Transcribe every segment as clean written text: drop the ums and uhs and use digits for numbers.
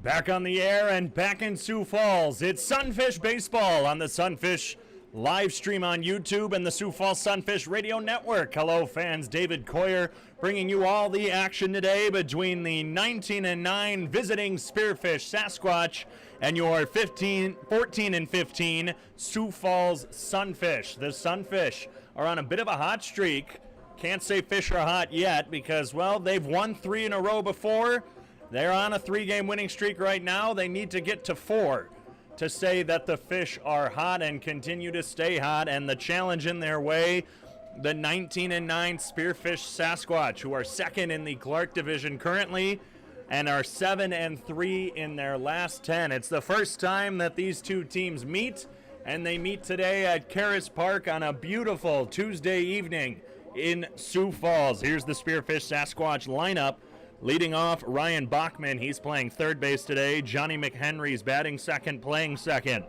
Back on the air and back in Sioux Falls. It's Sunfish Baseball on the Sunfish live stream on YouTube and the Sioux Falls Sunfish Radio Network. Hello, fans. David Coyer bringing you all the action today between the 19-9 visiting Spearfish Sasquatch and your 14-15 Sioux Falls Sunfish. The Sunfish are on a bit of a hot streak. Can't say fish are hot yet because, well, they've won 3 in a row before. They're on a 3-game winning streak right now. They need to get to 4 to say that the fish are hot and continue to stay hot. And the challenge in their way, the 19-9 Spearfish Sasquatch, who are second in the Clark division currently and are 7-3 in their last 10. It's the first time that these two teams meet, and they meet today at Karis Park on a beautiful Tuesday evening in Sioux Falls. Here's the Spearfish Sasquatch lineup. Leading off, Ryan Bachman. He's playing third base today. Johnny McHenry's batting second, playing second.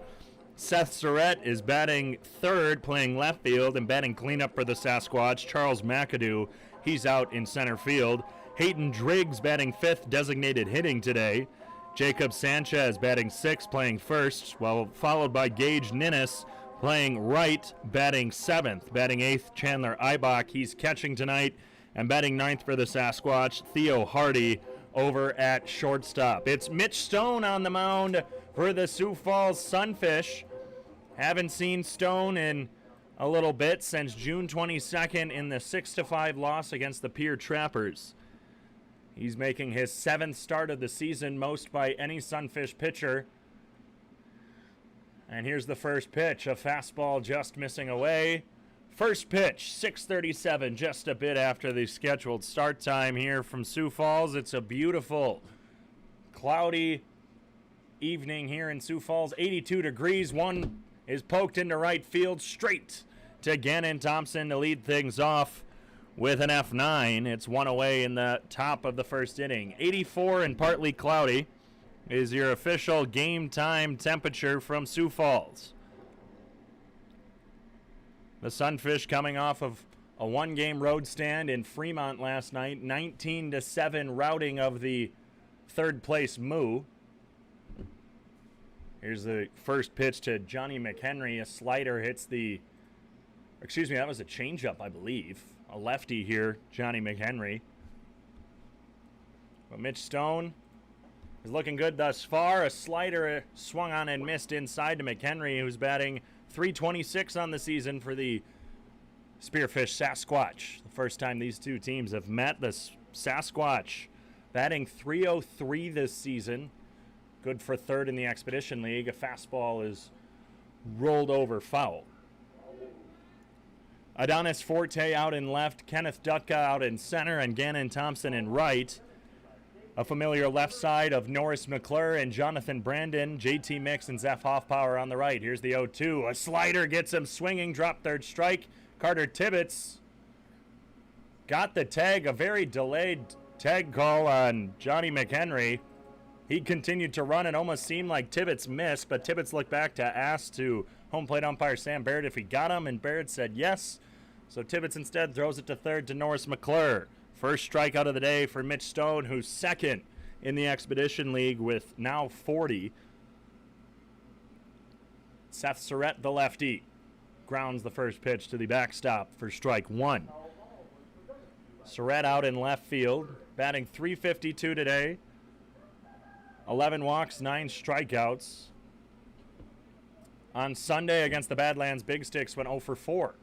Seth Surratt is batting third, playing left field, and batting cleanup for the Sasquatch. Charles McAdoo, he's out in center field. Hayden Driggs batting fifth, designated hitting today. Jacob Sanchez batting sixth, playing first, while followed by Gage Ninnis playing right, batting seventh. Batting eighth, Chandler Eibach. He's catching tonight. And batting ninth for the Sasquatch, Theo Hardy over at shortstop. It's Mitch Stone on the mound for the Sioux Falls Sunfish. Haven't seen Stone in a little bit since June 22nd in the 6-5 loss against the Pier Trappers. He's making his 7th start of the season, most by any Sunfish pitcher. And here's the first pitch, a fastball just missing away. First pitch, 6:37, just a bit after the scheduled start time here from Sioux Falls. It's a beautiful, cloudy evening here in Sioux Falls. 82 degrees. One is poked into right field, straight to Gannon Thompson to lead things off with an F9. It's one away in the top of the first inning. 84 and partly cloudy is your official game time temperature from Sioux Falls. The Sunfish coming off of a 1-game road stand in Fremont last night, 19-7 routing of the third-place Moo. Here's the first pitch to Johnny McHenry. A slider hits the, excuse me, that was a changeup, I believe. A lefty here, Johnny McHenry. But Mitch Stone is looking good thus far. A slider swung on and missed inside to McHenry, who's batting .326 on the season for the Spearfish Sasquatch. The first time these two teams have met. The Sasquatch batting .303 this season. Good for third in the Expedition League. A fastball is rolled over foul. Adonis Forte out in left, Kenneth Dutka out in center, and Gannon Thompson in right. A familiar left side of Norris McClure and Jonathan Brandon, JT Mix and Zeph Hoffpower on the right. Here's the 0-2. A slider gets him swinging, drop third strike. Carter Tibbetts got the tag, a very delayed tag call on Johnny McHenry. He continued to run. It almost seemed like Tibbetts missed, but Tibbetts looked back to ask to home plate umpire Sam Barrett if he got him, and Barrett said yes. So Tibbetts instead throws it to third to Norris McClure. First strikeout of the day for Mitch Stone, who's second in the Expedition League with now 40. Seth Surratt, the lefty, grounds the first pitch to the backstop for strike one. Surratt out in left field, batting .352 today. 11 walks, 9 strikeouts. On Sunday against the Badlands, Big Sticks went 0 for 4.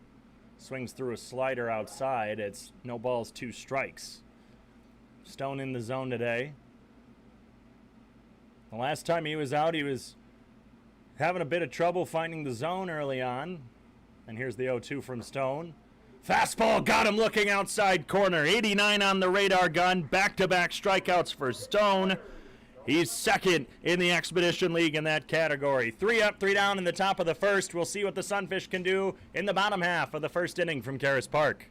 Swings through a slider outside. It's no balls, 2 strikes. Stone in the zone today. The last time he was out, he was having a bit of trouble finding the zone early on. And here's the 0-2 from Stone. Fastball got him looking outside corner. 89 on the radar gun. Back-to-back strikeouts for Stone. He's second in the Expedition League in that category. 3 up, 3 down in the top of the first. We'll see what the Sunfish can do in the bottom half of the first inning from Karras Park.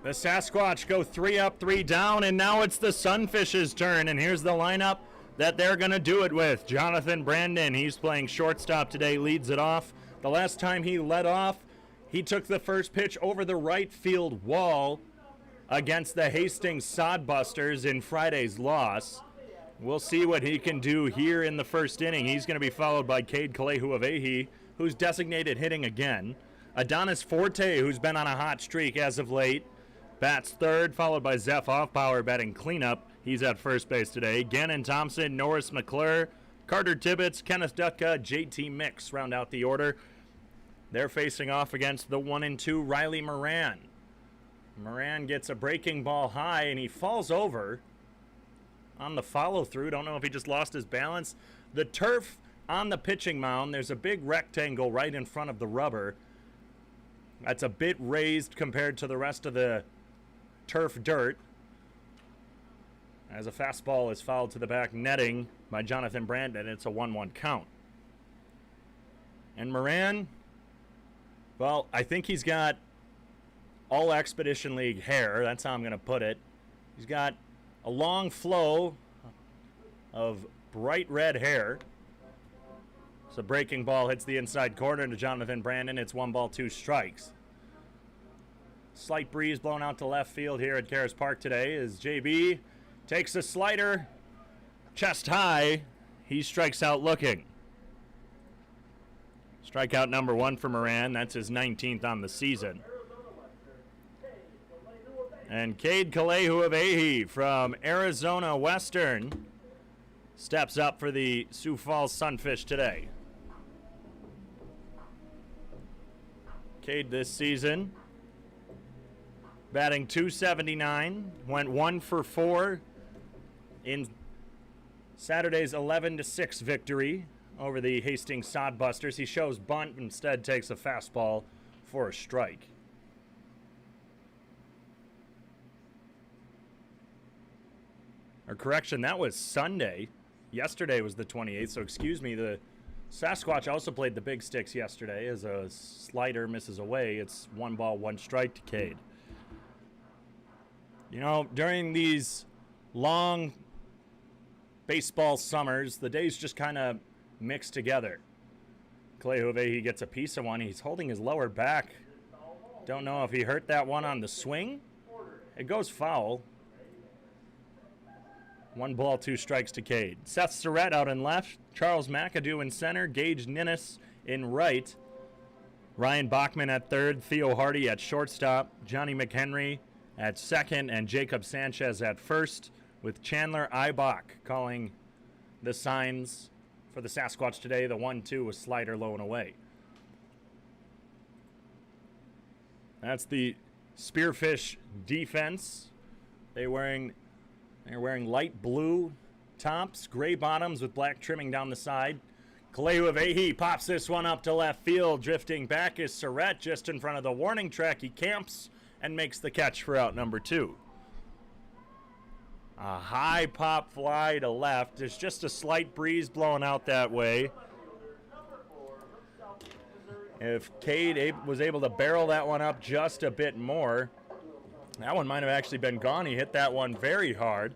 The Sasquatch go 3 up, 3 down, and now it's the Sunfish's turn. And here's the lineup that they're going to do it with. Jonathan Brandon, he's playing shortstop today, leads it off. The last time he led off, he took the first pitch over the right field wall against the Hastings Sodbusters in Friday's loss. We'll see what he can do here in the first inning. He's going to be followed by Cade Kalehu-Avehi, who's designated hitting again. Adonis Forte, who's been on a hot streak as of late, bats third, followed by Zeph Offpower batting cleanup. He's at first base today. Gannon Thompson, Norris McClure, Carter Tibbetts, Kenneth Dutka, JT Mix round out the order. They're facing off against the 1-2 Riley Moran. Moran gets a breaking ball high, and he falls over on the follow-through. Don't know if he just lost his balance. The turf on the pitching mound, there's a big rectangle right in front of the rubber. That's a bit raised compared to the rest of the turf dirt. As a fastball is fouled to the back netting by Jonathan Brandon, it's a 1-1 count. And Moran, well, I think he's got all Expedition League hair. That's how I'm going to put it. He's got a long flow of bright red hair. So breaking ball hits the inside corner to Jonathan Brandon. It's 1 ball, 2 strikes. Slight breeze blown out to left field here at Karras Park today as JB takes a slider, chest high. He strikes out looking. Strikeout number 1 for Moran. That's his 19th on the season. And Cade Kalehu-Avehi from Arizona Western steps up for the Sioux Falls Sunfish today. Cade this season batting .279, went 1 for 4 in Saturday's 11-6 victory over the Hastings Sodbusters. He shows bunt, instead takes a fastball for a strike. Or correction, that was Sunday. Yesterday was the 28th, so excuse me. The Sasquatch also played the big sticks yesterday as a slider misses away. It's 1 ball, 1 strike to Cade. You know, during these long baseball summers, the days just kind of mix together. Kalehu-Avehi gets a piece of one. He's holding his lower back. Don't know if he hurt that one on the swing. It goes foul. 1 ball, 2 strikes to Cade. Seth Surratt out in left. Charles McAdoo in center. Gage Ninnis in right. Ryan Bachman at third. Theo Hardy at shortstop. Johnny McHenry at second. And Jacob Sanchez at first, with Chandler Eibach calling the signs for the Sasquatch today. The 1-2 was slider low and away. That's the Spearfish defense. They're wearing light blue tops, gray bottoms with black trimming down the side. Kalehu-Avehi pops this one up to left field. Drifting back is Surratt just in front of the warning track. He camps and makes the catch for out number 2. A high pop fly to left. There's just a slight breeze blowing out that way. If Cade was able to barrel that one up just a bit more, that one might have actually been gone. He hit that one very hard.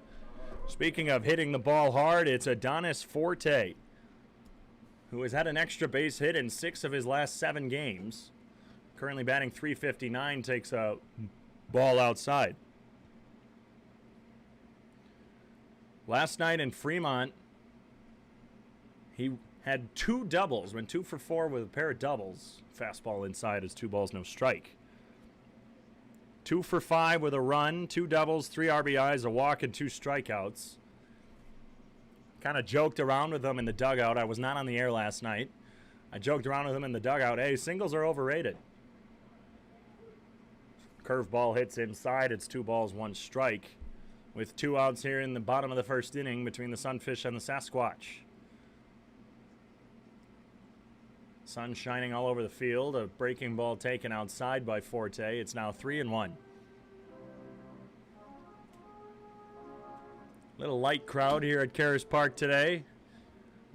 Speaking of hitting the ball hard, it's Adonis Forte, who has had an extra base hit in 6 of his last 7 games. Currently batting .359, takes a ball outside. Last night in Fremont, he had 2 doubles, went 2 for 4 with a pair of doubles. Fastball inside is 2 balls, no strike. 2 for 5 with a run, 2 doubles, 3 RBIs, a walk, and 2 strikeouts. Kind of joked around with them in the dugout. I was not on the air last night. I joked around with him in the dugout. Hey, singles are overrated. Curveball hits inside. It's 2 balls, 1 strike. With 2 outs here in the bottom of the first inning between the Sunfish and the Sasquatch. Sun shining all over the field. A breaking ball taken outside by Forte. It's now 3-1. Little light crowd here at Karis Park today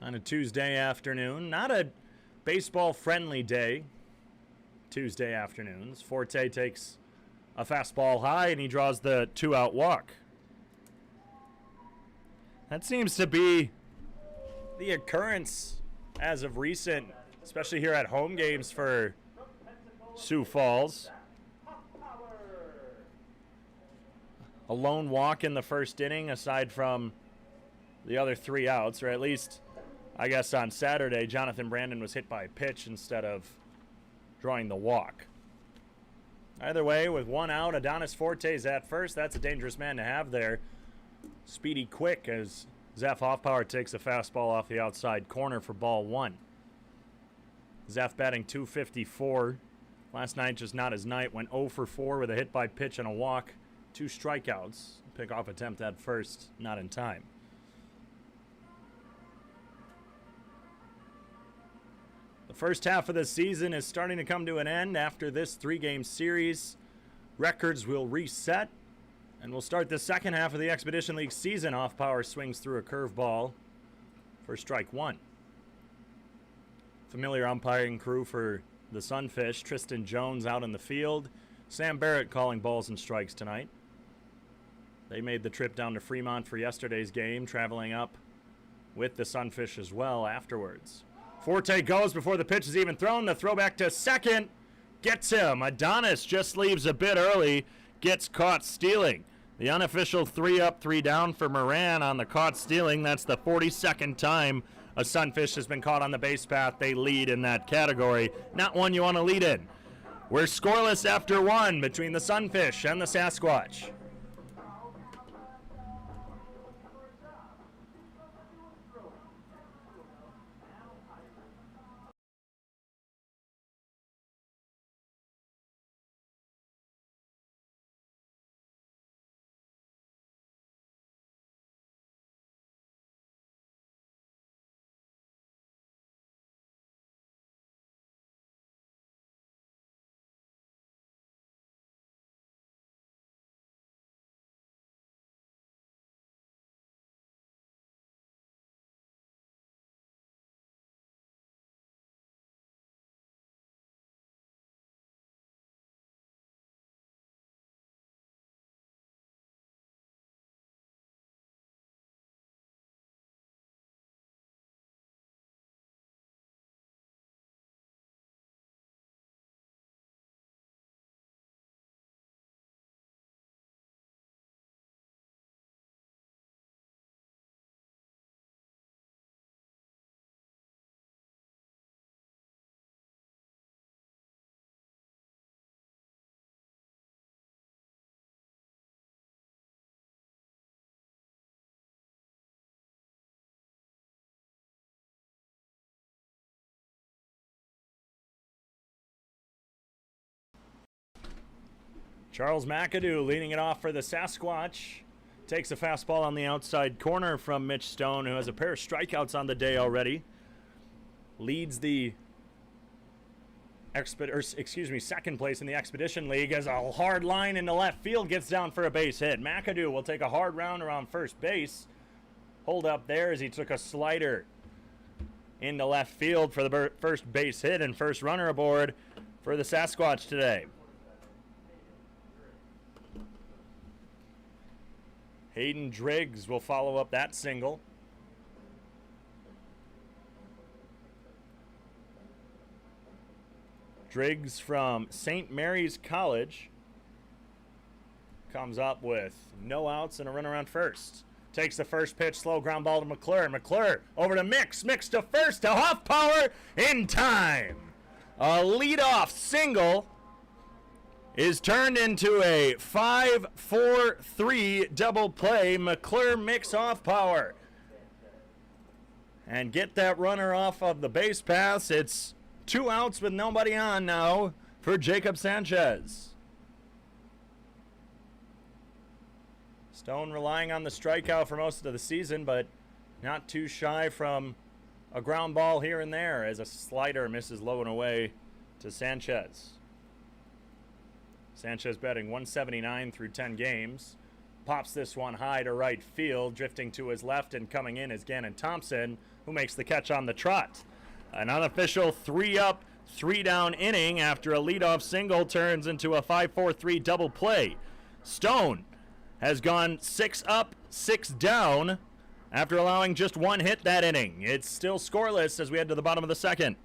on a Tuesday afternoon. Not a baseball-friendly day. Tuesday afternoons. Forte takes A fastball high, and he draws the 2-out walk. That seems to be the occurrence as of recent, especially here at home games for Sioux Falls. A lone walk in the first inning aside from the other 3 outs, or at least, I guess on Saturday, Jonathan Brandon was hit by a pitch instead of drawing the walk. Either way, with 1 out, Adonis Fortes at first. That's a dangerous man to have there. Speedy quick as Zeph Hoffpower takes a fastball off the outside corner for ball 1. Zeph batting .254. Last night just not his night. Went 0 for 4 with a hit by pitch and a walk. 2 strikeouts. Pickoff attempt at first, not in time. The first half of the season is starting to come to an end after this 3-game series. Records will reset, and we'll start the second half of the Expedition League season. Hoffpower swings through a curveball for strike 1. Familiar umpiring crew for the Sunfish. Tristan Jones out in the field. Sam Barrett calling balls and strikes tonight. They made the trip down to Fremont for yesterday's game, traveling up with the Sunfish as well afterwards. Forte goes before the pitch is even thrown. The throwback to second gets him. Adonis just leaves a bit early, gets caught stealing. The unofficial 3-up, 3-down for Moran on the caught stealing. That's the 42nd time a Sunfish has been caught on the base path. They lead in that category. Not one you want to lead in. We're scoreless after 1 between the Sunfish and the Sasquatch. Charles McAdoo leading it off for the Sasquatch. Takes a fastball on the outside corner from Mitch Stone, who has a pair of strikeouts on the day already. Leads the second place in the Expedition League as a hard line into left field gets down for a base hit. McAdoo will take a hard round around first base. Hold up there as he took a slider into left field for the first base hit and first runner aboard for the Sasquatch today. Hayden Driggs will follow up that single. Driggs from St. Mary's College comes up with no outs and a run around first. Takes the first pitch, slow ground ball to McClure. McClure over to Mix to first to Hoffpower in time. A leadoff single is turned into a 5-4-3 double play. McClure Mix Hoffpower. And get that runner off of the base pass. It's 2 outs with nobody on now for Jacob Sanchez. Stone relying on the strikeout for most of the season, but not too shy from a ground ball here and there as a slider misses low and away to Sanchez. Sanchez batting .179 through 10 games. Pops this one high to right field. Drifting to his left and coming in is Gannon Thompson, who makes the catch on the trot. An unofficial 3-up, 3-down inning after a leadoff single turns into a 5-4-3 double play. Stone has gone 6 up, 6 down after allowing just 1 hit that inning. It's still scoreless as we head to the bottom of the second.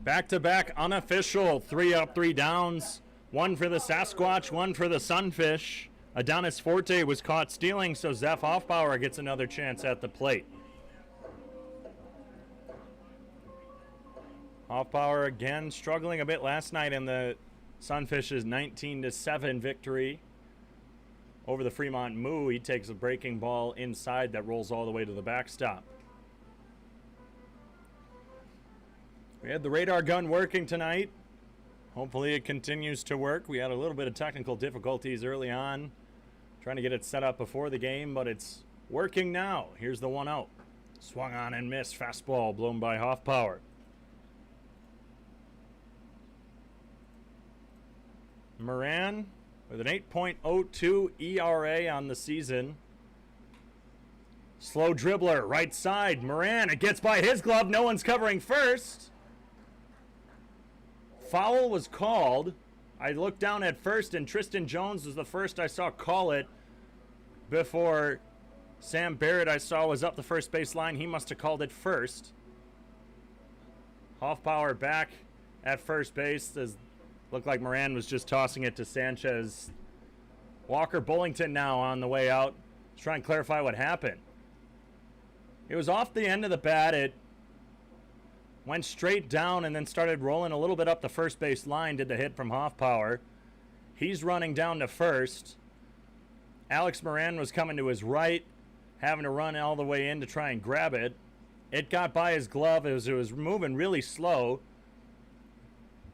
Back-to-back unofficial 3 up, 3 downs. One for the Sasquatch, one for the Sunfish. Adonis Forte was caught stealing, so Zeph Hoffbauer gets another chance at the plate. Hoffbauer again struggling a bit last night in the Sunfish's 19-7 victory over the Fremont Moo. He takes a breaking ball inside that rolls all the way to the backstop. We had the radar gun working tonight. Hopefully it continues to work. We had a little bit of technical difficulties early on, trying to get it set up before the game, but it's working now. Here's the 1-0. Swung on and missed. Fastball blown by Hoffbauer. Moran with an 8.02 ERA on the season. Slow dribbler, right side. Moran, it gets by his glove. No one's covering first. Foul was called. I looked down at first, and Tristan Jones was the first I saw call it before Sam Barrett I saw was up the first base line. He must have called it first. Hoffbauer back at first base. Looked like Moran was just tossing it to Sanchez. Walker Bullington now on the way out. Let's try and clarify what happened. It was off the end of the bat. It went straight down and then started rolling a little bit up the first base line, did the hit from Hoffbauer. He's running down to first. Alex Moran was coming to his right, having to run all the way in to try and grab it. It got by his glove. It was moving really slow.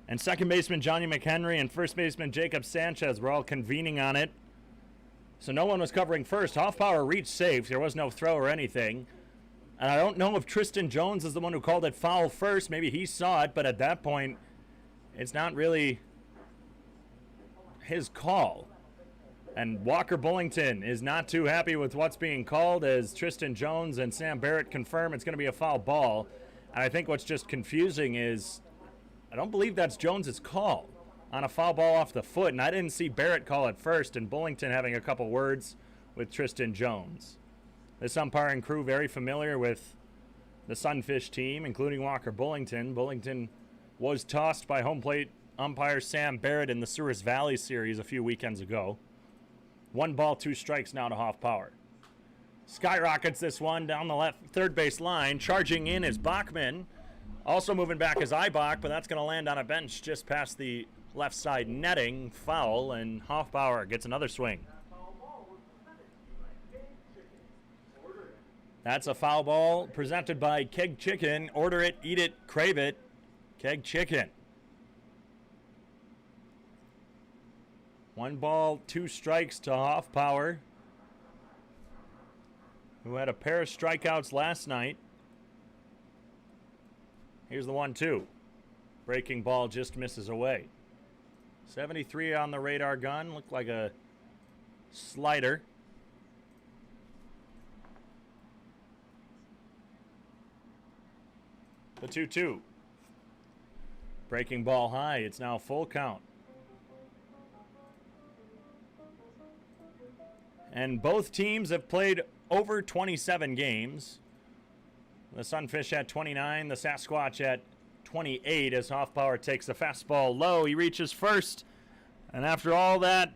And second baseman Johnny McHenry and first baseman Jacob Sanchez were all convening on it. So no one was covering first. Hoffbauer reached safe. There was no throw or anything. And I don't know if Tristan Jones is the one who called it foul first. Maybe he saw it, but at that point, it's not really his call. And Walker Bullington is not too happy with what's being called, as Tristan Jones and Sam Barrett confirm it's going to be a foul ball. And I think what's just confusing is I don't believe that's Jones's call on a foul ball off the foot. And I didn't see Barrett call it first, and Bullington having a couple words with Tristan Jones. This umpiring crew very familiar with the Sunfish team, including Walker Bullington. Bullington was tossed by home plate umpire Sam Barrett in the Souris Valley series a few weekends ago. 1 ball, 2 strikes now to Hoffbauer. Skyrockets this one down the left third base line. Charging in is Bachman. Also moving back is Ibach, but that's going to land on a bench just past the left side netting. Foul, and Hoffbauer gets another swing. That's a foul ball presented by Keg Chicken. Order it, eat it, crave it. Keg Chicken. 1 ball, 2 strikes to Hoffbauer, who had a pair of strikeouts last night. Here's the 1-2. Breaking ball just misses away. 73 on the radar gun. Looked like a Slider. The 2-2. Breaking ball high. It's now full count. And both teams have played over 27 games. The Sunfish at 29, the Sasquatch at 28 as Hoffbauer takes the fastball low. He reaches first. And after all that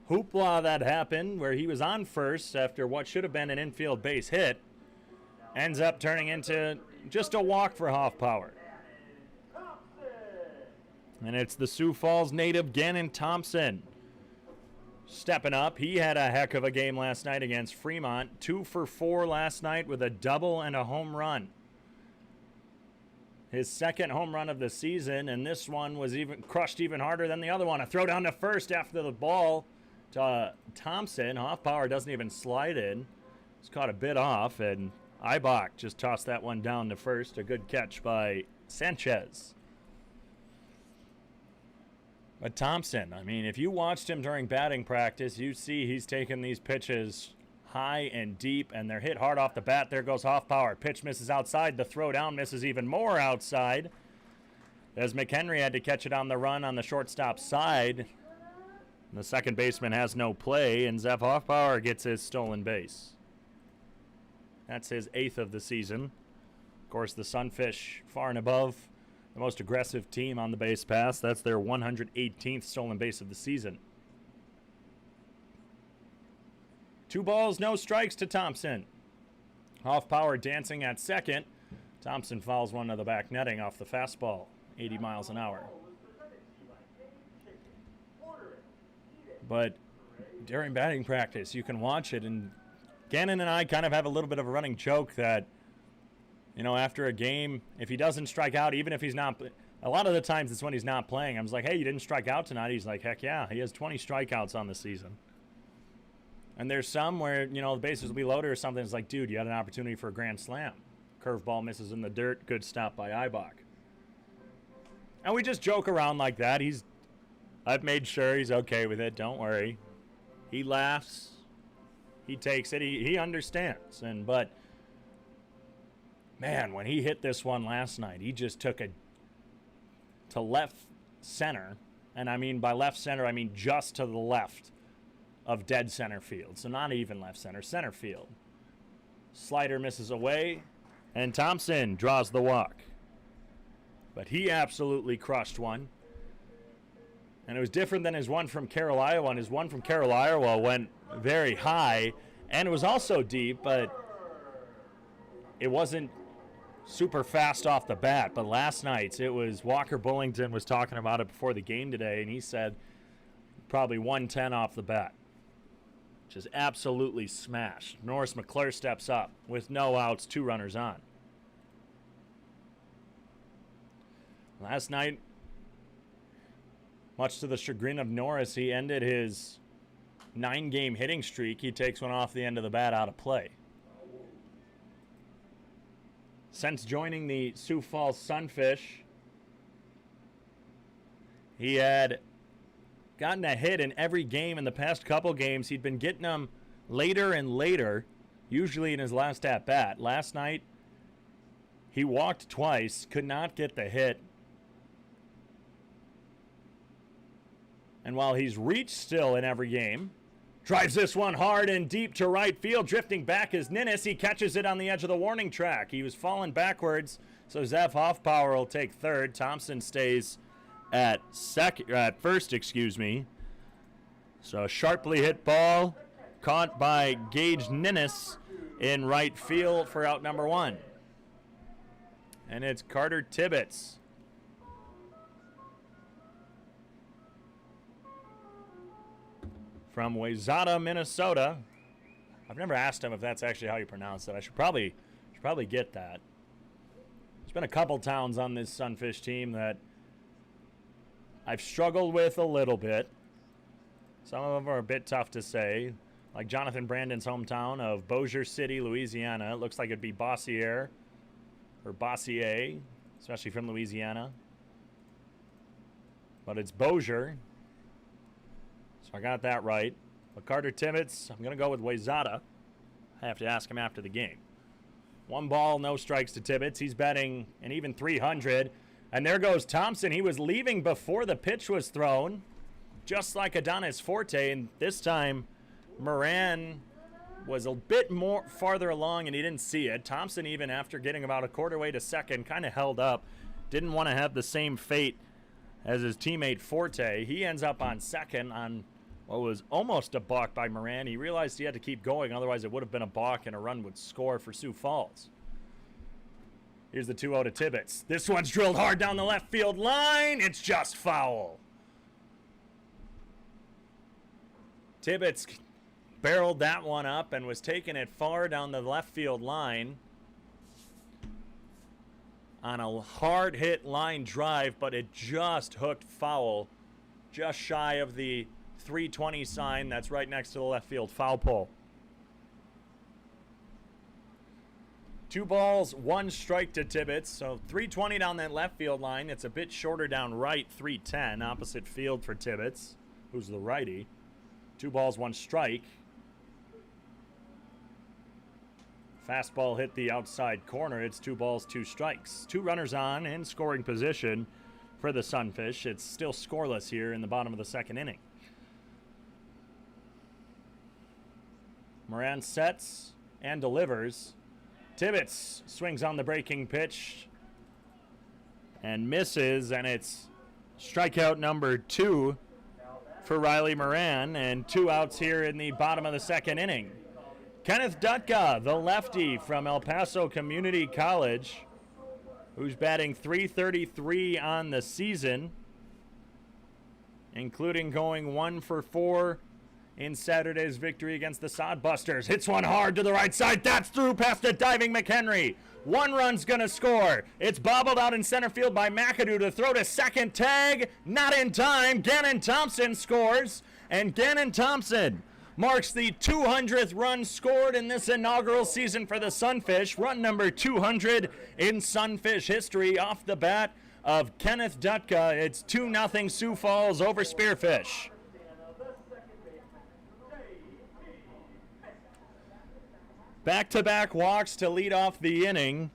hoopla that happened where he was on first after what should have been an infield base hit, ends up turning into just a walk for Hoffbauer. And it's the Sioux Falls native Gannon Thompson stepping up. He had a heck of a game last night against Fremont. 2 for 4 last night with a double and a home run. His second home run of the season, and this one was even crushed even harder than the other one. A throw down to first after the ball to Thompson. Hoffbauer doesn't even slide in. He's caught a bit off, and Eibach just tossed that one down to first. A good catch by Sanchez. But Thompson, I mean, if you watched him during batting practice, you see he's taking these pitches high and deep, and they're hit hard off the bat. There goes Hoffbauer. Pitch misses outside. The throw down misses even more outside, as McHenry had to catch it on the run on the shortstop side. The second baseman has no play, and Zev Hoffbauer gets his stolen base. That's his 8th of the season. Of course, the Sunfish far and above the most aggressive team on the base pass. That's their 118th stolen base of the season. 2 balls, no strikes to Thompson. Hoffbauer dancing at second. Thompson fouls one to the back netting off the fastball, 80 miles an hour. But during batting practice, you can watch it, and Gannon and I kind of have a little bit of a running joke that, you know, after a game, if he doesn't strike out, even if he's not, a lot of the times it's when he's not playing. I'm just like, hey, you didn't strike out tonight. He's like, heck yeah, he has 20 strikeouts on the season. And there's some where, you know, the bases will be loaded or something. It's like, dude, you had an opportunity for a grand slam. Curveball misses in the dirt. Good stop by Eibach. And we just joke around like that. I've made sure he's okay with it. Don't worry. He laughs. He takes it. He understands. But man, when he hit this one last night, he just took it to left center. And I mean, by left center, I mean just to the left of dead center field. So not even left center, center field. Slider misses away, and Thompson draws the walk. But he absolutely crushed one. And it was different than his one from Carroll, Iowa. And his one from Carroll, Iowa went very high, and it was also deep, but it wasn't super fast off the bat. But last night's, it was Walker Bullington was talking about it before the game today, and he said probably 110 off the bat. Just absolutely smashed. Norris McClure steps up with no outs, 2 runners on. Last night, much to the chagrin of Norris, he ended his 9-game hitting streak. He takes one off the end of the bat out of play. Since joining the Sioux Falls Sunfish, he had gotten a hit in every game in the past couple games. He'd been getting them later and later, usually in his last at-bat. Last night, he walked twice, could not get the hit. And while he's reached still in every game, drives this one hard and deep to right field. Drifting back is Ninnis. He catches it on the edge of the warning track. He was falling backwards, so Zev Hoffbauer will take third. Thompson stays at first. So a sharply hit ball caught by Gage Ninnis in right field for out number 1. And it's Carter Tibbetts. From Wayzata, Minnesota. I've never asked him if that's actually how you pronounce it. I should probably get that. There's been a couple towns on this Sunfish team that I've struggled with a little bit. Some of them are a bit tough to say. Like Jonathan Brandon's hometown of Bossier City, Louisiana. It looks like it'd be Bossier or Bossier, especially from Louisiana. But it's Bossier. So I got that right. But Carter Tibbetts, I'm going to go with Wayzata. I have to ask him after the game. 1 ball, no strikes to Tibbetts. He's betting an even 300. And there goes Thompson. He was leaving before the pitch was thrown, just like Adonis Forte. And this time, Moran was a bit more farther along and he didn't see it. Thompson, even after getting about a quarter way to second, kind of held up. Didn't want to have the same fate as his teammate Forte. He ends up on second on what was almost a balk by Moran. He realized he had to keep going, otherwise it would have been a balk and a run would score for Sioux Falls. Here's the 2-0 to Tibbetts. This one's drilled hard down the left field line. It's just foul. Tibbetts barreled that one up and was taking it far down the left field line on a hard hit line drive, but it just hooked foul, just shy of the 320 sign that's right next to the left field foul pole. 2 balls, 1 strike to Tibbetts. So 320 down that left field line. It's a bit shorter down right, 310, opposite field for Tibbetts, who's the righty. 2 balls, 1 strike. Fastball hit the outside corner. It's 2 balls, 2 strikes. 2 runners on in scoring position for the Sunfish. It's still scoreless here in the bottom of the 2nd inning. Moran sets and delivers. Tibbetts swings on the breaking pitch and misses, and it's strikeout number 2 for Riley Moran, and 2 outs here in the bottom of the 2nd inning. Kenneth Dutka, the lefty from El Paso Community College, who's batting .333 on the season, including going 1 for 4 in Saturday's victory against the Sodbusters. Hits one hard to the right side. That's through past a diving McHenry. 1 run's going to score. It's bobbled out in center field by McAdoo to throw to second. Tag. Not in time. Gannon Thompson scores. And Gannon Thompson marks the 200th run scored in this inaugural season for the Sunfish. Run number 200 in Sunfish history off the bat of Kenneth Dutka. It's 2-0 Sioux Falls over Spearfish. Back-to-back walks to lead off the inning,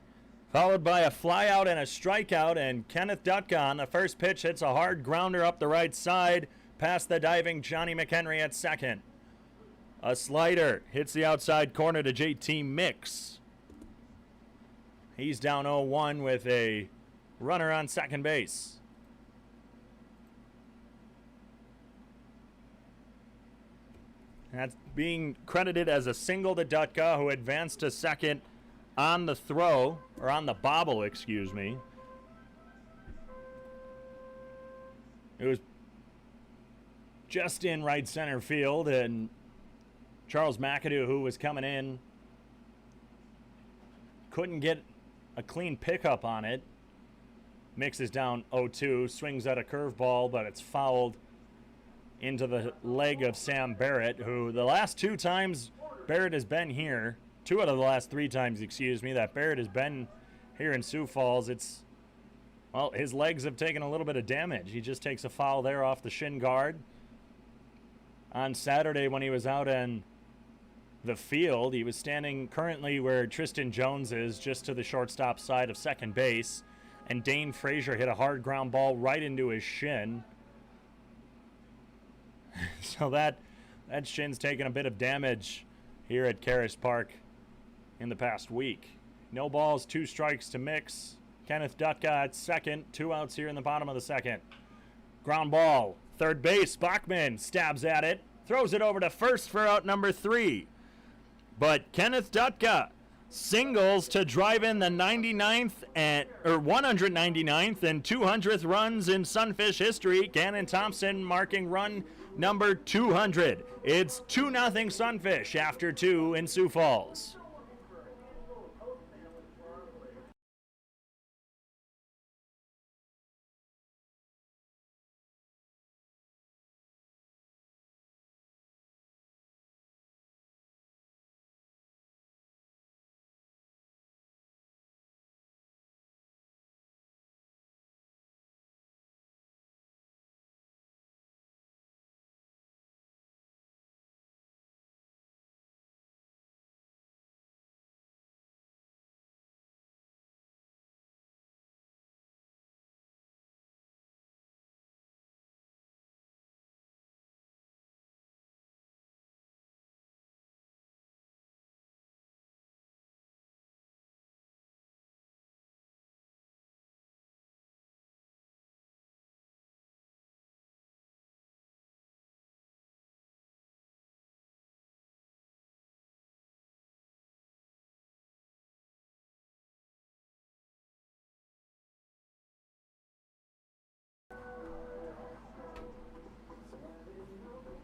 followed by a flyout and a strikeout, and Kenneth Dutka on the first pitch hits a hard grounder up the right side past the diving Johnny McHenry at second. A slider hits the outside corner to JT Mix. He's down 0-1 with a runner on second base. That's being credited as a single to Dutka, who advanced to second on the throw, or on the bobble, excuse me. It was just in right center field, and Charles McAdoo, who was coming in, couldn't get a clean pickup on it. Mix is down 0-2, swings at a curveball, but it's fouled into the leg of Sam Barrett, who the last 2 times Barrett has been here, 2 out of the last 3 times, excuse me, that Barrett has been here in Sioux Falls, it's, well, his legs have taken a little bit of damage. He just takes a foul there off the shin guard. On Saturday when he was out in the field, he was standing currently where Tristan Jones is, just to the shortstop side of second base, and Dane Frazier hit a hard ground ball right into his shin. So that shin's taken a bit of damage here at Karis Park in the past week. No balls, 2 strikes to Mix. Kenneth Dutka at second. 2 outs here in the bottom of the 2nd. Ground ball. Third base. Bachman stabs at it. Throws it over to first for out number 3. But Kenneth Dutka singles to drive in the 199th and 200th runs in Sunfish history. Gannon Thompson marking run number 200. It's 2-0 Sunfish after 2 in Sioux Falls.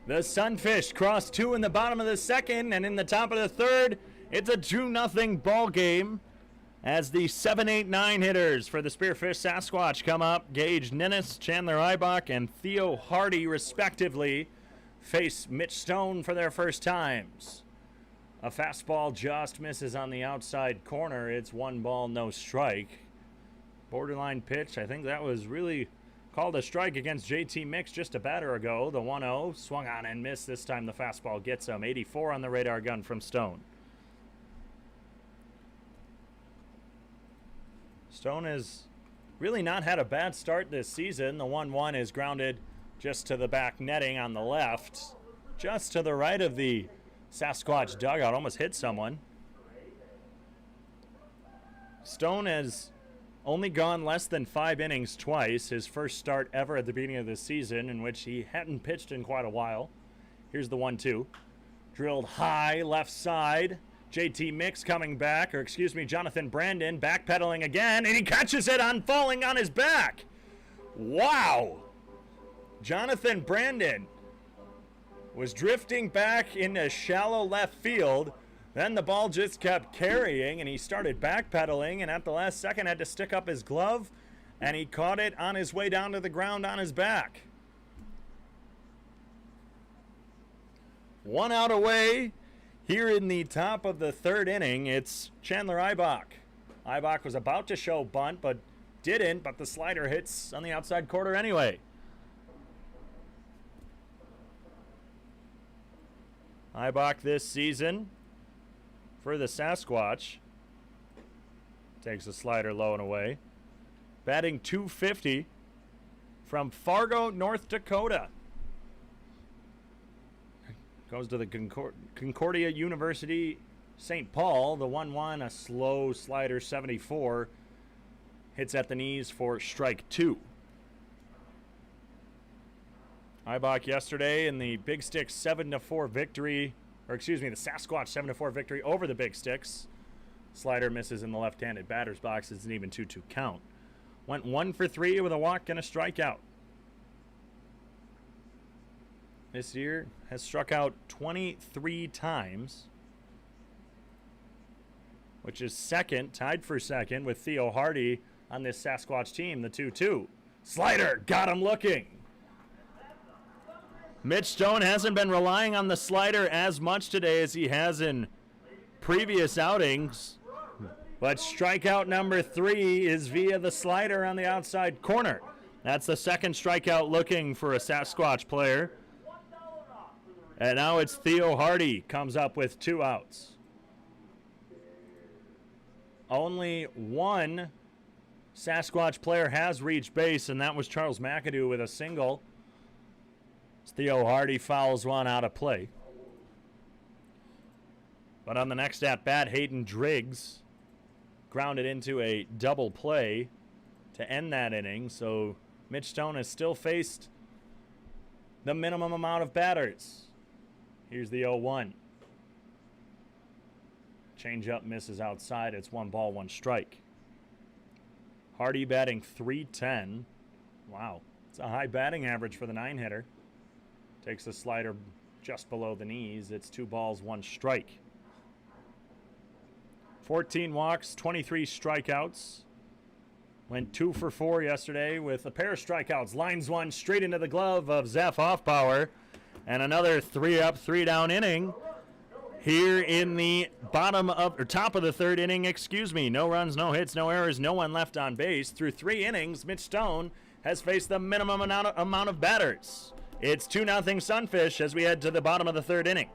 The Sunfish cross 2 in the bottom of the second, and in the top of the third, it's a 2-0 ball game as the 7, 8, 9 hitters for the Spearfish Sasquatch come up. Gage Ninnis, Chandler Eibach, and Theo Hardy, respectively, face Mitch Stone for their first times. A fastball just misses on the outside corner. It's 1 ball, no strike. Borderline pitch. I think that was really called a strike against JT Mix just a batter ago. The 1-0 swung on and missed. This time the fastball gets him. 84 on the radar gun from Stone. Stone has really not had a bad start this season. The 1-1 is grounded just to the back netting on the left, just to the right of the Sasquatch dugout. Almost hit someone. Stone has only gone less than 5 innings twice. His first start ever at the beginning of the season, in which he hadn't pitched in quite a while. Here's the 1-2. Drilled high, left side. JT Mix coming back, or excuse me, Jonathan Brandon backpedaling again, and he catches it on falling on his back. Wow. Jonathan Brandon was drifting back into shallow left field. Then the ball just kept carrying, and he started backpedaling, and at the last second had to stick up his glove, and he caught it on his way down to the ground on his back. 1 out away. Here in the top of the third inning, it's Chandler Eibach. Eibach was about to show bunt, but didn't, but the slider hits on the outside corner anyway. Eibach this season for the Sasquatch takes a slider low and away. Batting .250 from Fargo, North Dakota. Goes to the Concordia University, St. Paul. The 1-1, a slow slider, 74. Hits at the knees for strike 2. Eibach yesterday in the Big Sticks 7-4 victory, or excuse me, the Sasquatch 7-4 victory over the Big Sticks. Slider misses in the left-handed batter's box. It's an even 2-2 count. Went 1 for 3 with a walk and a strikeout. This year has struck out 23 times, which is second, tied for second with Theo Hardy on this Sasquatch team, the 2-2. Slider, got him looking. Mitch Stone hasn't been relying on the slider as much today as he has in previous outings, but strikeout number 3 is via the slider on the outside corner. That's the second strikeout looking for a Sasquatch player. And now it's Theo Hardy comes up with 2 outs. Only one Sasquatch player has reached base, and that was Charles McAdoo with a single. Theo Hardy fouls one out of play. But on the next at-bat, Hayden Driggs grounded into a double play to end that inning. So Mitch Stone has still faced the minimum amount of batters. Here's the 0-1. Changeup misses outside. It's 1 ball, 1 strike. Hardy batting .310. Wow. It's a high batting average for the 9-hitter. Takes the slider just below the knees. It's 2 balls, 1 strike. 14 walks, 23 strikeouts. Went 2 for 4 yesterday with a pair of strikeouts. Lines one straight into the glove of Zeph Hoffbauer. And another 3 up, 3 down inning here in the top of the third inning, excuse me. No runs, no hits, no errors, no one left on base. Through 3 innings, Mitch Stone has faced the minimum amount of batters. It's 2-0 Sunfish as we head to the bottom of the third inning.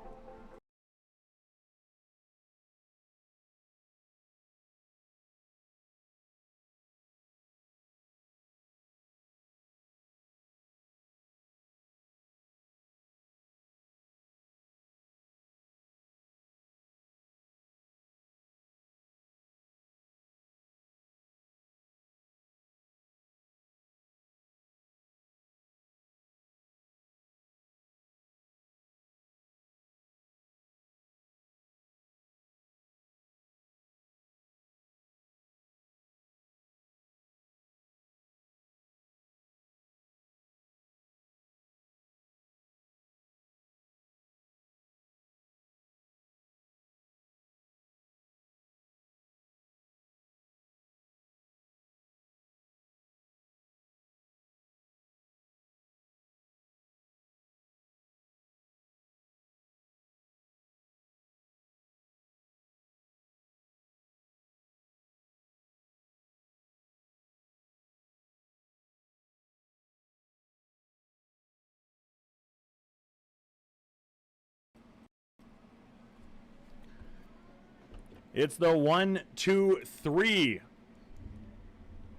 It's the 1-2-3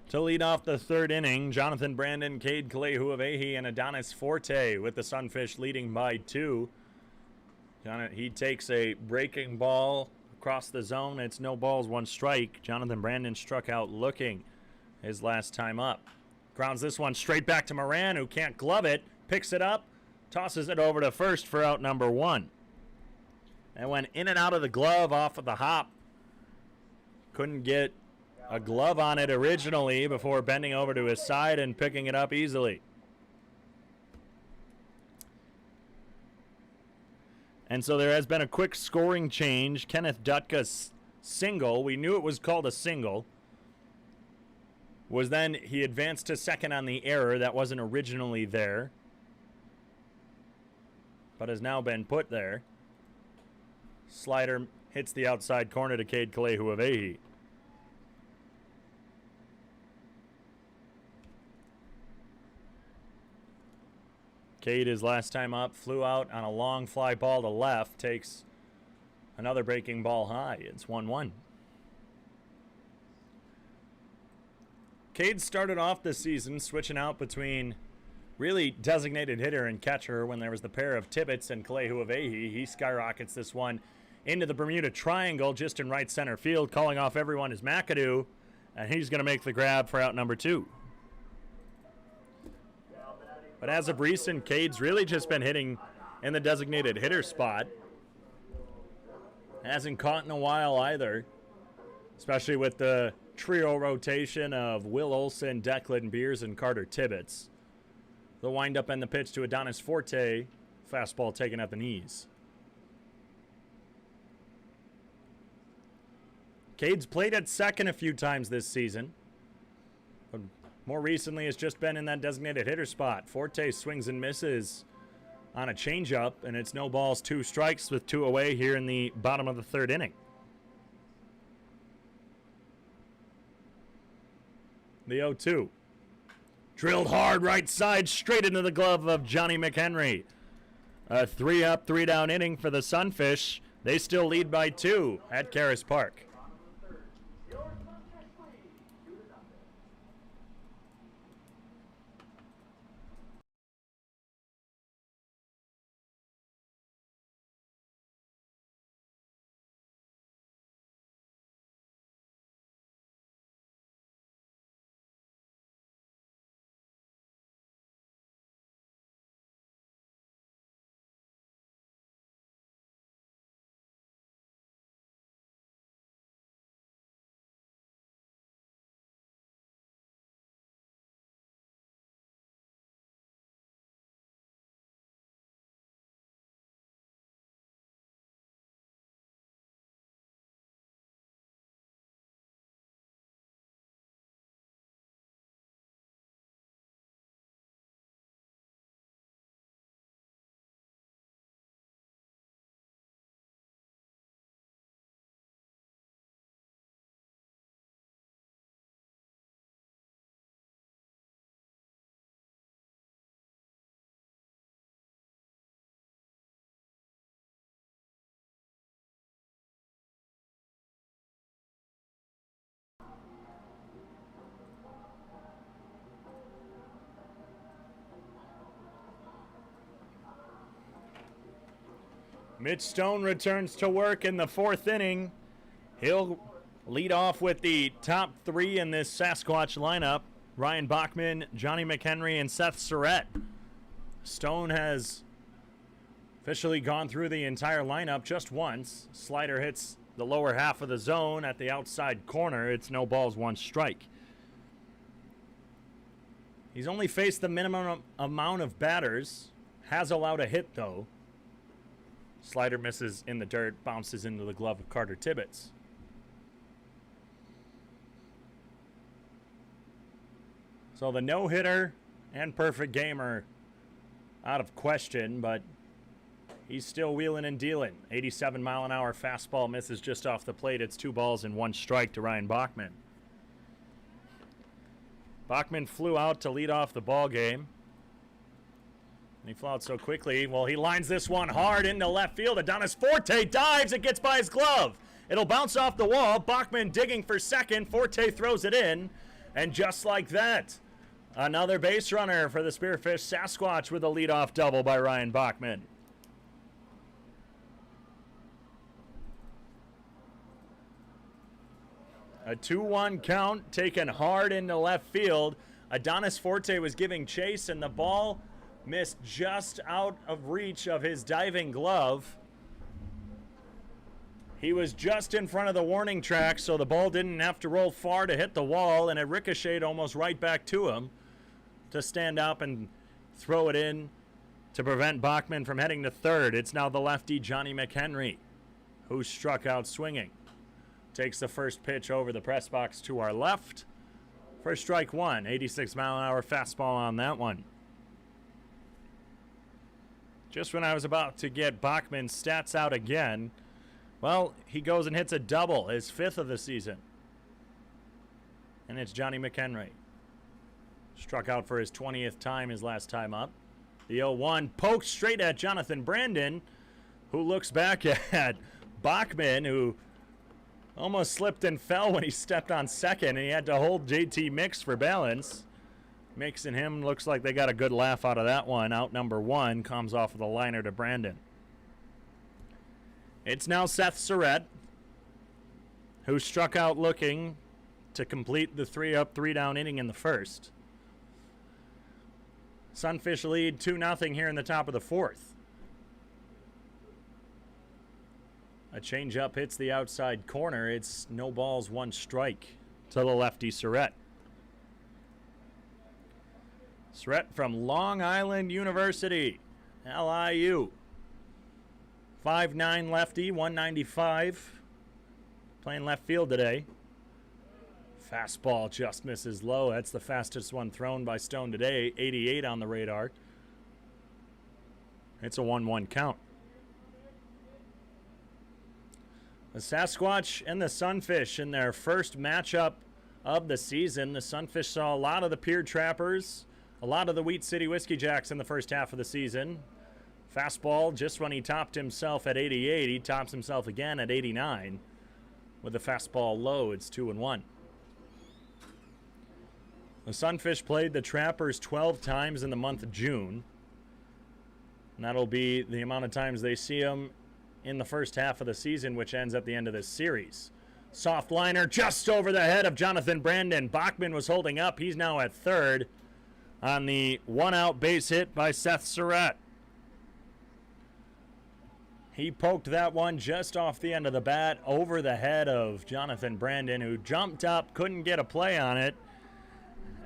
to lead off the third inning. Jonathan Brandon, Cade Kalehuavehi, and Adonis Forte with the Sunfish leading by 2. He takes a breaking ball across the zone. It's no balls, 1 strike. Jonathan Brandon struck out looking his last time up. Grounds this one straight back to Moran, who can't glove it. Picks it up, tosses it over to first for out number 1. And went in and out of the glove off of the hop. Couldn't get a glove on it originally before bending over to his side and picking it up easily. And so there has been a quick scoring change. Kenneth Dutka's single, we knew it was called a single, was then he advanced to second on the error that wasn't originally there, but has now been put there. Slider hits the outside corner to Cade Kalehuavehi. Cade, his last time up, flew out on a long fly ball to left, takes another breaking ball high. It's 1-1. Cade started off this season switching out between really designated hitter and catcher when there was the pair of Tibbetts and Kalehuavehi. He skyrockets this one into the Bermuda Triangle just in right center field. Calling off everyone is McAdoo, and he's going to make the grab for out number 2. But as of recent, Cade's really just been hitting in the designated hitter spot. Hasn't caught in a while either, especially with the trio rotation of Will Olson, Declan Beers, and Carter Tibbetts. The windup and the pitch to Adonis Forte. Fastball taken at the knees. Cade's played at second a few times this season. But more recently, has just been in that designated hitter spot. Forte swings and misses on a changeup, and it's no balls, 2 strikes with 2 away here in the bottom of the third inning. The 0-2. Drilled hard right side, straight into the glove of Johnny McHenry. A 3-up, 3-down inning for the Sunfish. They still lead by 2 at Karis Park. Mitch Stone returns to work in the 4th inning. He'll lead off with the top 3 in this Sasquatch lineup. Ryan Bachman, Johnny McHenry, and Seth Surratt. Stone has officially gone through the entire lineup just once. Slider hits the lower half of the zone at the outside corner. It's no balls, 1 strike. He's only faced the minimum amount of batters. Has allowed a hit, though. Slider misses in the dirt, bounces into the glove of Carter Tibbetts. So the no-hitter and perfect game are out of question, but he's still wheeling and dealing. 87-mile-an-hour fastball misses just off the plate. It's 2 balls and 1 strike to Ryan Bachman. Bachman flew out to lead off the ball game. And he flew out so quickly. Well, he lines this one hard into left field. Adonis Forte dives. It gets by his glove. It'll bounce off the wall. Bachman digging for second. Forte throws it in. And just like that, another base runner for the Spearfish Sasquatch with a leadoff double by Ryan Bachman. A 2-1 count taken hard into left field. Adonis Forte was giving chase, and the ball missed just out of reach of his diving glove. He was just in front of the warning track, so the ball didn't have to roll far to hit the wall, and it ricocheted almost right back to him to stand up and throw it in to prevent Bachman from heading to third. It's now the lefty, Johnny McHenry, who struck out swinging. Takes the first pitch over the press box to our left. For strike one, 86-mile-an-hour fastball on that one. Just when I was about to get Bachman's stats out again, well, he goes and hits a double, his 5th of the season. And it's Johnny McHenry. Struck out for his 20th time his last time up. The 0-1 poked straight at Jonathan Brandon, who looks back at Bachman, who almost slipped and fell when he stepped on second, and he had to hold JT Mix for balance. Mix and him looks like they got a good laugh out of that one. Out number 1 comes off with a liner to Brandon. It's now Seth Surratt, who struck out looking to complete the 3-up, 3-down inning in the first. Sunfish lead 2-0 here in the top of the 4th. A changeup hits the outside corner. It's no balls, 1 strike to the lefty Surratt. Surratt from Long Island University, LIU. 5'9" lefty, 195. Playing left field today. Fastball just misses low. That's the fastest one thrown by Stone today. 88 on the radar. It's a 1-1 count. The Sasquatch and the Sunfish in their first matchup of the season. The Sunfish saw a lot of the Pier Trappers, a lot of the Wheat City Whiskey Jacks in the first half of the season. Fastball, just when he topped himself at 88, he tops himself again at 89. With the fastball low, it's 2-1. The Sunfish played the Trappers 12 times in the month of June. And that'll be the amount of times they see them in the first half of the season, which ends at the end of this series. Soft liner just over the head of Jonathan Brandon. Bachman was holding up. He's now at third on the 1-out base hit by Seth Surratt. He poked that one just off the end of the bat over the head of Jonathan Brandon, who jumped up, couldn't get a play on it.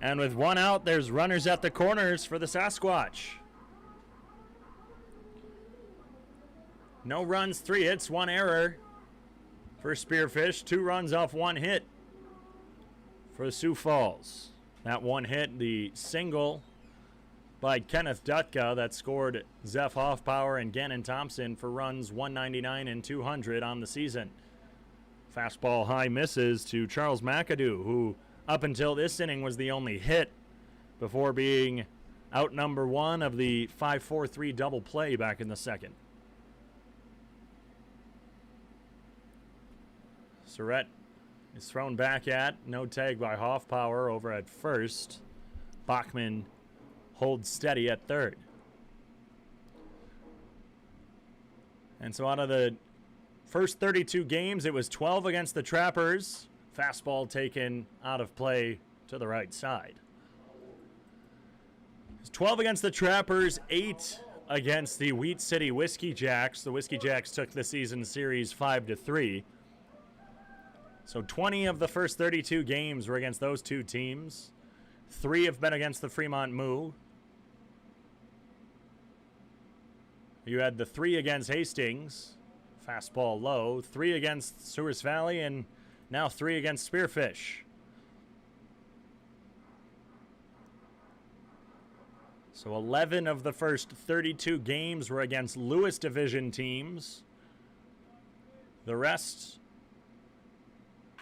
And with 1 out, there's runners at the corners for the Sasquatch. No runs, 3 hits, 1 error for Spearfish. 2 runs off 1 hit for Sioux Falls. That 1 hit, the single by Kenneth Dutka that scored Zeph Hoffpower and Gannon Thompson for runs 199 and 200 on the season. Fastball high misses to Charles McAdoo, who up until this inning was the only hit before being out number 1 of the 5-4-3 double play back in the second. Surratt is thrown back at. No tag by Hoffpower over at first. Bachman holds steady at third. And so out of the first 32 games, it was 12 against the Trappers. Fastball taken out of play to the right side. It's 12 against the Trappers, 8 against the Wheat City Whiskey Jacks. The Whiskey Jacks took the season series 5-3. So 20 of the first 32 games were against those two teams. 3 have been against the Fremont Moo. You had the 3 against Hastings, fastball low, 3 against Sewers Valley, and now 3 against Spearfish. So 11 of the first 32 games were against Lewis Division teams. The rest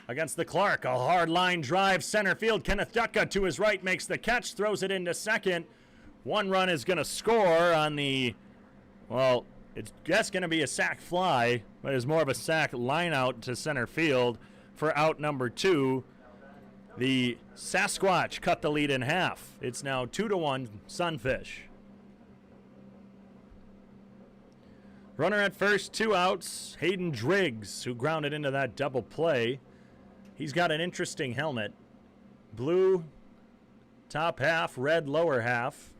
against the Clark. A hard line drive, center field. Kenneth Dutka to his right makes the catch, throws it into second. 1 run is going to score on the, well, It's just going to be a sac fly, but it's more of a sac line out to center field for out number 2. The Sasquatch cut the lead in half. It's now 2-1 Sunfish. Runner at first, 2 outs. Hayden Driggs, who grounded into that double play. He's got an interesting helmet. Blue top half, red lower half.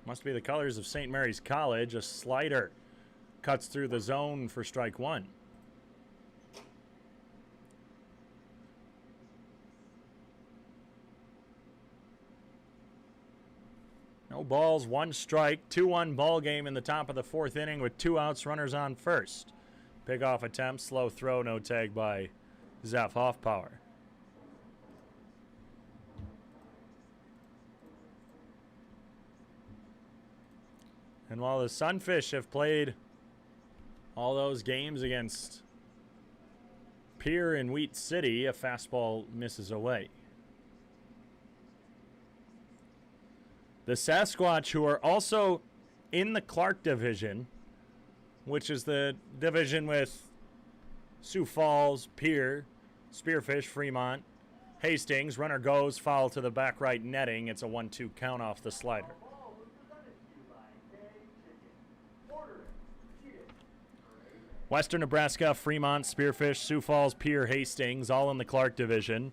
Must be the colors of St. Mary's College. A slider cuts through the zone for strike 1. No balls, 1 strike, 2-1 ball game in the top of the 4th inning with 2 outs, runners on first. Pickoff attempt, slow throw, no tag by Zaf Hoffpower. And while the Sunfish have played all those games against Pierre and Wheat City, a fastball misses away. The Sasquatch, who are also in the Clark division, which is the division with Sioux Falls, Pierre, Spearfish, Fremont, Hastings. Runner goes, foul to the back right netting. It's a 1-2 count off the slider. Western Nebraska, Fremont, Spearfish, Sioux Falls, Pierre, Hastings, all in the Clark division.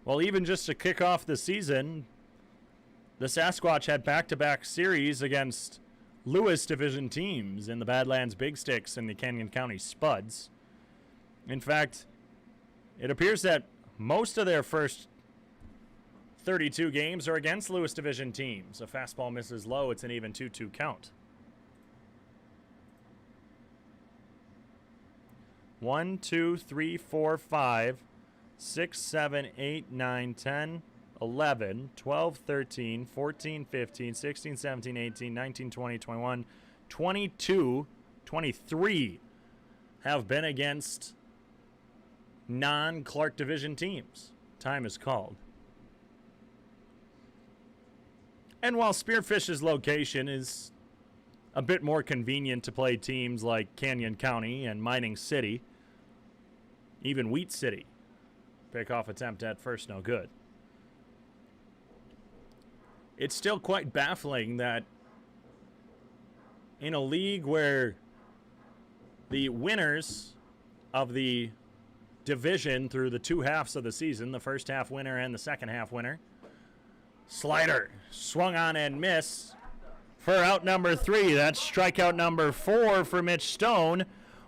Well, even just to kick off the season, the Sasquatch had back-to-back series against Lewis division teams in the Badlands Big Sticks and the Canyon County Spuds. In fact, it appears that most of their first 32 games are against Lewis division teams. A fastball misses low. It's an even 2-2 count. 1, 2, 3, 4, 5, 6, 7, 8, 9, 10, 11, 12, 13, 14, 15, 16, 17, 18, 19, 20, 21, 22, 23 have been against non-Clark division teams. Time is called. And while Spearfish's location is a bit more convenient to play teams like Canyon County and Mining City, even Wheat City. Pickoff attempt at first, no good. It's still quite baffling that in a league where the winners of the division through the 2 halves of the season, the first half winner and the second half winner, slider swung on and missed for out number 3. That's strikeout number 4 for Mitch Stone.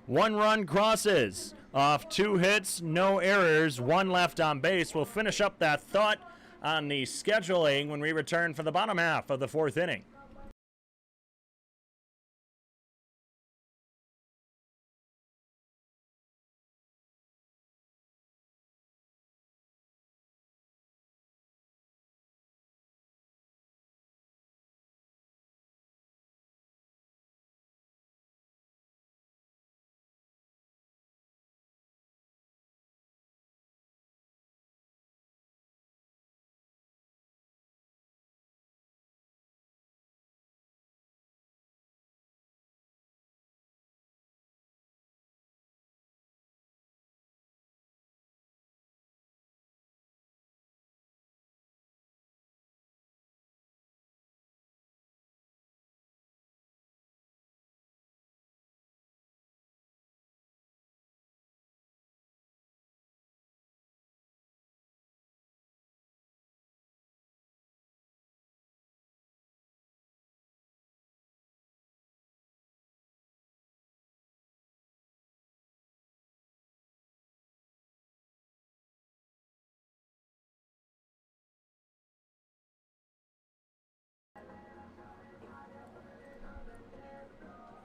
1 run crosses off 2 hits, no errors, 1 left on base. We'll finish up that thought on the scheduling when we return for the bottom half of the 4th inning.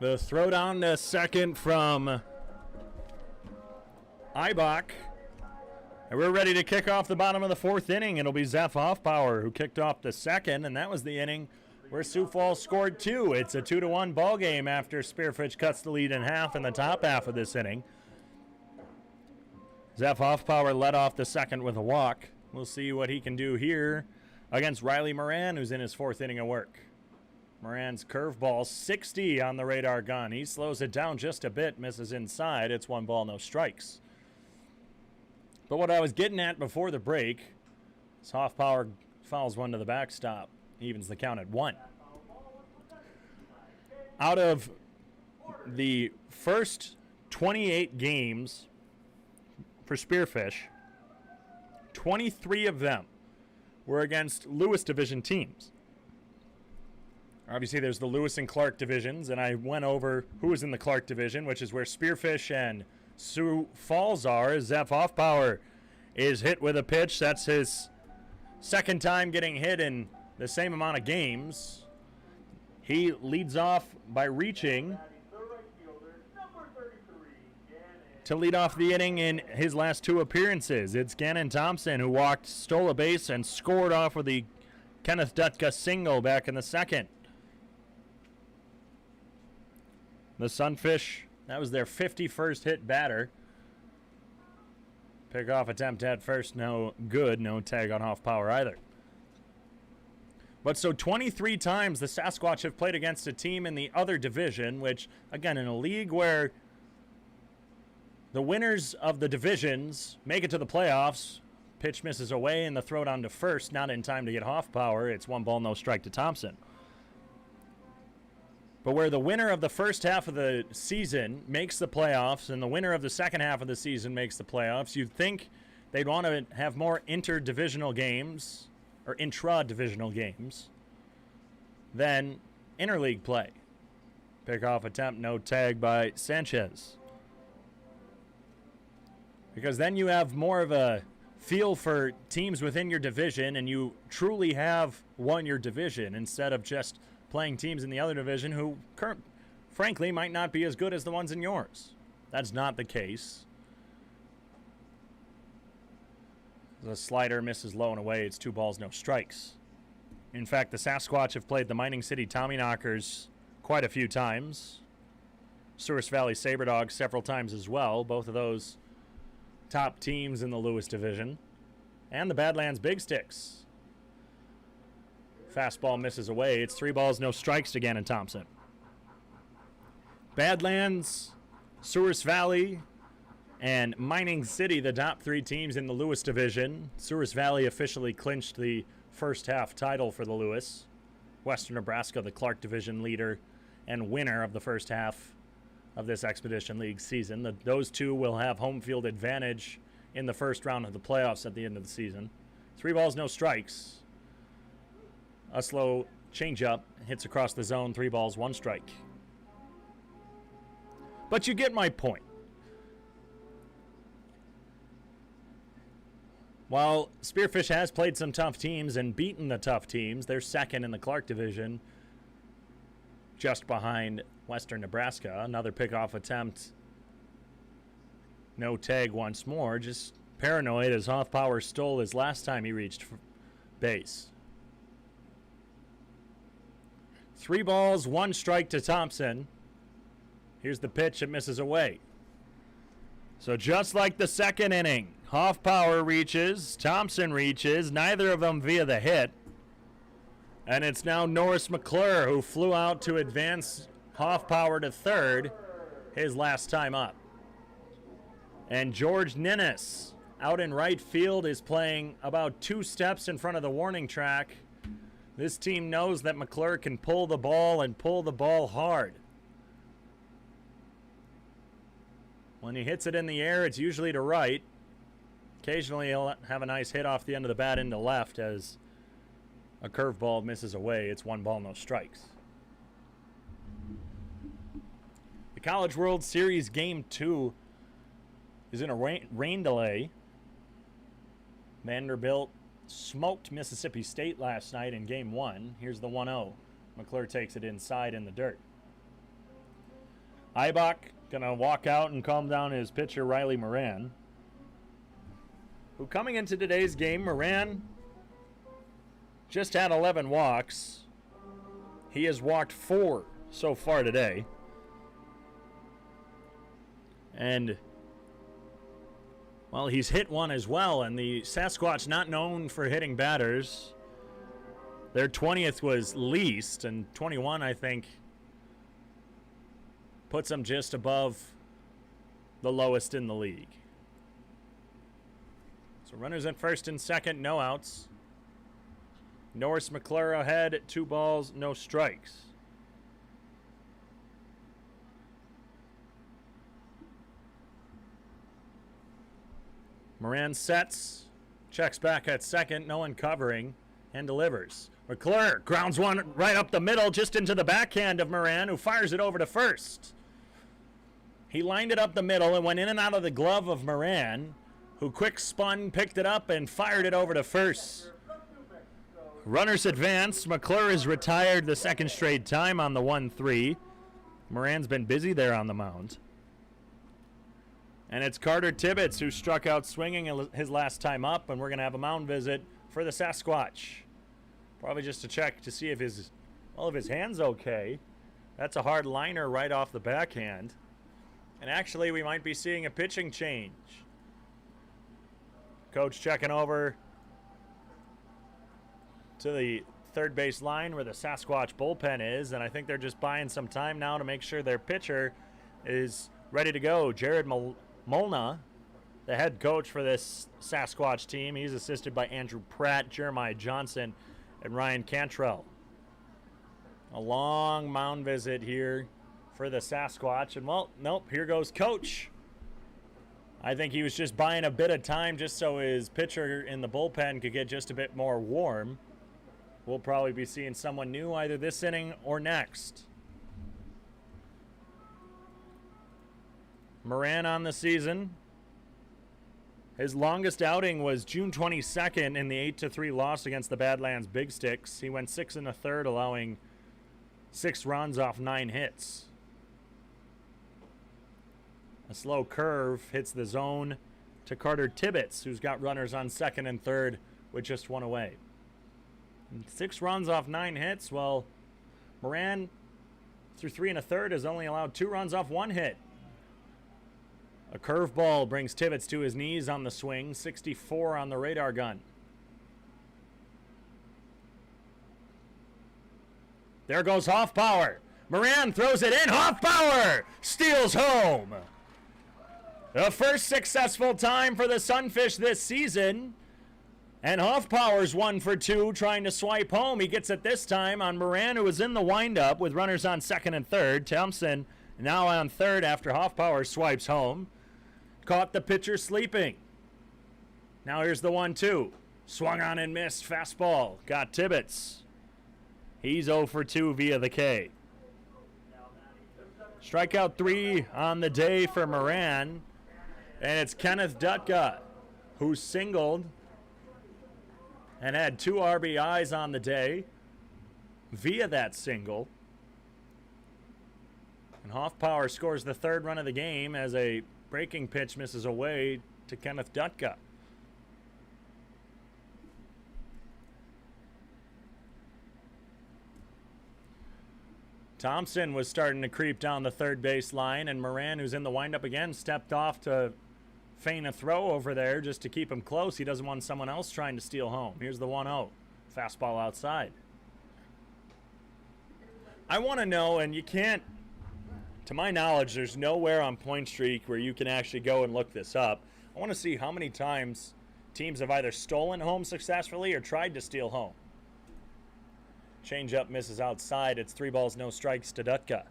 The throw down to second from Eibach. And we're ready to kick off the bottom of the 4th inning. It'll be Zeph Hoffpower who kicked off the second, and that was the inning where Sioux Falls scored 2. It's a 2-1 ball game after Spearfish cuts the lead in half in the top half of this inning. Zeph Hoffpower led off the second with a walk. We'll see what he can do here against Riley Moran, who's in his 4th inning of work. Moran's curveball, 60 on the radar gun. He slows it down just a bit, misses inside. It's 1 ball, no strikes. But what I was getting at before the break is Hoffpower fouls one to the backstop. Evens the count at 1. Out of the first 28 games for Spearfish, 23 of them were against Lewis Division teams. Obviously, there's the Lewis and Clark divisions, and I went over who was in the Clark division, which is where Spearfish and Sioux Falls are. Zeph Hoffpower is hit with a pitch. That's his second time getting hit in the same amount of games. He leads off by reaching to lead off the inning in his last 2 appearances. It's Gannon Thompson who stole a base, and scored off with the Kenneth Dutka single back in the second. The Sunfish, that was their 51st hit batter. Pickoff attempt at first, no good. No tag on Hoffpower either. But so 23 times the Sasquatch have played against a team in the other division, which, again, in a league where the winners of the divisions make it to the playoffs, pitch misses away and the throw down to first, not in time to get Hoffpower. It's 1 ball, no strike to Thompson. But where the winner of the first half of the season makes the playoffs and the winner of the second half of the season makes the playoffs, you'd think they'd want to have more interdivisional games or intra-divisional games than interleague play. Pickoff attempt, no tag by Sanchez. Because then you have more of a feel for teams within your division, and you truly have won your division instead of just playing teams in the other division who, frankly, might not be as good as the ones in yours. That's not the case. The slider misses low and away. It's 2 balls, no strikes. In fact, the Sasquatch have played the Mining City Tommyknockers quite a few times. Souris Valley Saberdogs several times as well. Both of those top teams in the Lewis division. And the Badlands Big Sticks. Fastball misses away. It's 3 balls, no strikes to Gannon Thompson. Badlands, Souris Valley, and Mining City, the top 3 teams in the Lewis division. Souris Valley officially clinched the first half title for the Lewis. Western Nebraska, the Clark division leader and winner of the first half of this Expedition League season. Those 2 will have home field advantage in the first round of the playoffs at the end of the season. 3 balls, no strikes. A slow changeup hits across the zone. 3 balls, 1 strike. But you get my point. While Spearfish has played some tough teams and beaten the tough teams, they're second in the Clark division, just behind Western Nebraska. Another pickoff attempt. No tag once more. Just paranoid as Hoffpower stole his last time he reached base. 3 balls, 1 strike to Thompson. Here's the pitch. It misses away. So just like the second inning, Hoffpower reaches, Thompson reaches, neither of them via the hit. And it's now Norris McClure who flew out to advance Hoffpower to third, his last time up. And George Ninnis out in right field is playing about 2 steps in front of the warning track. This team knows that McClure can pull the ball and pull the ball hard. When he hits it in the air, it's usually to right. Occasionally he'll have a nice hit off the end of the bat into left as a curveball misses away. It's 1 ball, no strikes. The College World Series Game 2 is in a rain delay. Vanderbilt smoked Mississippi State last night in Game 1. Here's the 1-0. McClure takes it inside in the dirt. Eibach going to walk out and calm down his pitcher, Riley Moran, who coming into today's game, Moran just had 11 walks. He has walked 4 so far today. And, well, he's hit 1 as well, and the Sasquatch, not known for hitting batters, Their 20th was least, and 21, I think, puts them just above the lowest in the league. So runners at first and second, no outs. Norris McClure ahead, 2 balls, no strikes. Moran sets, checks back at second, no one covering, and delivers. McClure grounds one right up the middle, just into the backhand of Moran, who fires it over to first. He lined it up the middle and went in and out of the glove of Moran, who quick spun, picked it up, and fired it over to first. Runners advance. McClure is retired the second straight time on the 1-3. Moran's been busy there on the mound. And it's Carter Tibbetts who struck out swinging his last time up, and we're going to have a mound visit for the Sasquatch. Probably just to check to see if his hand's okay. That's a hard liner right off the backhand. And actually, we might be seeing a pitching change. Coach checking over to the third base line where the Sasquatch bullpen is, and I think they're just buying some time now to make sure their pitcher is ready to go. Jared Molna, the head coach for this Sasquatch team, he's assisted by Andrew Pratt, Jeremiah Johnson, and Ryan Cantrell. A long mound visit here for the Sasquatch, and well, nope, here goes Coach. I think he was just buying a bit of time just so his pitcher in the bullpen could get just a bit more warm. We'll probably be seeing someone new either this inning or next. Moran on the season. His longest outing was June 22nd in the 8-3 loss against the Badlands Big Sticks. He went 6 1/3, allowing 6 runs off 9 hits. A slow curve hits the zone to Carter Tibbetts, who's got runners on second and third with just 1 away. And 6 runs off 9 hits. Well, Moran, through 3 1/3, has only allowed 2 runs off 1 hit. A curveball brings Tibbetts to his knees on the swing. 64 on the radar gun. There goes Hoffbauer. Moran throws it in. Hoffbauer steals home. The first successful time for the Sunfish this season. And Hoffbauer's 1 for 2 trying to swipe home. He gets it this time on Moran, who was in the windup with runners on second and third. Thompson now on third after Hoffbauer swipes home. Caught the pitcher sleeping. Now here's the 1-2. Swung on and missed. Fastball. Got Tibbetts. He's 0 for 2 via the K. Strikeout 3 on the day for Moran. And it's Kenneth Dutka, who singled and had 2 RBIs on the day via that single. And Hoffbauer scores the 3rd run of the game as a breaking pitch misses away to Kenneth Dutka. Thompson was starting to creep down the third base line, and Moran, who's in the windup again, stepped off to feign a throw over there just to keep him close. He doesn't want someone else trying to steal home. Here's the 1-0. Fastball outside. I want to know, and you can't, to my knowledge, there's nowhere on Point Streak where you can actually go and look this up. I want to see how many times teams have either stolen home successfully or tried to steal home. Changeup misses outside. It's 3 balls, no strikes to Dutka.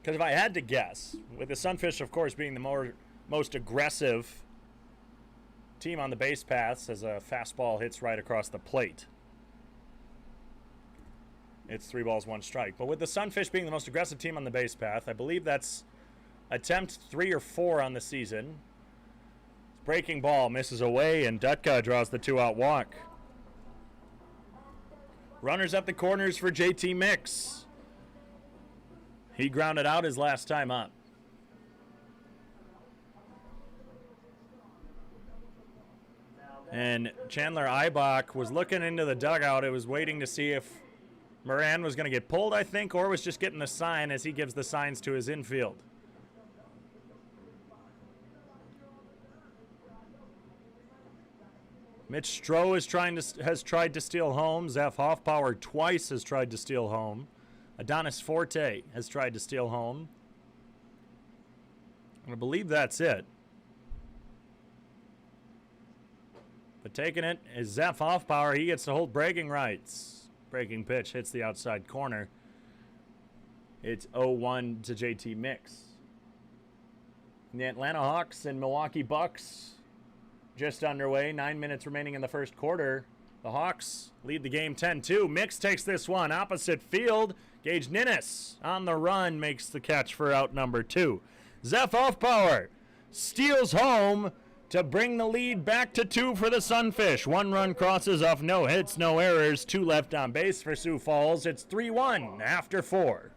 Because if I had to guess, with the Sunfish, of course, being the most aggressive team on the base paths as a fastball hits right across the plate, it's 3 balls, 1 strike. But with the Sunfish being the most aggressive team on the base path, I believe that's attempt 3 or 4 on the season. Breaking ball misses away, and Dutka draws the 2-out walk. Runners at the corners for JT Mix. He grounded out his last time up. And Chandler Eibach was looking into the dugout. It was waiting to see if Moran was going to get pulled, I think, or was just getting the sign as he gives the signs to his infield. Mitch Stroh has tried to steal home. Zeph Hoffpower twice has tried to steal home. Adonis Forte has tried to steal home. I believe that's it. But taking it is Zeph Hoffpower. He gets to hold bragging rights. Breaking pitch hits the outside corner. It's 0-1 to JT Mix. The Atlanta Hawks and Milwaukee Bucks just underway. 9 minutes remaining in the first quarter. The Hawks lead the game 10-2. Mix takes this one opposite field. Gage Ninnis on the run makes the catch for out number 2. Zeph Hoffpower steals home to bring the lead back to 2 for the Sunfish. 1 run crosses off no hits, no errors. 2 left on base for Sioux Falls. It's 3-1 after 4.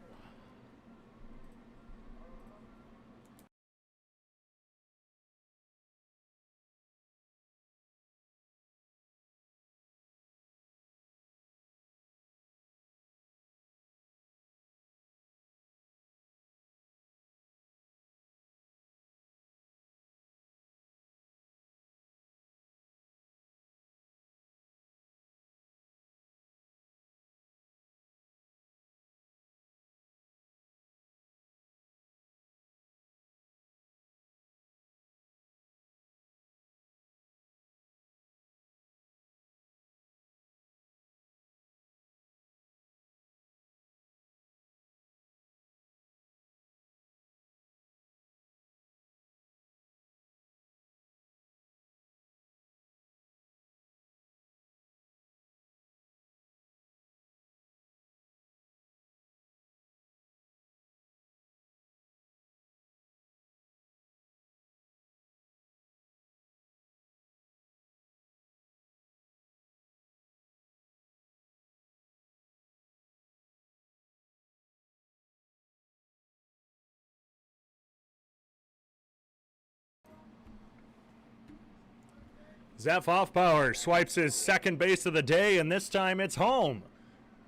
Zeph Hoffpower swipes his second base of the day, and this time it's home.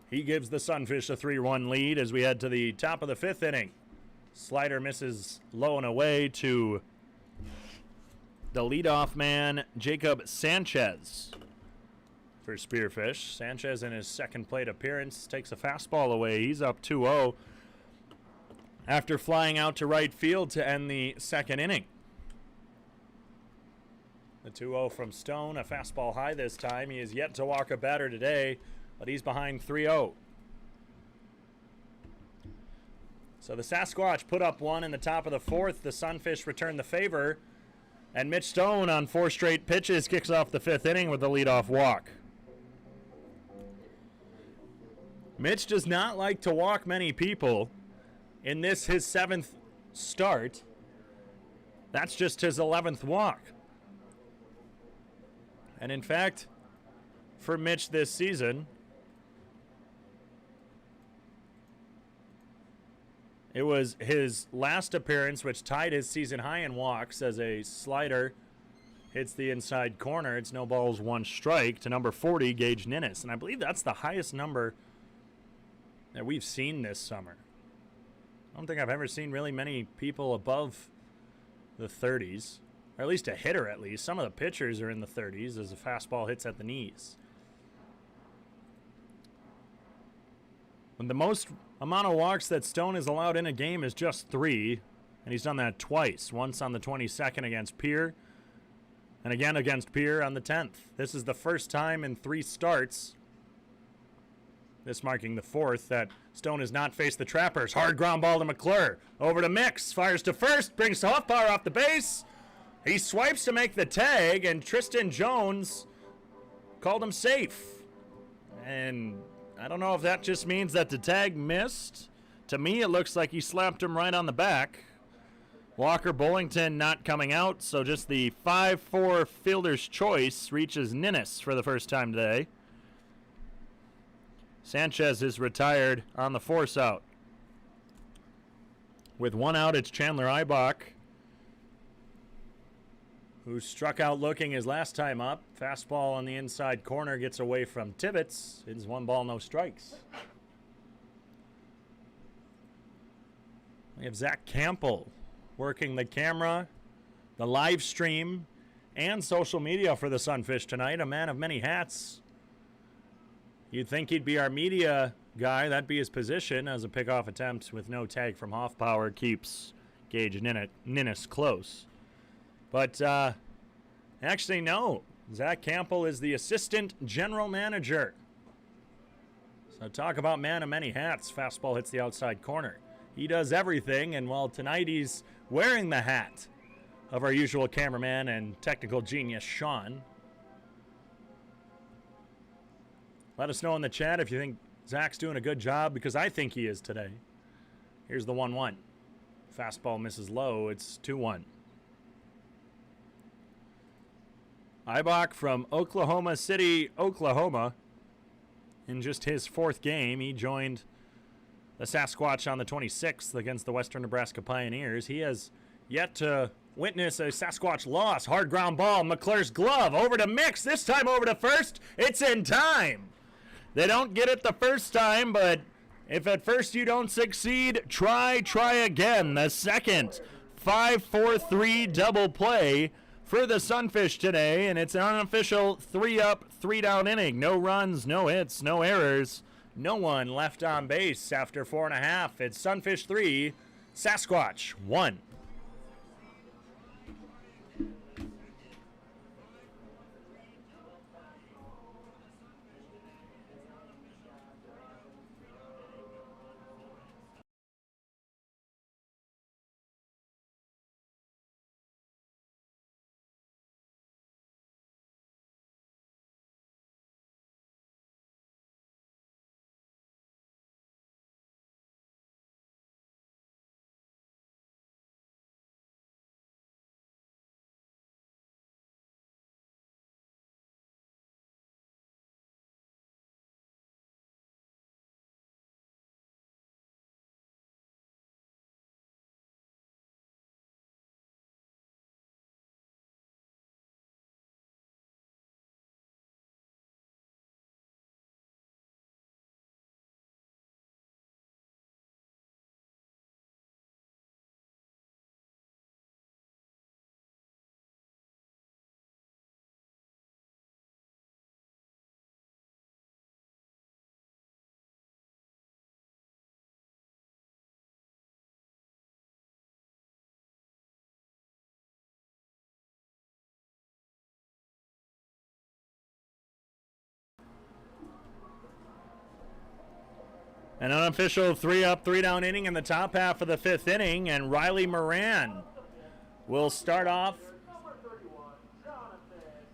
He gives the Sunfish a 3-1 lead as we head to the top of the 5th inning. Slider misses low and away to the leadoff man, Jacob Sanchez, for Spearfish. Sanchez in his second plate appearance takes a fastball away. He's up 2-0 after flying out to right field to end the second inning. The 2-0 from Stone, a fastball high this time. He is yet to walk a batter today, but he's behind 3-0. So the Sasquatch put up 1 in the top of the 4th. The Sunfish return the favor, and Mitch Stone on 4 straight pitches kicks off the 5th inning with the leadoff walk. Mitch does not like to walk many people. In this, his 7th start, that's just his 11th walk. And in fact, for Mitch this season, it was his last appearance which tied his season high in walks as a slider hits the inside corner. It's no balls, 1 strike to number 40, Gage Ninnis. And I believe that's the highest number that we've seen this summer. I don't think I've ever seen really many people above the 30s. Or at least a hitter, at least. Some of the pitchers are in the 30s as the fastball hits at the knees. When the most amount of walks that Stone is allowed in a game is just 3, and he's done that twice. Once on the 22nd against Pierre, and again against Pierre on the 10th. This is the first time in 3 starts, this marking the 4th, that Stone has not faced the Trappers. Hard ground ball to Mixlr. Over to Mix. Fires to first. Brings Hoffpower off the base. He swipes to make the tag, and Tristan Jones called him safe. And I don't know if that just means that the tag missed. To me, it looks like he slapped him right on the back. Walker Bullington not coming out, so just the 5-4 fielder's choice reaches Ninnis for the first time today. Sanchez is retired on the force out. With 1 out, it's Chandler Eibach, who struck out looking his last time up. Fastball on the inside corner gets away from Tibbetts. It's 1 ball, no strikes. We have Zach Campbell working the camera, the live stream, and social media for the Sunfish tonight. A man of many hats. You'd think he'd be our media guy. That'd be his position, as a pickoff attempt with no tag from Hoffpower keeps Gage Ninnis close. But actually, no. Zach Campbell is the assistant general manager. So talk about man of many hats. Fastball hits the outside corner. He does everything, and well, tonight he's wearing the hat of our usual cameraman and technical genius, Sean. Let us know in the chat if you think Zach's doing a good job, because I think he is today. Here's the 1-1. Fastball misses low. It's 2-1. Ibach from Oklahoma City, Oklahoma. In just his 4th game, he joined the Sasquatch on the 26th against the Western Nebraska Pioneers. He has yet to witness a Sasquatch loss. Hard ground ball. McClure's glove over to Mix. This time over to first. It's in time. They don't get it the first time, but if at first you don't succeed, try again. The second 5-4-3 double play for the Sunfish today, and it's an unofficial 3-up, 3-down inning. No runs, no hits, no errors. No one left on base after 4.5. It's Sunfish 3, Sasquatch 1. An unofficial 3-up, 3-down inning in the top half of the 5th inning, and Riley Moran will start off.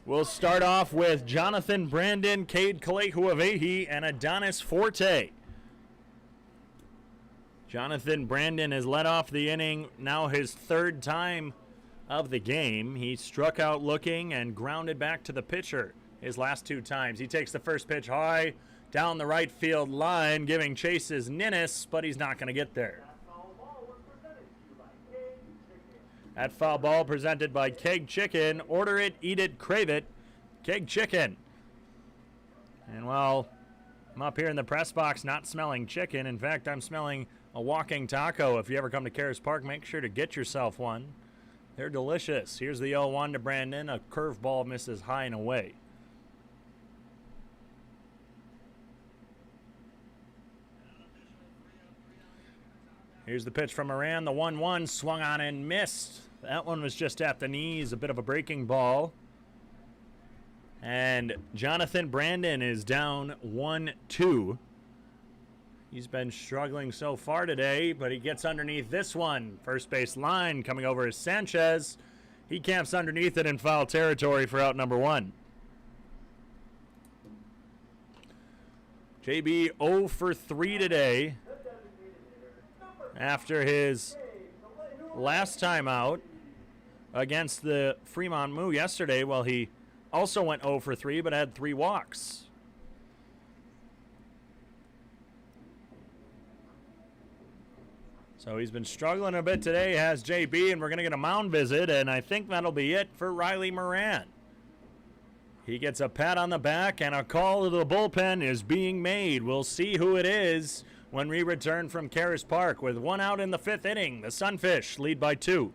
We'll start off with Jonathan Brandon, Cade Kalehuavehi, and Adonis Forte. Jonathan Brandon has led off the inning, now his 3rd time of the game. He struck out looking and grounded back to the pitcher his last 2 times. He takes the first pitch high down the right field line, giving chases Ninnis, but he's not going to get there. That foul ball presented by Keg Chicken. Order it, eat it, crave it. Keg Chicken. And well, I'm up here in the press box not smelling chicken. In fact, I'm smelling a walking taco. If you ever come to Karis Park, make sure to get yourself one. They're delicious. Here's the 0-1 to Brandon. A curveball misses high and away. Here's the pitch from Moran. The 1-1 swung on and missed. That one was just at the knees, a bit of a breaking ball. And Jonathan Brandon is down 1-2. He's been struggling so far today, but he gets underneath this one. First base line coming over is Sanchez. He camps underneath it in foul territory for out number 1. JB 0 for 3 today. After his last time out against the Fremont Moo yesterday, well, he also went 0 for 3, but had 3 walks. So he's been struggling a bit today, has JB, and we're going to get a mound visit, and I think that'll be it for Riley Moran. He gets a pat on the back, and a call to the bullpen is being made. We'll see who it is when we return from Karis Park. With 1 out in the 5th inning, the Sunfish lead by 2.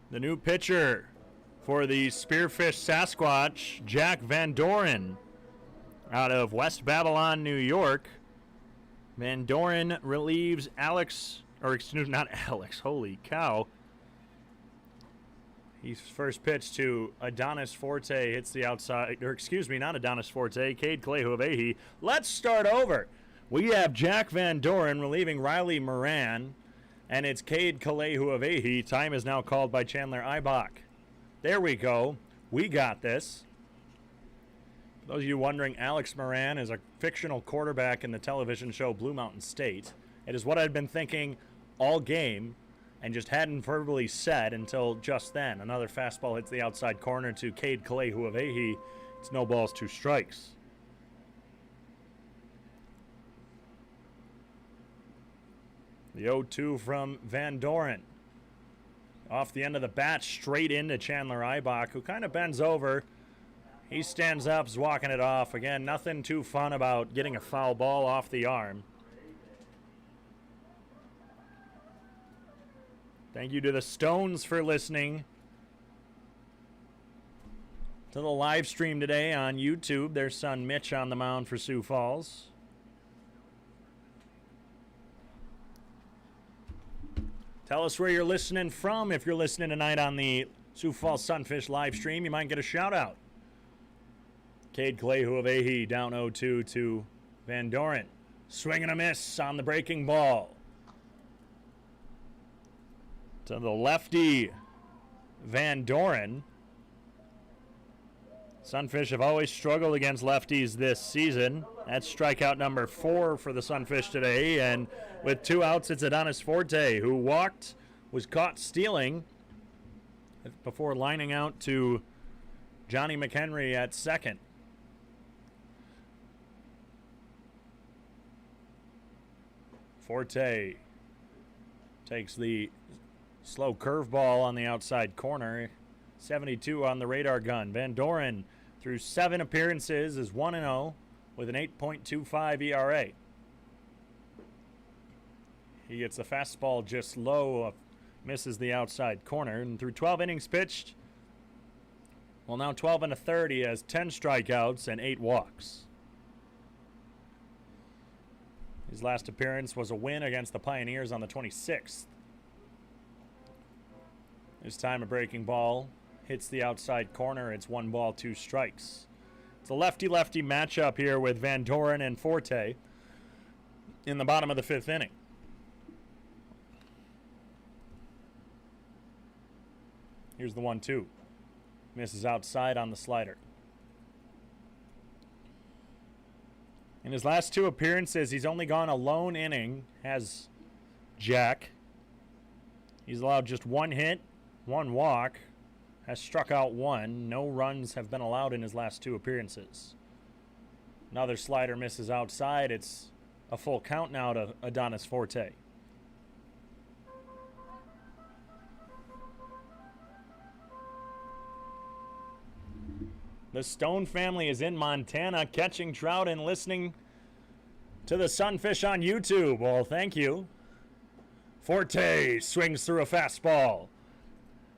The new pitcher for the Spearfish Sasquatch, Jack Van Doren, out of West Babylon, New York. Van Doren relieves not Alex, holy cow. He's first pitch to Adonis Forte, hits the outside, not Adonis Forte, Cade Kalehuavehi. Let's start over. We have Jack Van Doren relieving Riley Moran, and it's Cade Kalehuavehi. Time is now called by Chandler Eibach. There we go. We got this. For those of you wondering, Alex Moran is a fictional quarterback in the television show Blue Mountain State. It is what I'd been thinking all game and just hadn't verbally said until just then. Another fastball hits the outside corner to Cade Kalehuavehi. It's no balls, 2 strikes. The 0-2 from Van Doren. Off the end of the bat, straight into Chandler Eibach, who kind of bends over. He stands up, is walking it off. Again, nothing too fun about getting a foul ball off the arm. Thank you to the Stones for listening to the live stream today on YouTube. Their son Mitch on the mound for Sioux Falls. Tell us where you're listening from. If you're listening tonight on the Sioux Falls Sunfish live stream, you might get a shout out. Cade Kalehuavehi down 0-2 to Van Doren. Swing and a miss on the breaking ball. To the lefty, Van Doren. Sunfish have always struggled against lefties this season. That's strikeout number 4 for the Sunfish today. And with 2 outs, it's Adonis Forte, who walked, was caught stealing before lining out to Johnny McHenry at second. Forte takes the slow curveball on the outside corner. 72 on the radar gun. Van Doren, through 7 appearances, is 1-0 with an 8.25 ERA. He gets the fastball just low, misses the outside corner, and through 12 innings pitched, well, now 12 1/3, he has 10 strikeouts and 8 walks. His last appearance was a win against the Pioneers on the 26th. This time a breaking ball hits the outside corner. It's 1 ball, 2 strikes. It's a lefty-lefty matchup here with Van Doren and Forte in the bottom of the 5th inning. Here's the 1-2. Misses outside on the slider. In his last 2 appearances, he's only gone a lone inning, has Jack. He's allowed just 1 hit, 1 walk, has struck out 1. No runs have been allowed in his last 2 appearances. Another slider misses outside. It's a full count now to Adonis Forte. The Stone family is in Montana catching trout and listening to the Sunfish on YouTube. Well, thank you. Forte swings through a fastball.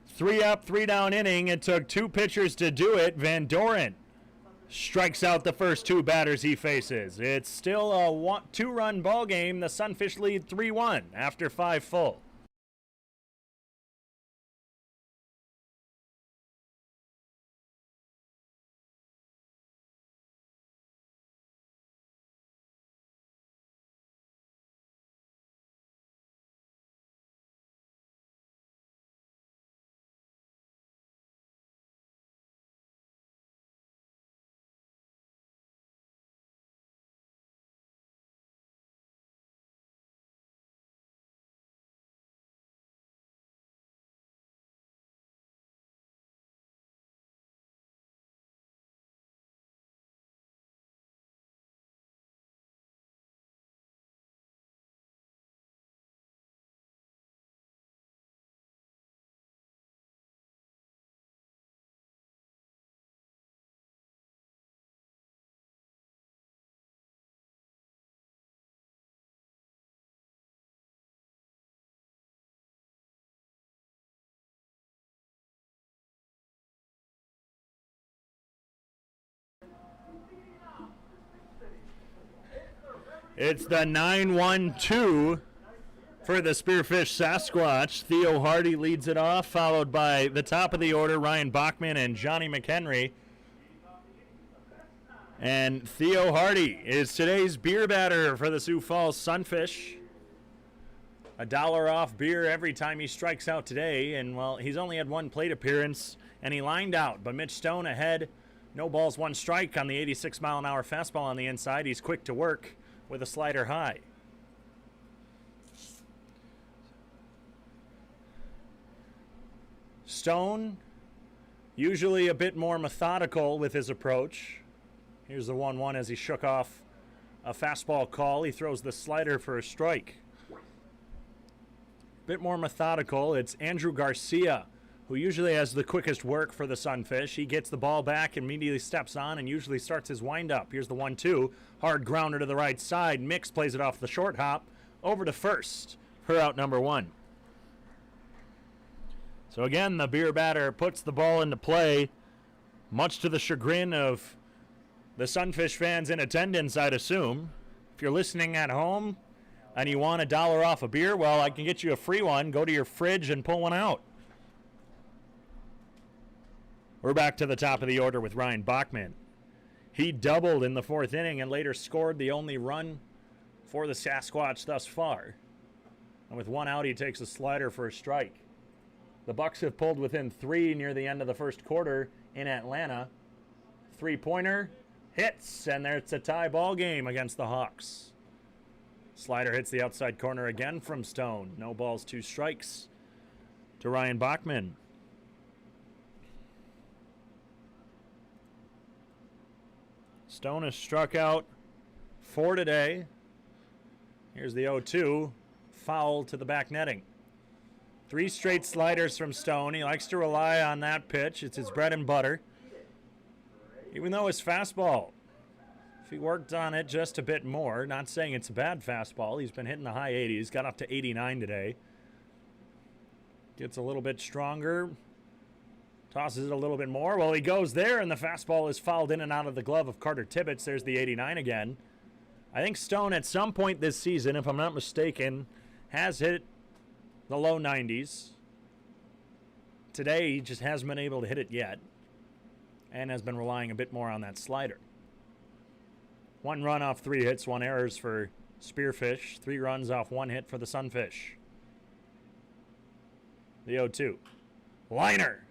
3 up, 3 down inning. It took 2 pitchers to do it. Van Doren strikes out the first 2 batters he faces. It's still a 2-run ball game. The Sunfish lead 3-1 after 5 full. It's the 9-1-2 for the Spearfish Sasquatch. Theo Hardy leads it off, followed by the top of the order, Ryan Bachman and Johnny McHenry. And Theo Hardy is today's beer batter for the Sioux Falls Sunfish. $1 off beer every time he strikes out today. And, well, he's only had one plate appearance, and he lined out. But Mitch Stone ahead. No balls, one strike on the 86-mile-an-hour fastball on the inside. He's quick to work with a slider high. Stone, usually a bit more methodical with his approach. Here's the 1-1 as he shook off a fastball call. He throws the slider for a strike. Bit more methodical. It's Andrew Garcia, who usually has the quickest work for the Sunfish. He gets the ball back, immediately steps on, and usually starts his windup. Here's the 1-2. Hard grounder to the right side. Mix plays it off the short hop over to first for out number 1. So again, the beer batter puts the ball into play, much to the chagrin of the Sunfish fans in attendance, I'd assume. If you're listening at home and you want $1 off a beer, well, I can get you a free one. Go to your fridge and pull one out. We're back to the top of the order with Ryan Bachman. He doubled in the 4th inning and later scored the only run for the Sasquatch thus far. And with 1 out, he takes a slider for a strike. The Bucks have pulled within 3 near the end of the first quarter in Atlanta. 3-pointer hits, and it's a tie ball game against the Hawks. Slider hits the outside corner again from Stone. No balls, 2 strikes to Ryan Bachman. Stone has struck out 4 today. Here's the 0-2. Foul to the back netting. 3 straight sliders from Stone. He likes to rely on that pitch. It's his bread and butter. Even though his fastball, if he worked on it just a bit more, not saying it's a bad fastball. He's been hitting the high 80s. Got up to 89 today. Gets a little bit stronger. Tosses it a little bit more. Well, he goes there, and the fastball is fouled in and out of the glove of Carter Tibbetts. There's the 89 again. I think Stone at some point this season, if I'm not mistaken, has hit the low 90s. Today, he just hasn't been able to hit it yet and has been relying a bit more on that slider. 1 run off 3 hits, 1 errors for Spearfish. 3 runs off 1 hit for the Sunfish. The 0-2. Liner.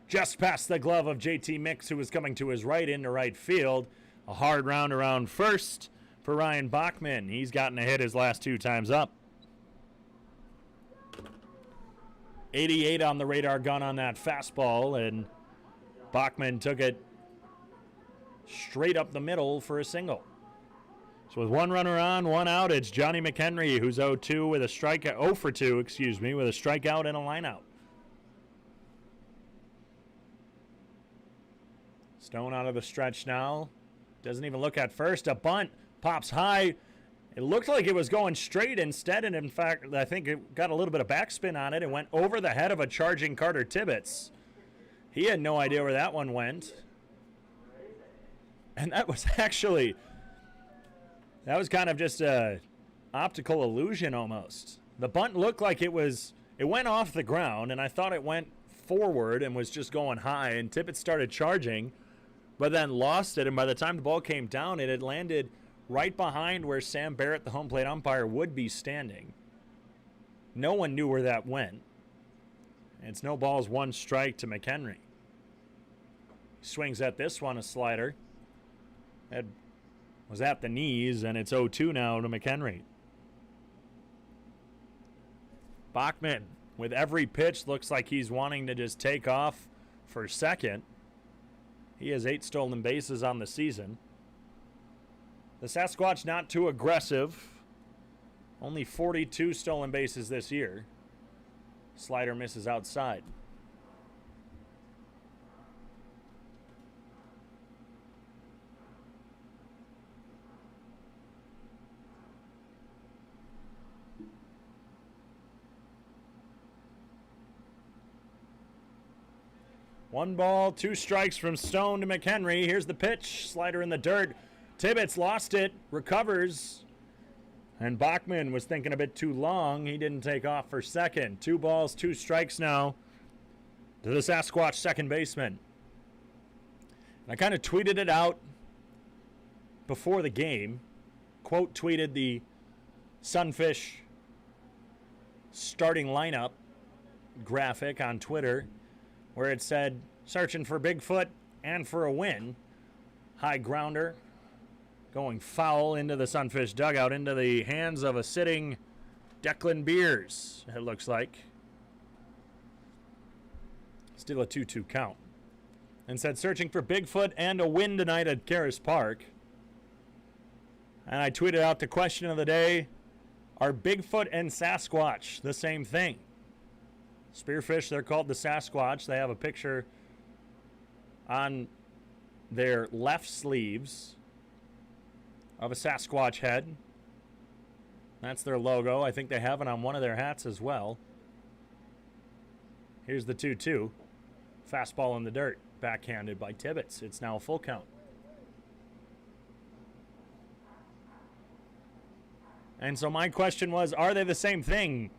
Just past the glove of JT Mix, who was coming to his right into right field. A hard round around first for Ryan Bachman. He's gotten a hit his last 2 times up. 88 on the radar gun on that fastball, and Bachman took it straight up the middle for a single. So with 1 runner on, 1 out, it's Johnny McHenry, who's 0-2 with a strikeout, 0 for 2, with a strikeout and a lineout. Stone out of the stretch now. Doesn't even look at first. A bunt pops high. It looked like it was going straight instead, and in fact, I think it got a little bit of backspin on it and went over the head of a charging Carter Tibbetts. He had no idea where that one went. And that was actually, that was kind of just a optical illusion almost. The bunt looked like it went off the ground, and I thought it went forward and was just going high, and Tibbetts started charging, but then lost it, and by the time the ball came down, it had landed right behind where Sam Barrett, the home plate umpire, would be standing. No one knew where that went. It's no balls, 1 strike to McHenry. Swings at this one, a slider. That was at the knees, and it's 0-2 now to McHenry. Bachman, with every pitch, looks like he's wanting to just take off for second. He has 8 stolen bases on the season. The Sasquatch not too aggressive. Only 42 stolen bases this year. Slider misses outside. One ball, 2 strikes from Stone to McHenry. Here's the pitch. Slider in the dirt. Tibbetts lost it. Recovers. And Bachman was thinking a bit too long. He didn't take off for second. 2 balls, 2 strikes now to the Sasquatch second baseman. I kind of tweeted it out before the game. Quote tweeted the Sunfish starting lineup graphic on Twitter where it said, searching for Bigfoot and for a win. High grounder going foul into the Sunfish dugout, into the hands of a sitting Declan Beers, it looks like. Still a 2-2 count. And said, searching for Bigfoot and a win tonight at Karis Park. And I tweeted out the question of the day, are Bigfoot and Sasquatch the same thing? Spearfish, they're called the Sasquatch. They have a picture on their left sleeves of a Sasquatch head. That's their logo. I think they have it on one of their hats as well. Here's the 2-2. Fastball in the dirt. Backhanded by Tibbetts. It's now a full count. And so my question was, are they the same thing?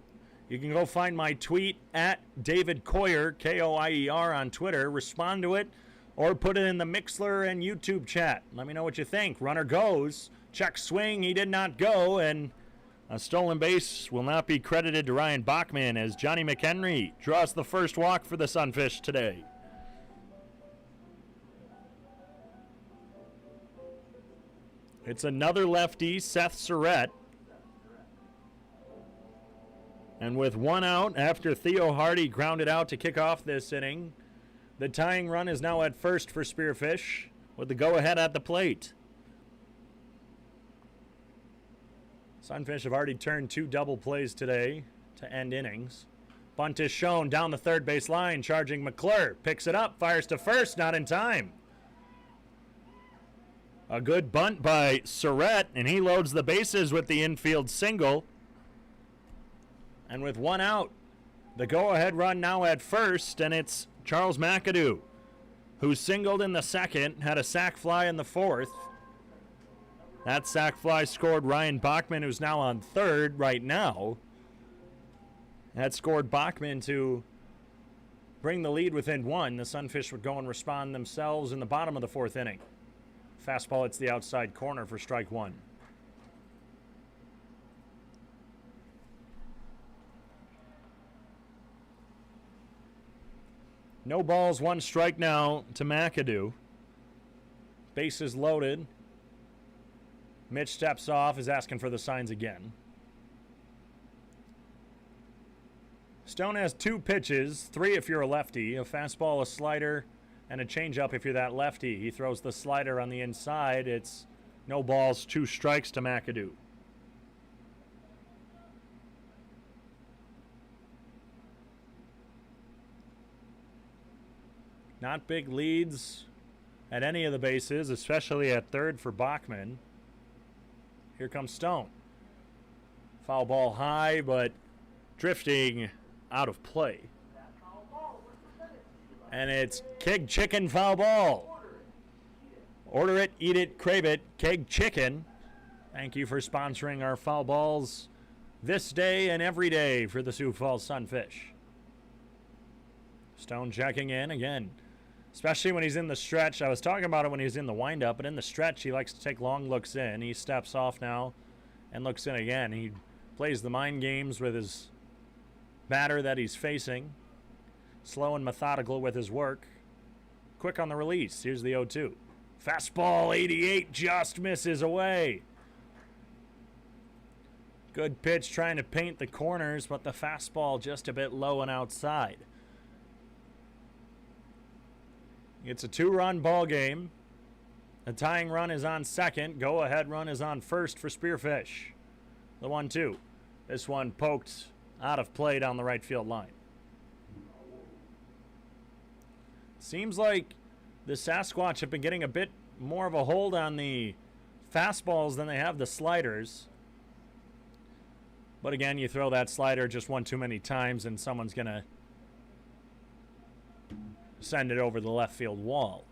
You can go find my tweet at David Coyer, Koier on Twitter. Respond to it or put it in the Mixlr and YouTube chat. Let me know what you think. Runner goes. Check swing. He did not go. And a stolen base will not be credited to Ryan Bachman as Johnny McHenry draws the first walk for the Sunfish today. It's another lefty, Seth Surratt. And with 1 out after Theo Hardy grounded out to kick off this inning, the tying run is now at first for Spearfish with the go-ahead at the plate. Sunfish have already turned 2 double plays today to end innings. Bunt is shown down the third base line, charging Mixlr. Picks it up, fires to first, not in time. A good bunt by Surratt, and he loads the bases with the infield single. And with 1 out, the go-ahead run now at first, and it's Charles McAdoo, who singled in the second, had a sac fly in the fourth. That sac fly scored Ryan Bachman, who's now on third right now. That scored Bachman to bring the lead within 1. The Sunfish would go and respond themselves in the bottom of the 4th inning. Fastball hits the outside corner for strike 1. No balls, 1 strike now to McAdoo. Bases loaded. Mitch steps off, is asking for the signs again. Stone has 2 pitches, 3 if you're a lefty, a fastball, a slider, and a changeup if you're that lefty. He throws the slider on the inside. It's no balls, 2 strikes to McAdoo. Not big leads at any of the bases, especially at third for Bachman. Here comes Stone. Foul ball high, but drifting out of play. And it's Keg Chicken foul ball. Order it, eat it, crave it, Keg Chicken. Thank you for sponsoring our foul balls this day and every day for the Sioux Falls Sunfish. Stone checking in again. Especially when he's in the stretch. I was talking about it when he's in the windup, but in the stretch, he likes to take long looks in. He steps off now and looks in again. He plays the mind games with his batter that he's facing. Slow and methodical with his work. Quick on the release. Here's the 0-2. Fastball, 88, just misses away. Good pitch trying to paint the corners, but the fastball just a bit low and outside. It's a 2-run ball game. The tying run is on second. Go-ahead run is on first for Spearfish. The 1-2. This one poked out of play down the right field line. Seems like the Sasquatch have been getting a bit more of a hold on the fastballs than they have the sliders. But again, you throw that slider just one too many times and someone's going to send it over the left field wall.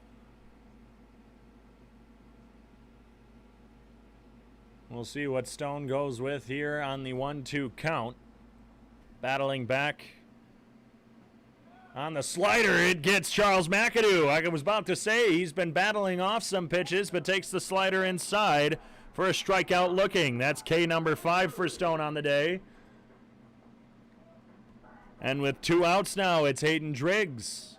We'll We'll see what Stone goes with here on the 1-2 count. Battling back on the slider. It gets Charles McAdoo. I was about to say he's been battling off some pitches, but takes the slider inside for a strikeout looking. That's K number 5 for Stone on the day. And with 2 outs now, it's Hayden Driggs.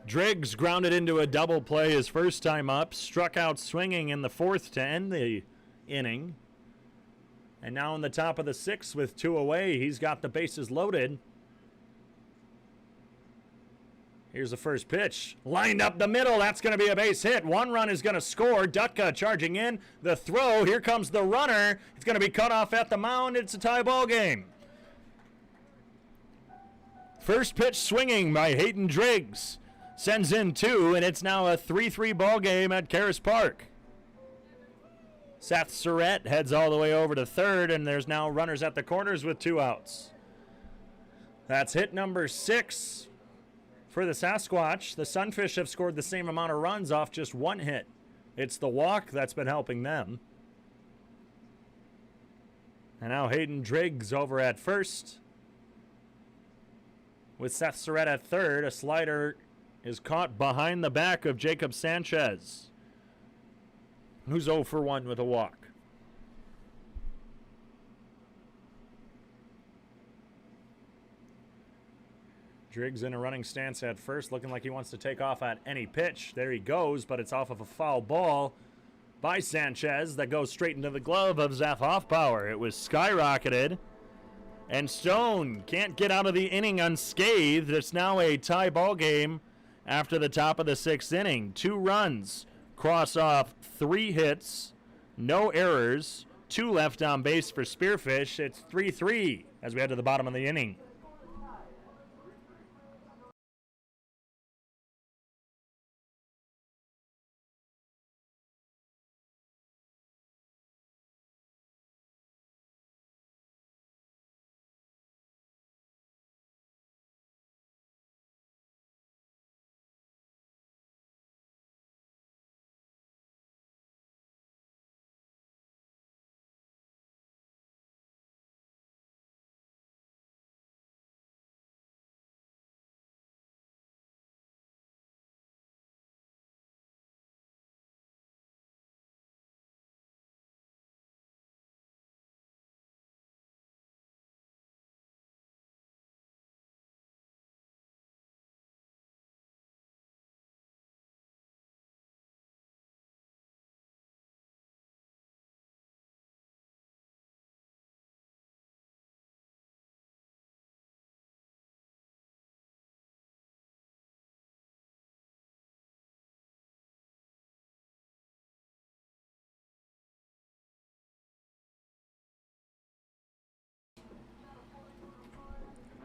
Driggs grounded into a double play his first time up, struck out swinging in the 4th to end the inning. And now in the top of the 6th with 2 away, he's got the bases loaded. Here's the first pitch. Lined up the middle. That's going to be a base hit. 1 run is going to score. Dutka charging in. The throw. Here comes the runner. It's going to be cut off at the mound. It's a tie ball game. First pitch swinging by Hayden Driggs. Sends in 2, and it's now a 3-3 ball game at Karis Park. Seth Surratt heads all the way over to third, and there's now runners at the corners with 2 outs. That's hit number 6 for the Sasquatch. The Sunfish have scored the same amount of runs off just 1 hit. It's the walk that's been helping them. And now Hayden Driggs over at first. With Seth Surratt at third, a slider is caught behind the back of Jacob Sanchez, who's 0 for 1 with a walk. Driggs in a running stance at first, looking like he wants to take off at any pitch. There he goes, but it's off of a foul ball by Sanchez that goes straight into the glove of Zeph Hoffbauer. It was skyrocketed, and Stone can't get out of the inning unscathed. It's now a tie ball game after the top of the 6th inning. 2 runs cross off 3 hits, no errors, 2 left on base for Spearfish. It's 3-3 as we head to the bottom of the inning.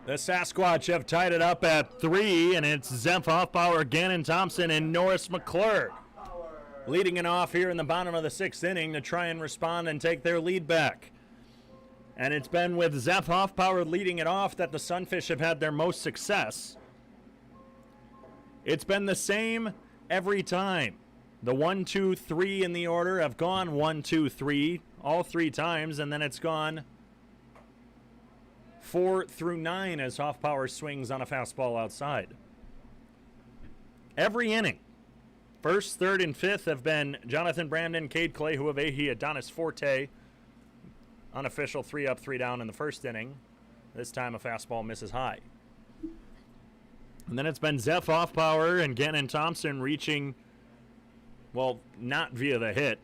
The Sasquatch have tied it up at 3, and it's Zeph Hoffbauer, Gannon Thompson, and Norris McClure leading it off here in the bottom of the 6th inning to try and respond and take their lead back. And it's been with Zeph Hoffbauer leading it off that the Sunfish have had their most success. It's been the same every time. The 1, 2, 3 in the order have gone 1, 2, 3 all 3 times, and then it's gone 4 through 9 as Hoffbauer swings on a fastball outside. Every inning, 1st, 3rd, and 5th have been Jonathan Brandon, Cade Clay, Huavehi, Adonis Forte. Unofficial 3 up, 3 down in the 1st inning. This time a fastball misses high. And then it's been Zeph Hoffbauer and Gannon Thompson reaching, well, not via the hit.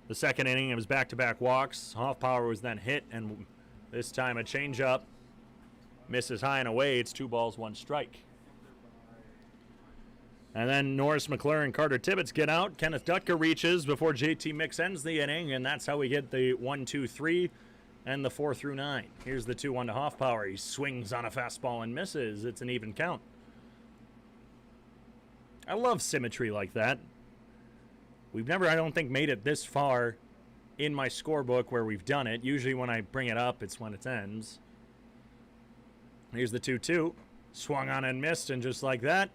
The 2nd inning, it was back-to-back walks. Hoffbauer was then hit, and this time a changeup misses high and away. It's 2 balls, 1 strike. And then Norris McClure and Carter Tibbetts get out. Kenneth Dutka reaches before JT Mix ends the inning, and that's how we get the 1, 2, 3 and the 4 through 9. Here's the 2-1 to Hoffbauer. He swings on a fastball and misses. It's an even count. I love symmetry like that. We've never, I don't think, made it this far in my scorebook where we've done it. Usually when I bring it up, it's when it ends. Here's the 2-2. Swung on and missed, and just like that,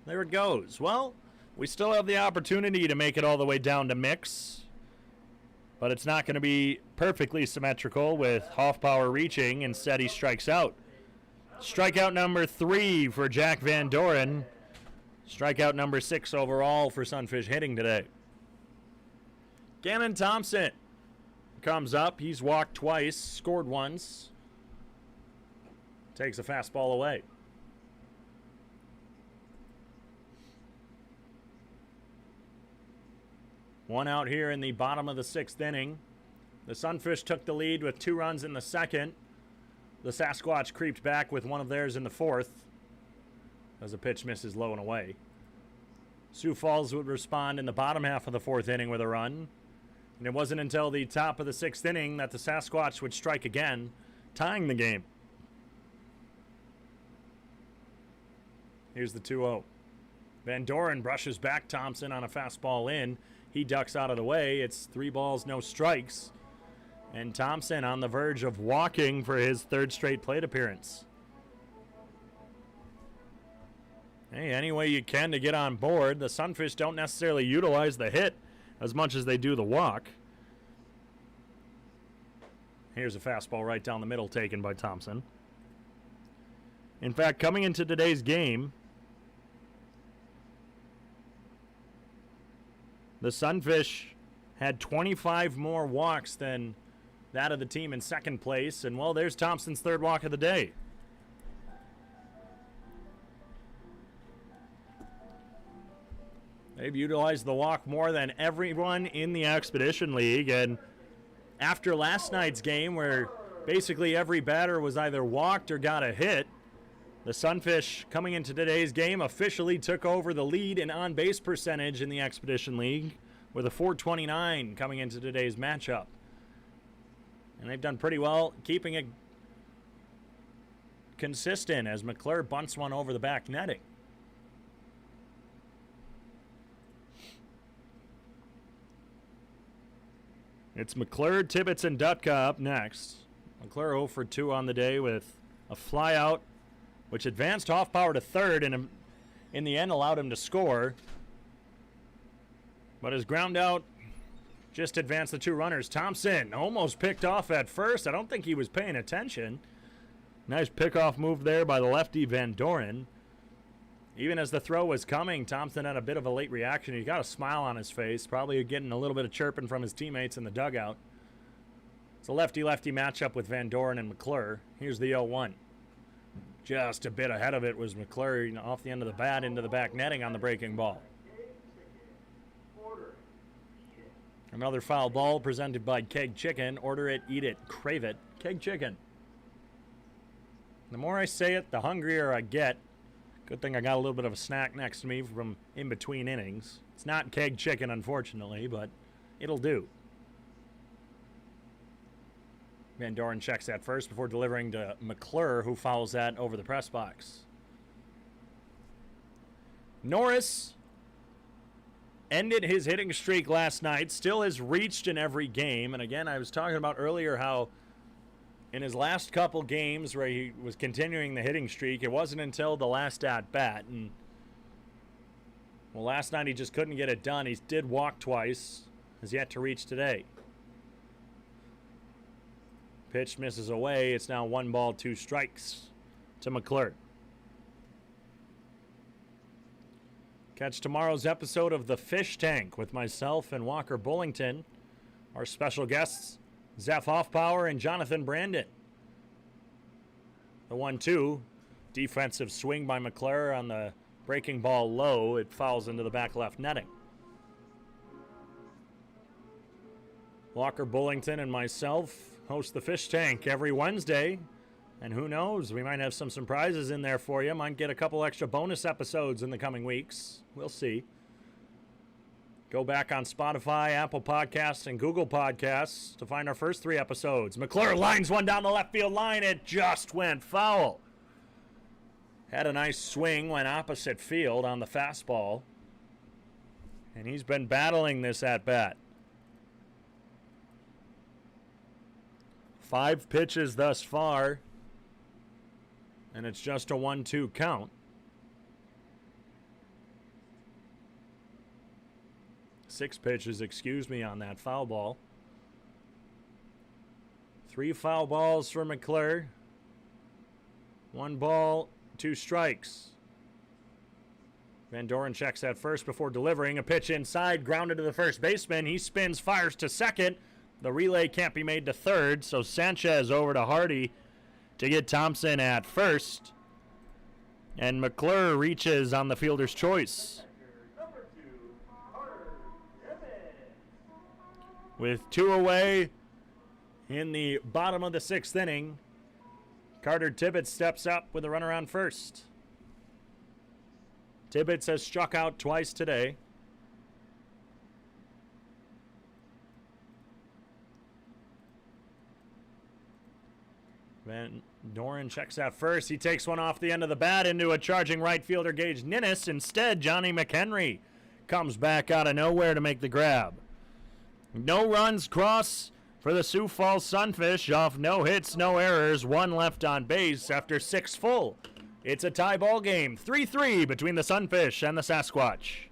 there it goes. Well, we still have the opportunity to make it all the way down to Mix. but it's not going to be perfectly symmetrical with Hoffbauer reaching. Instead, he strikes out. Strikeout number 3 for Jack Van Doren. Strikeout number 6 overall for Sunfish hitting today. Gannon Thompson comes up. He's walked twice, scored once. Takes a fastball away. One out here in the bottom of the 6th inning. The Sunfish took the lead with 2 runs in the 2nd. The Sasquatch creeped back with one of theirs in the 4th as a pitch misses low and away. Sioux Falls would respond in the bottom half of the 4th inning with a run. And it wasn't until the top of the 6th inning that the Sasquatch would strike again, tying the game. Here's the 2-0. Van Doren brushes back Thompson on a fastball in. He ducks out of the way. It's 3 balls, no strikes. And Thompson on the verge of walking for his 3rd straight plate appearance. Hey, any way you can to get on board. The Sunfish don't necessarily utilize the hit as much as they do the walk. Here's a fastball right down the middle taken by Thompson. In fact, coming into today's game, the Sunfish had 25 more walks than that of the team in 2nd place. And, well, there's Thompson's 3rd walk of the day. They've utilized the walk more than everyone in the Expedition League. And after last night's game, where basically every batter was either walked or got a hit, the Sunfish, coming into today's game, officially took over the lead in on-base percentage in the Expedition League with a .429 coming into today's matchup. And they've done pretty well keeping it consistent as Mixlr bunts one over the back netting. It's Mixlr, Tibbetts, and Dutka up next. Mixlr 0 for 2 on the day with a flyout, which advanced Hoffbauer to 3rd and in the end allowed him to score. But his ground out just advanced the 2 runners. Thompson almost picked off at first. I don't think he was paying attention. Nice pickoff move there by the lefty Van Doren. Even as the throw was coming, Thompson had a bit of a late reaction. He got a smile on his face, probably getting a little bit of chirping from his teammates in the dugout. It's a lefty-lefty matchup with Van Doren and Mixlr. Here's the 0-1. Just a bit ahead of it was Mixlr, off the end of the bat into the back netting on the breaking ball. Another foul ball presented by Keg Chicken. Order it, eat it, crave it. Keg Chicken. The more I say it, the hungrier I get. Good thing I got a little bit of a snack next to me from in between innings. It's not Keg Chicken, unfortunately, but it'll do. Van Doren checks that first before delivering to Mixlr, who fouls that over the press box. Norris ended his hitting streak last night, still has reached in every game. And again, I was talking about earlier how in his last couple games where he was continuing the hitting streak, it wasn't until the last at-bat. And, well, last night he just couldn't get it done. He did walk twice, has yet to reach today. Pitch misses away. It's now 1 ball, 2 strikes to Mixlr. Catch tomorrow's episode of The Fish Tank with myself and Walker Bullington. Our special guests, Zeph Hoffbauer and Jonathan Brandon. The 1-2. Defensive swing by Mixlr on the breaking ball low. It fouls into the back left netting. Walker Bullington and myself host The Fish Tank every Wednesday. And who knows, we might have some surprises in there for you. Might get a couple extra bonus episodes in the coming weeks. We'll see. Go back on Spotify, Apple Podcasts, and Google Podcasts to find our first 3 episodes. Mixlr lines one down the left field line. It just went foul. Had a nice swing, went opposite field on the fastball. And he's been battling this at-bat. 5 pitches thus far. And it's just a 1-2 count. 6 pitches, excuse me, on that foul ball. 3 foul balls for Mixlr. 1 ball, 2 strikes. Van Doren checks at first before delivering. A pitch inside, grounded to the first baseman. He spins, fires to second. The relay can't be made to third, so Sanchez over to Hardy to get Thompson at first. And Mixlr reaches on the fielder's choice. With 2 away in the bottom of the 6th inning, Carter Tibbetts steps up with a runner on first. Tibbetts has struck out twice today. Van Doren checks out first. He takes one off the end of the bat into a charging right fielder, Gage Ninnis. Instead, Johnny McHenry comes back out of nowhere to make the grab. No runs cross for the Sioux Falls Sunfish off no hits, no errors. 1 left on base after 6 full. It's a tie ball game, 3-3 between the Sunfish and the Sasquatch.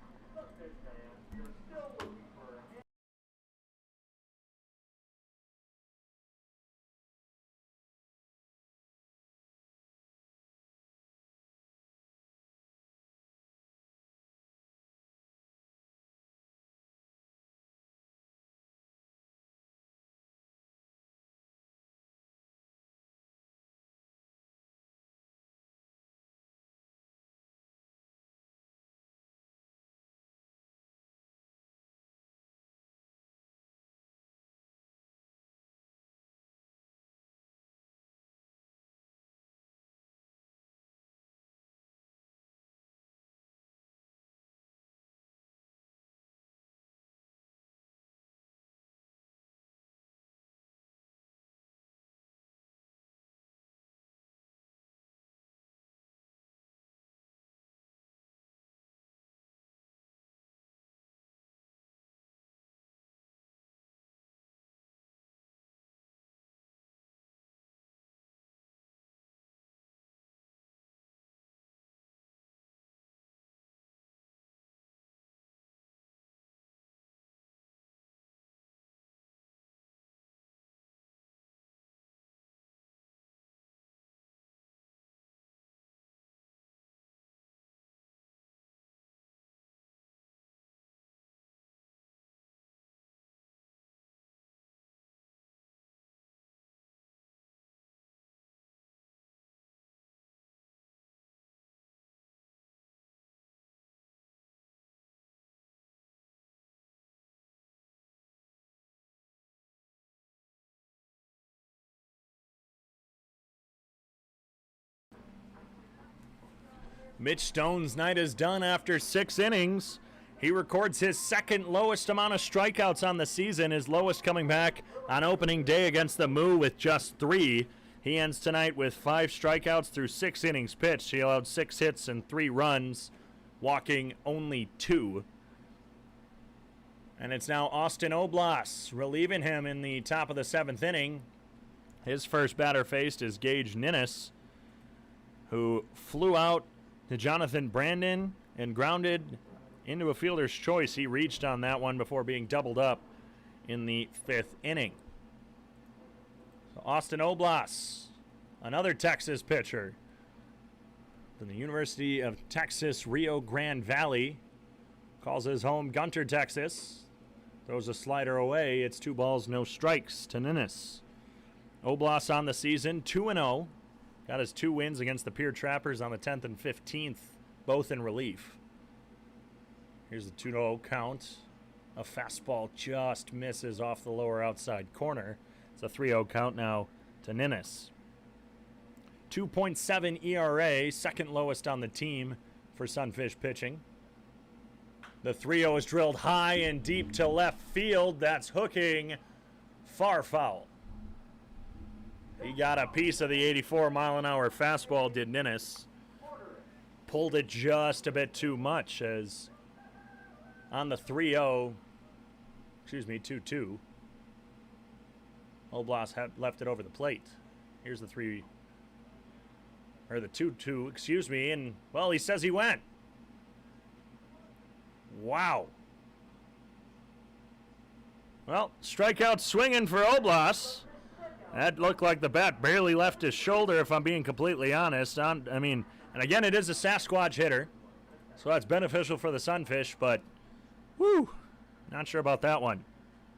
Mitch Stone's night is done after 6 innings. He records his 2nd lowest amount of strikeouts on the season, his lowest coming back on opening day against the Moo with just 3. He ends tonight with 5 strikeouts through 6 innings pitched. He allowed 6 hits and 3 runs, walking only 2. And it's now Austin Oblas relieving him in the top of the 7th inning. His first batter faced is Gage Ninnis, who flew out to Jonathan Brandon and grounded into a fielder's choice. He reached on that one before being doubled up in the 5th inning. So Austin Oblas, another Texas pitcher from the University of Texas, Rio Grande Valley, calls his home Gunter, Texas. Throws a slider away. It's 2 balls, no strikes to Ninnis. Oblas on the season, 2-0. Got his 2 wins against the Pier Trappers on the 10th and 15th, both in relief. Here's the 2-0 count. A fastball just misses off the lower outside corner. It's a 3-0 count now to Ninnis. 2.7 ERA, 2nd lowest on the team for Sunfish pitching. The 3-0 is drilled high and deep to left field. That's hooking, far foul. He got a piece of the 84-mile-an-hour fastball, did Ninnis. Pulled it just a bit too much as on the 2-2. Oblas had left it over the plate. Here's the 2-2, and, well, he says he went. Wow. Well, strikeout swinging for Oblas. That looked like the bat barely left his shoulder, if I'm being completely honest. And again, it is a Sasquatch hitter, so that's beneficial for the Sunfish, but whoo, not sure about that one.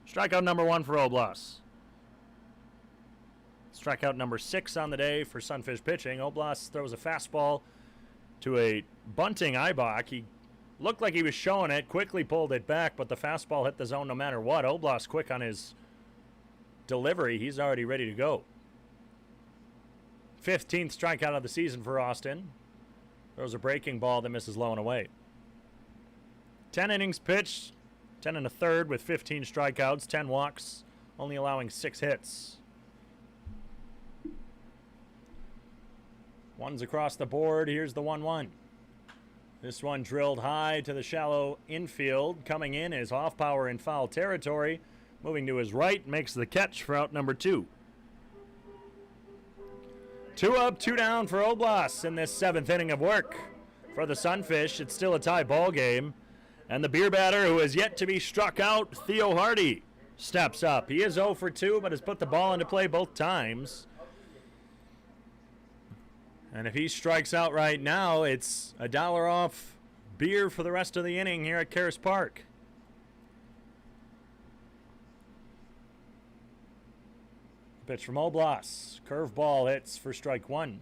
Strikeout number 1 for Oblas. Strikeout number 6 on the day for Sunfish pitching. Oblas throws a fastball to a bunting Ibach. He looked like he was showing it, quickly pulled it back, but the fastball hit the zone no matter what. Oblas quick on his delivery. He's already ready to go. 15th strikeout of the season for Austin. Throws a breaking ball that misses low and away. 10 innings pitched, 10 1/3 with 15 strikeouts, 10 walks, only allowing 6 hits. Ones across the board. Here's the 1-1. This one drilled high to the shallow infield. Coming in is off power in foul territory. Moving to his right, makes the catch for out number 2. 2 up, 2 down for Oblas in this 7th inning of work. For the Sunfish, it's still a tie ball game. And the beer batter, who has yet to be struck out, Theo Hardy, steps up. He is 0 for 2, but has put the ball into play both times. And if he strikes out right now, it's $1 off beer for the rest of the inning here at Karis Park. Pitch from Oblas. Curveball hits for strike 1.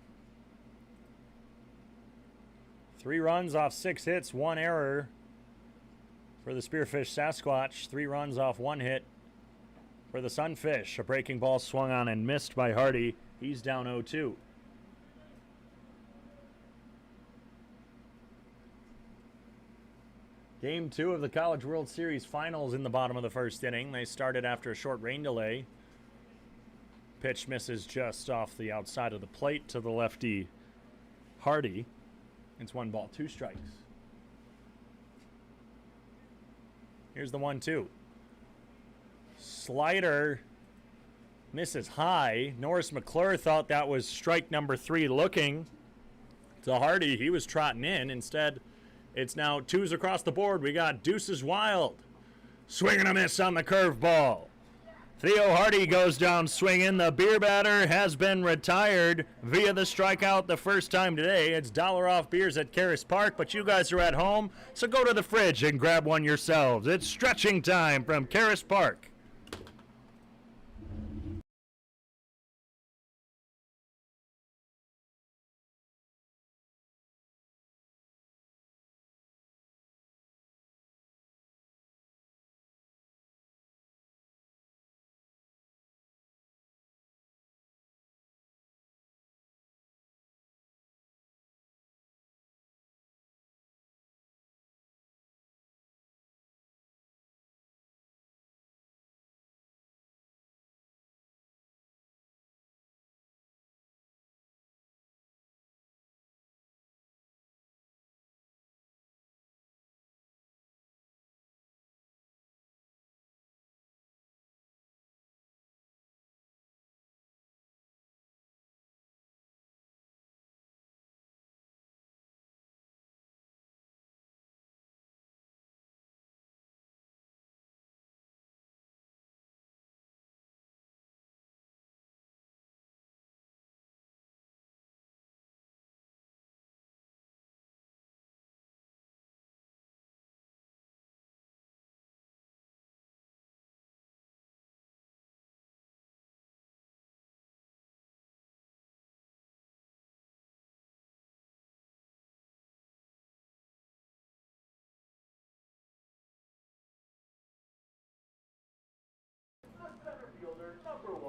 3 runs off 6 hits, 1 error for the Spearfish Sasquatch. 3 runs off 1 hit for the Sunfish. A breaking ball swung on and missed by Hardy. He's down 0-2. Game 2 of the College World Series Finals in the bottom of the 1st inning. They started after a short rain delay. Pitch misses just off the outside of the plate to the lefty Hardy. It's 1 ball, 2 strikes. Here's the 1-2. Slider misses high. Norris McClure thought that was strike number 3 looking to Hardy. He was trotting in. Instead, it's now 2s across the board. We got Deuces Wild. Swing and a miss on the curveball. Theo Hardy goes down swinging. The beer batter has been retired via the strikeout the first time today. It's $1 off beers at Karis Park, but you guys are at home, so go to the fridge and grab one yourselves. It's stretching time from Karis Park.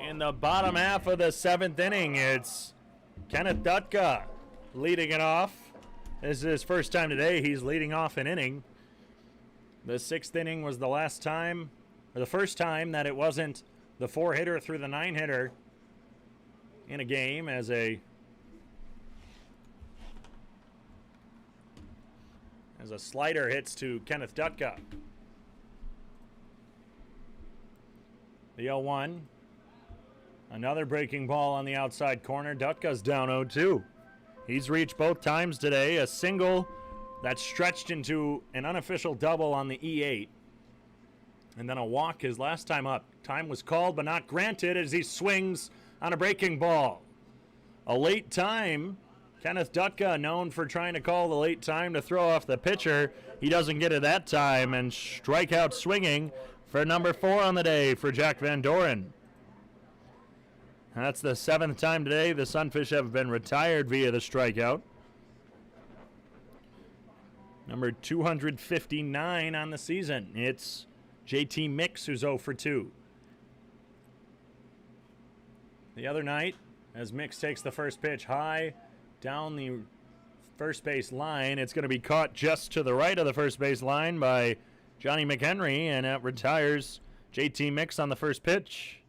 In the bottom half of the 7th inning, it's Kenneth Dutka leading it off. This is his first time today. He's leading off an inning. The 6th inning was the last time, or the first time that it wasn't the 4-hitter through the 9-hitter in a game as a slider hits to Kenneth Dutka. The 0-1. Another breaking ball on the outside corner. Dutka's down 0-2. He's reached both times today. A single that stretched into an unofficial double on the E8. And then a walk his last time up. Time was called but not granted as he swings on a breaking ball. A late time. Kenneth Dutka known for trying to call the late time to throw off the pitcher. He doesn't get it that time, and strikeout swinging for number 4 on the day for Jack Van Doren. That's the 7th time today the Sunfish have been retired via the strikeout. Number 259 on the season. It's JT Mix who's 0 for 2. The other night, as Mix takes the first pitch high down the first base line, it's going to be caught just to the right of the first base line by Johnny McHenry, and it retires JT Mix on the first pitch.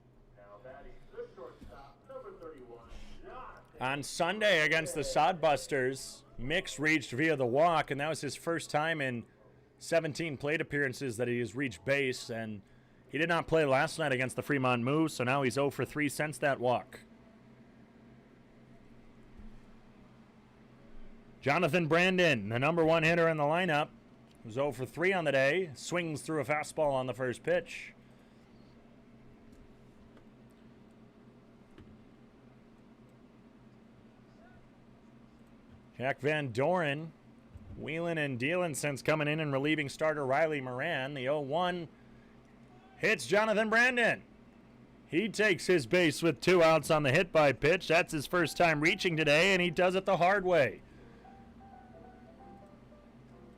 On Sunday against the Sodbusters, Mix reached via the walk, and that was his first time in 17 plate appearances that he has reached base, and he did not play last night against the Fremont Moose, so now he's 0 for 3 since that walk. Jonathan Brandon, the number 1 hitter in the lineup, was 0 for 3 on the day. Swings through a fastball on the first pitch. Jack Van Doren wheeling and dealing since coming in and relieving starter Riley Moran. The 0-1 hits Jonathan Brandon. He takes his base with 2 outs on the hit by pitch. That's his first time reaching today, and he does it the hard way.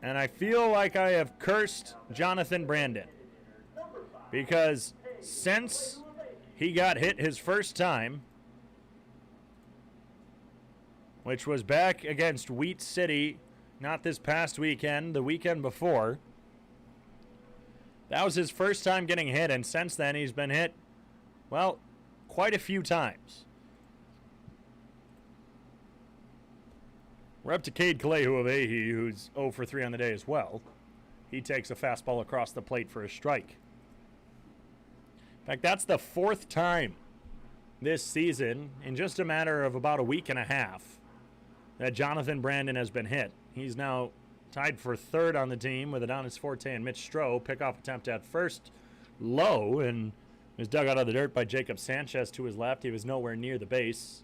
And I feel like I have cursed Jonathan Brandon, because since he got hit his first time, which was back against Wheat City, not this past weekend, the weekend before, that was his first time getting hit, and since then he's been hit, well, quite a few times. We're up to Cade Kalehu of Ahee, who's 0 for 3 on the day as well. He takes a fastball across the plate for a strike. In fact, that's the 4th time this season, in just a matter of about a week and a half, that Jonathan Brandon has been hit. He's now tied for 3rd on the team with Adonis Forte and Mitch Stroh. Pickoff attempt at first, low, and was dug out of the dirt by Jacob Sanchez to his left. He was nowhere near the base.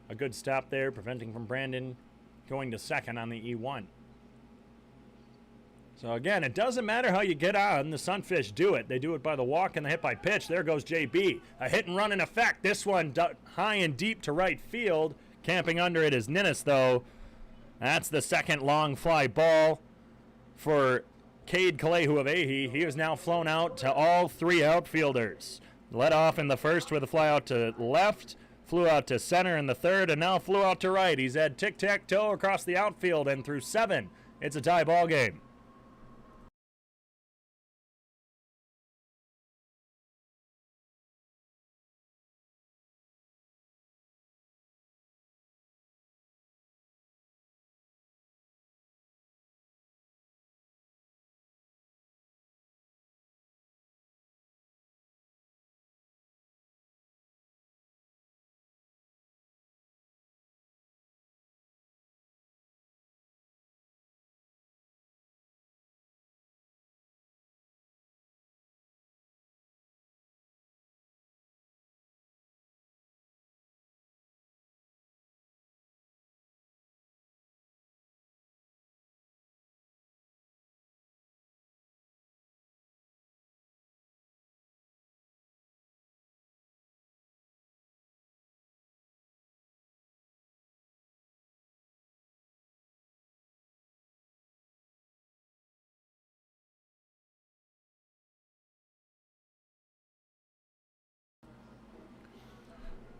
A good stop there, preventing from Brandon going to 2nd on the E1. So again, it doesn't matter how you get on. The Sunfish do it. They do it by the walk and the hit by pitch. There goes JB. A hit and run in effect. This one high and deep to right field. Camping under it is Ninnis, though. That's the 2nd long fly ball for Cade Kalehu of Ahee. He is now flown out to all 3 outfielders. Led off in the first with a fly out to left. Flew out to center in the 3rd, and now flew out to right. He's had tic-tac-toe across the outfield, and through 7, it's a tie ball game.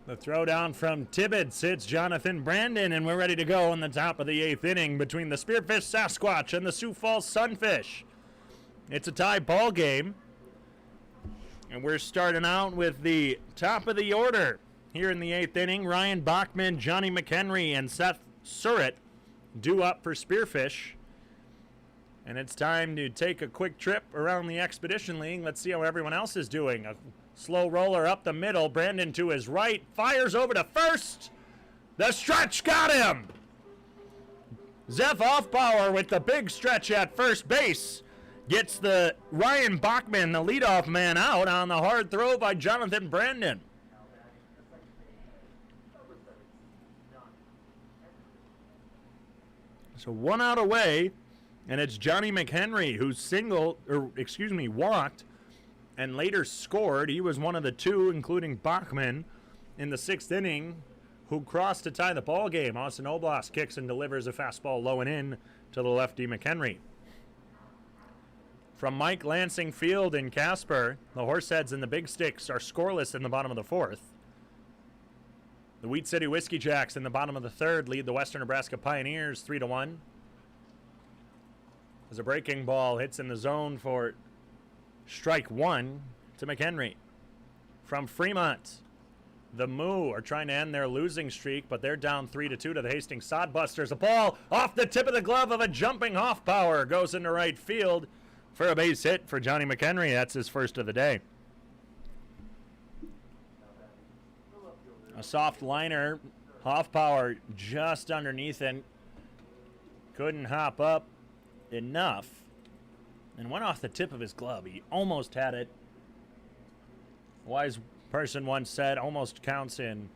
The throw down from Tibbetts hits Jonathan Brandon, and we're ready to go in the top of the 8th inning between the Spearfish Sasquatch and the Sioux Falls Sunfish. It's a tie ball game, and we're starting out with the top of the order here in the 8th inning. Ryan Bachman, Johnny McHenry, and Seth Surratt due up for Spearfish. And it's time to take a quick trip around the Expedition League. Let's see how everyone else is doing. A slow roller up the middle. Brandon to his right. Fires over to first. The stretch got him. Zeph Offbauer with the big stretch at first base. Gets the Ryan Bachman, the leadoff man, out on the hard throw by Jonathan Brandon. So 1 out away, and it's Johnny McHenry who walked and later scored. He was one of the two, including Bachman, in the 6th inning, who crossed to tie the ball game. Austin Oblast kicks and delivers a fastball low and in to the lefty McHenry. From Mike Lansing Field in Casper, the Horseheads and the Big Sticks are scoreless in the bottom of the 4th. The Wheat City Whiskey Jacks in the bottom of the 3rd lead the Western Nebraska Pioneers 3-1. As a breaking ball hits in the zone for strike 1 to McHenry. From Fremont, the Moo are trying to end their losing streak, but they're down 3-2 to the Hastings Sodbusters. A ball off the tip of the glove of a jumping Hoffpower goes into right field for a base hit for Johnny McHenry. That's his first of the day. A soft liner, Hoffpower just underneath it. Couldn't hop up enough and went off the tip of his glove. He almost had it. A wise person once said, almost counts in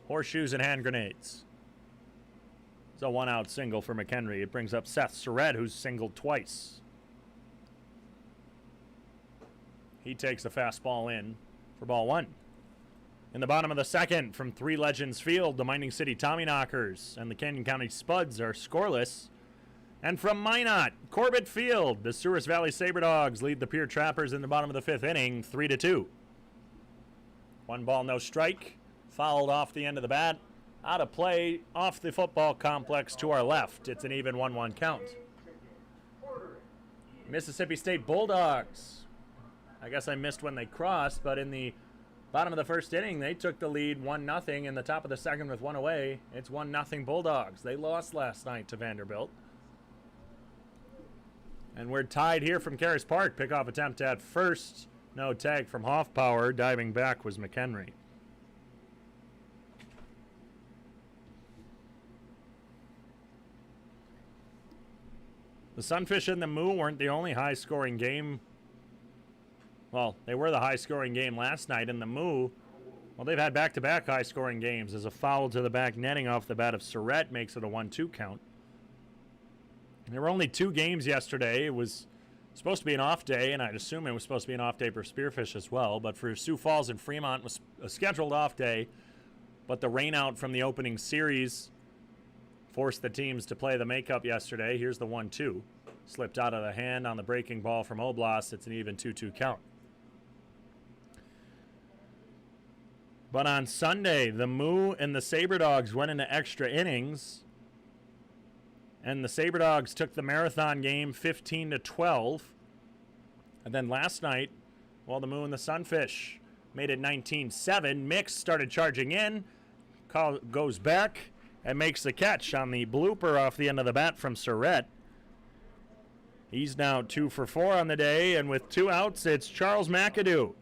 horseshoes and hand grenades. It's a 1-out single for McHenry. It brings up Seth Surratt, who's singled twice. He takes a fastball in for ball 1. In the bottom of the 2nd, from Three Legends Field, the Mining City Tommyknockers and the Canyon County Spuds are scoreless. And from Minot, Corbett Field, the Sewers Valley Saberdogs lead the Pier Trappers in the bottom of the 5th inning, 3-2. 1 ball, no strike. Fouled off the end of the bat. Out of play off the football complex to our left. It's an even 1-1 count. Mississippi State Bulldogs. I guess I missed when they crossed, but in the bottom of the 1st inning, they took the lead 1-0 in the top of the 2nd with 1 away. It's 1-0 Bulldogs. They lost last night to Vanderbilt. And we're tied here from Karis Park. Pickoff attempt at first. No tag from Hoffpower. Diving back was McHenry. The Sunfish and the Moo weren't the only high-scoring game. Well, they were the high-scoring game last night. And the Moo, well, they've had back-to-back high-scoring games as a foul to the back netting off the bat of Surratt makes it a 1-2 count. There were only 2 games yesterday. It was supposed to be an off day, and I'd assume it was supposed to be an off day for Spearfish as well. But for Sioux Falls and Fremont, it was a scheduled off day. But the rainout from the opening series forced the teams to play the makeup yesterday. Here's the 1-2. Slipped out of the hand on the breaking ball from Oblast. It's an even 2-2 count. But on Sunday, the Moo and the Saberdogs went into extra innings. And the Saberdogs took the marathon game 15-12. And then last night, well, the Moo and the Sunfish made it 19-7. Mix started charging in. Goes back and makes the catch on the blooper off the end of the bat from Surratt. He's now 2 for 4 on the day. And with 2 outs, it's Charles McAdoo,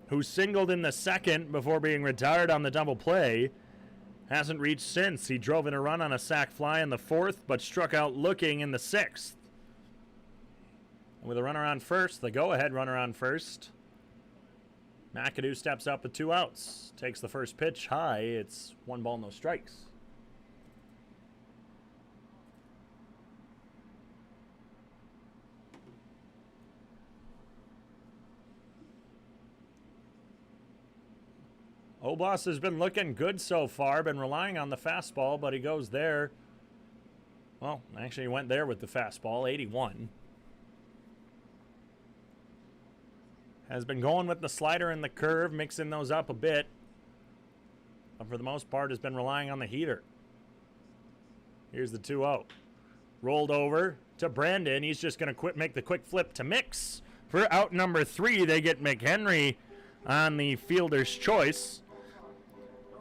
who singled in the 2nd before being retired on the double play. Hasn't reached since. He drove in a run on a sac fly in the 4th, but struck out looking in the 6th. With a runner on first, the go-ahead runner on first, McAdoo steps up with 2 outs. Takes the first pitch high. It's 1 ball, no strikes. Oblast has been looking good so far, been relying on the fastball, but he goes there. Well, actually he went there with the fastball, 81. Has been going with the slider and the curve, mixing those up a bit. But for the most part has been relying on the heater. Here's the 2-0. Rolled over to Brandon. He's just going to make the quick flip to Mix. For out number 3, they get McHenry on the fielder's choice.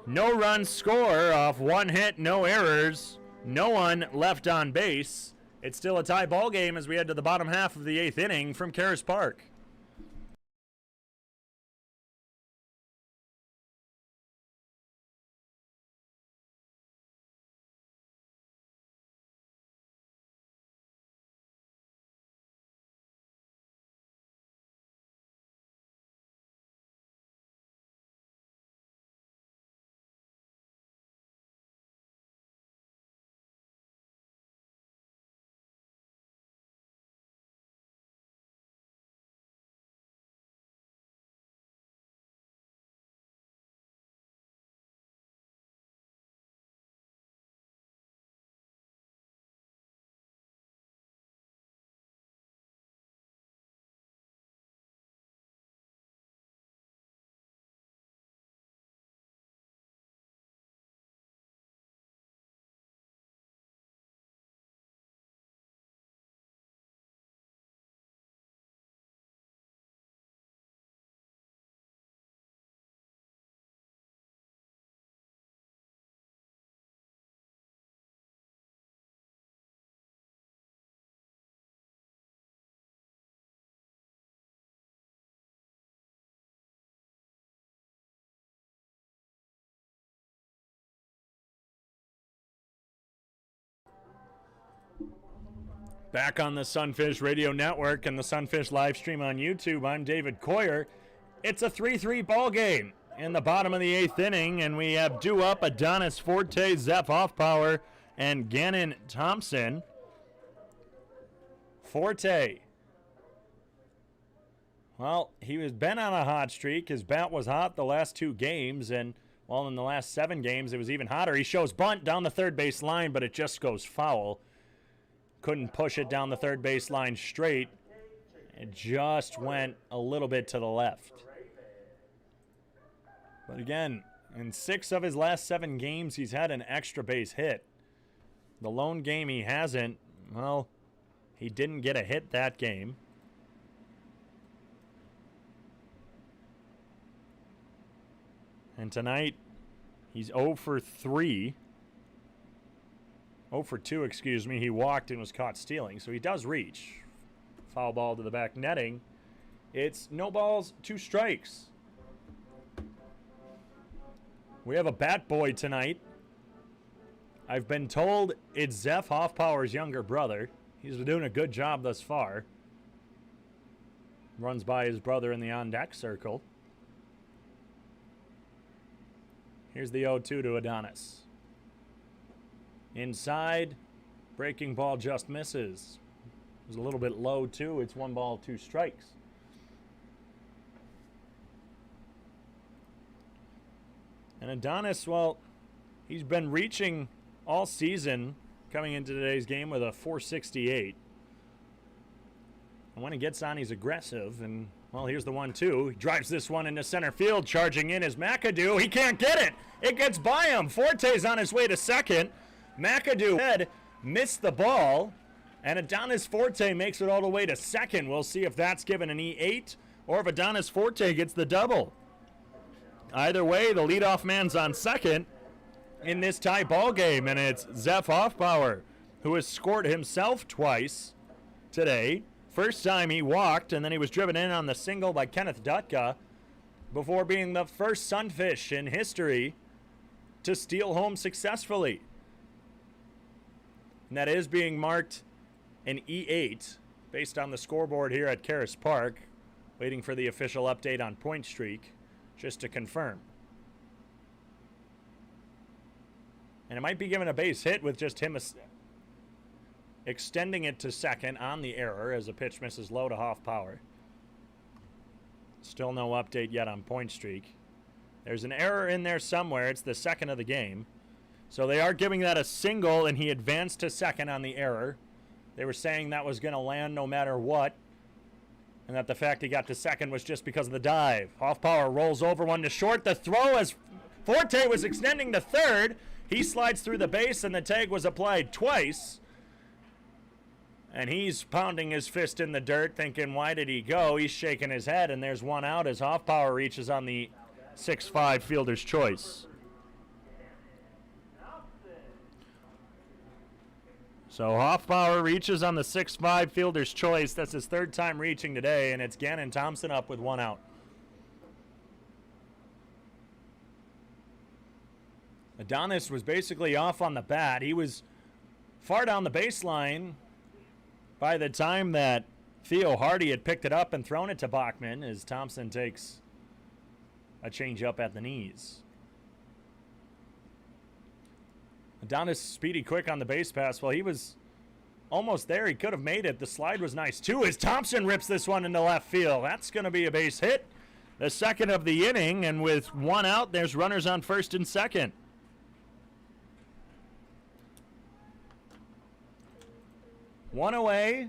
No run score off 1 hit, no errors, no one left on base. It's still a tie ball game as we head to the bottom half of the 8th inning from Karras Park. Back on the Sunfish Radio Network and the Sunfish live stream on YouTube, I'm David Coyer. It's a 3-3 ball game in the bottom of the 8th inning, and we have due up Adonis Forte, Zeph Hoffpower, and Gannon Thompson. Forte. Well, he was been on a hot streak. His bat was hot the last 2 games, and well, in the last 7 games, it was even hotter. He shows bunt down the third base line, but it just goes foul. Couldn't push it down the third base line straight. It just went a little bit to the left. But again, in 6 of his last 7 games, he's had an extra base hit. The lone game he hasn't, well, he didn't get a hit that game. And tonight, he's 0 for 3. 0 for 2, excuse me. He walked and was caught stealing, so he does reach. Foul ball to the back netting. It's no balls, 2 strikes. We have a bat boy tonight. I've been told it's Zeph Hoffpower's younger brother. He's been doing a good job thus far. Runs by his brother in the on-deck circle. Here's the 0-2 to Adonis. Inside, breaking ball just misses. It was a little bit low, too. It's 1 ball, 2 strikes. And Adonis, well, he's been reaching all season, coming into today's game with a 468. And when he gets on, he's aggressive. And, well, here's the 1-2. He drives this one into center field. Charging in is McAdoo. He can't get it. It gets by him. Forte's on his way to second. McAdoo head missed the ball, and Adonis Forte makes it all the way to second. We'll see if that's given an E8 or if Adonis Forte gets the double. Either way, the leadoff man's on second in this tie ball game, and it's Zeph Hoffpower, who has scored himself twice today. First time he walked, and then he was driven in on the single by Kenneth Dutka before being the first Sunfish in history to steal home successfully. And that is being marked an E8 based on the scoreboard here at Karis Park. Waiting for the official update on point streak just to confirm. And it might be given a base hit with just him extending it to second on the error as a pitch misses low to Hoffpower. Still no update yet on point streak. There's an error in there somewhere. It's the second of the game. So they are giving that a single, and he advanced to second on the error. They were saying that was going to land no matter what, and that the fact he got to second was just because of the dive. Hoffpower rolls over one to short. The throw as Forte was extending to third. He slides through the base, and the tag was applied twice. And he's pounding his fist in the dirt, thinking, why did he go? He's shaking his head, and there's one out as Hoffpower reaches on the 6-5 fielder's choice. So Hoffpower reaches on the 6-5 fielder's choice. That's his 3rd time reaching today, and it's Gannon Thompson up with 1 out. Adonis was basically off on the bat. He was far down the baseline by the time that Theo Hardy had picked it up and thrown it to Bachman as Thompson takes a changeup at the knees. Adonis speedy quick on the base pass. Well, he was almost there. He could have made it. The slide was nice, too, as Thompson rips this one into left field. That's going to be a base hit. The second of the inning, and with 1 out, there's runners on first and second. One away.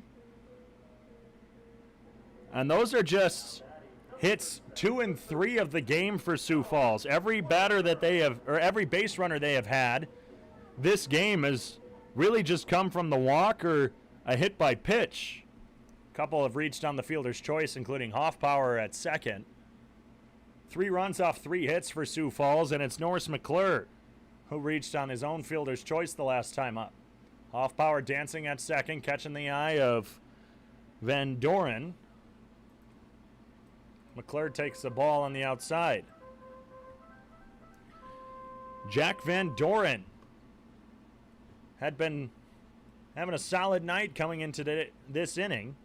And those are just hits 2 and 3 of the game for Sioux Falls. Every batter that they have, or every base runner they have had this game has really just come from the walk or a hit by pitch. A couple have reached on the fielder's choice, including Hoffpower at second. 3 runs off 3 hits for Sioux Falls, and it's Norris McClure who reached on his own fielder's choice the last time up. Hoffpower dancing at second, catching the eye of Van Doren. McClure takes the ball on the outside. Jack Van Doren had been having a solid night coming into this inning.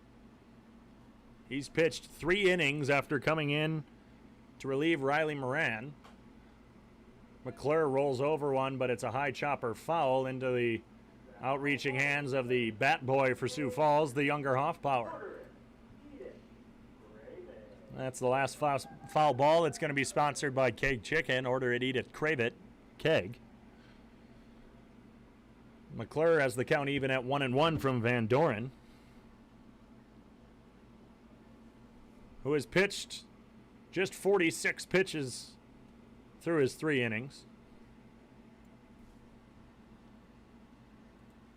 He's pitched 3 innings after coming in to relieve Riley Moran. McClure rolls over one, but it's a high chopper foul into the outreaching hands of the bat boy for Sioux Falls, the younger Hoffpower. That's the last foul ball. It's going to be sponsored by Keg Chicken. Order it, eat it, crave it. Keg. McClure has the count even at 1-1 from Van Doren, who has pitched just 46 pitches through his 3 innings.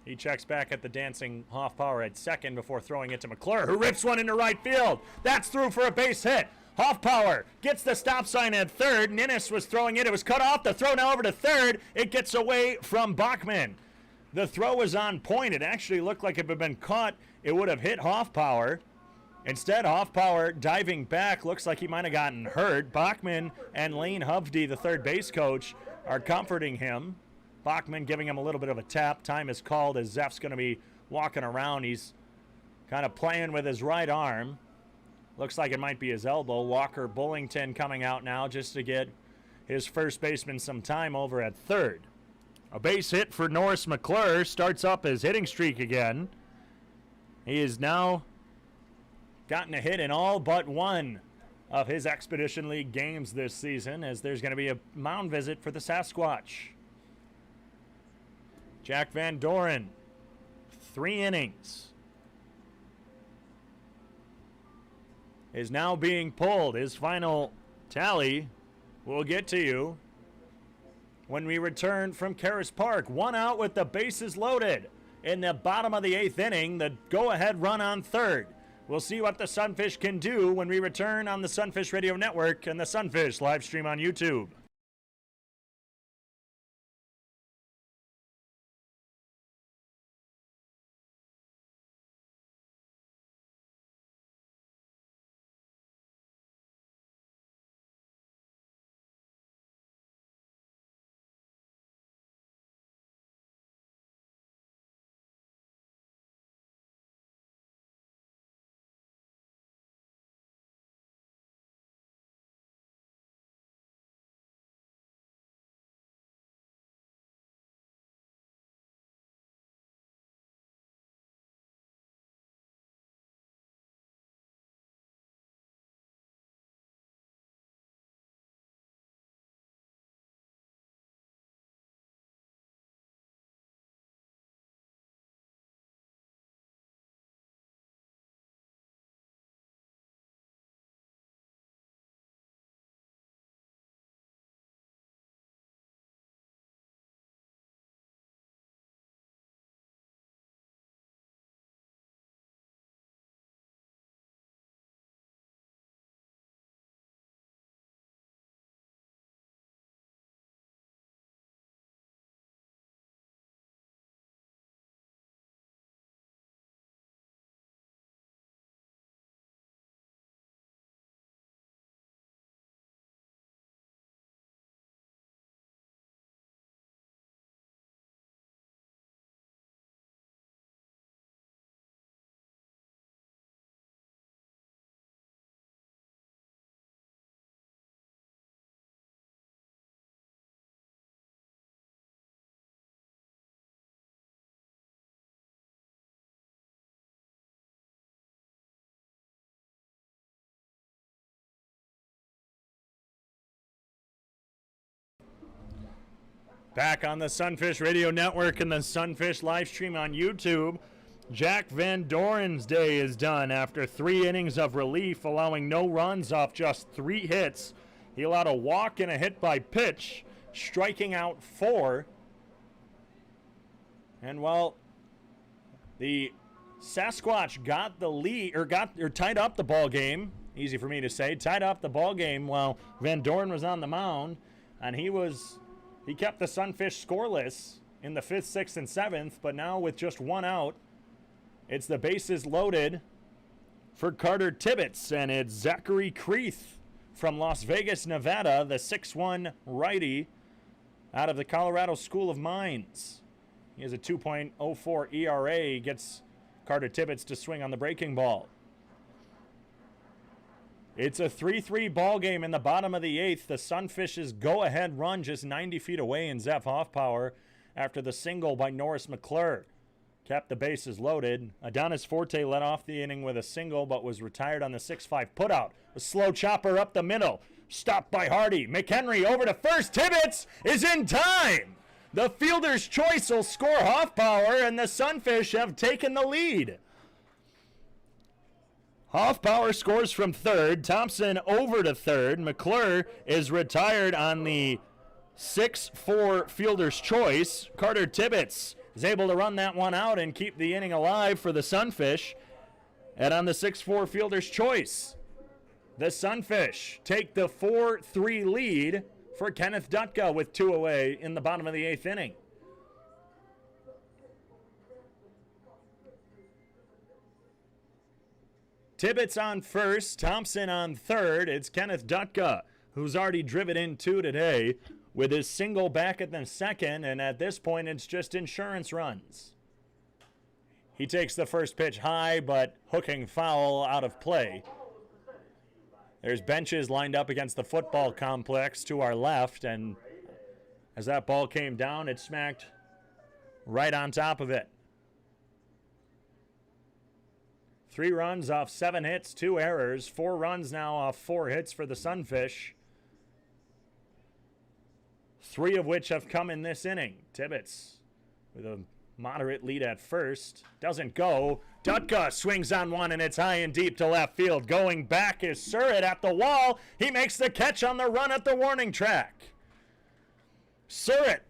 He checks back at the dancing Hoffpower at second before throwing it to McClure, who rips one into right field. That's through for a base hit. Hoffpower gets the stop sign at third. Ninnis was throwing it. It was cut off. The throw now over to third. It gets away from Bachman. The throw was on point. It actually looked like if it had been caught, it would have hit Hoffpower. Instead, Hoffpower diving back looks like he might have gotten hurt. Bachman and Lane Hovde, the third base coach, are comforting him. Bachman giving him a little bit of a tap. Time is called as Zeph's going to be walking around. He's kind of playing with his right arm. Looks like it might be his elbow. Walker Bullington coming out now just to get his first baseman some time over at third. A base hit for Norris McClure starts up his hitting streak again. He has now gotten a hit in all but one of his Expedition League games this season, as there's going to be a mound visit for the Sasquatch. Jack Van Doren, 3 innings, is now being pulled. His final tally we'll get to you when we return from Karis Park. 1 out with the bases loaded in the bottom of the 8th inning. The go-ahead run on third. We'll see what the Sunfish can do when we return on the Sunfish Radio Network and the Sunfish live stream on YouTube. Back on the Sunfish Radio Network and the Sunfish live stream on YouTube. Jack Van Doren's day is done after 3 innings of relief, allowing no runs off just 3 hits. He allowed a walk and a hit by pitch, striking out 4. And while the Sasquatch got the lead, or tied up the ball game, easy for me to say, tied up the ball game while Van Doren was on the mound, and he kept the Sunfish scoreless in the 5th, 6th, and 7th, but now with just 1 out, it's the bases loaded for Carter Tibbetts, and it's Zachary Kreith from Las Vegas, Nevada, the 6'1" righty out of the Colorado School of Mines. He has a 2.04 ERA. He gets Carter Tibbetts to swing on the breaking ball. It's a 3-3 ball game in the bottom of the 8th. The Sunfish's go-ahead run just 90 feet away in Zeph Hoffpower after the single by Norris McClure kept the bases loaded. Adonis Forte led off the inning with a single but was retired on the 6-5 putout. A slow chopper up the middle. Stopped by Hardy. McHenry over to first. Tibbetts is in time. The fielder's choice will score Hoffpower, and the Sunfish have taken the lead. Hoffpower scores from third. Thompson over to third. McClure is retired on the 6-4 fielder's choice. Carter Tibbetts is able to run that one out and keep the inning alive for the Sunfish. And on the 6-4 fielder's choice, the Sunfish take the 4-3 lead for Kenneth Dutka with 2 away in the bottom of the 8th inning. Tibbetts on first, Thompson on third. It's Kenneth Dutka, who's already driven in 2 today with his single back at the second, and at this point it's just insurance runs. He takes the first pitch high, but hooking foul out of play. There's benches lined up against the football complex to our left, and as that ball came down, it smacked right on top of it. 3 runs off 7 hits, 2 errors. 4 runs now off 4 hits for the Sunfish. 3 of which have come in this inning. Tibbetts with a moderate lead at first. Doesn't go. Dutka swings on one, and it's high and deep to left field. Going back is Surratt at the wall. He makes the catch on the run at the warning track. Surratt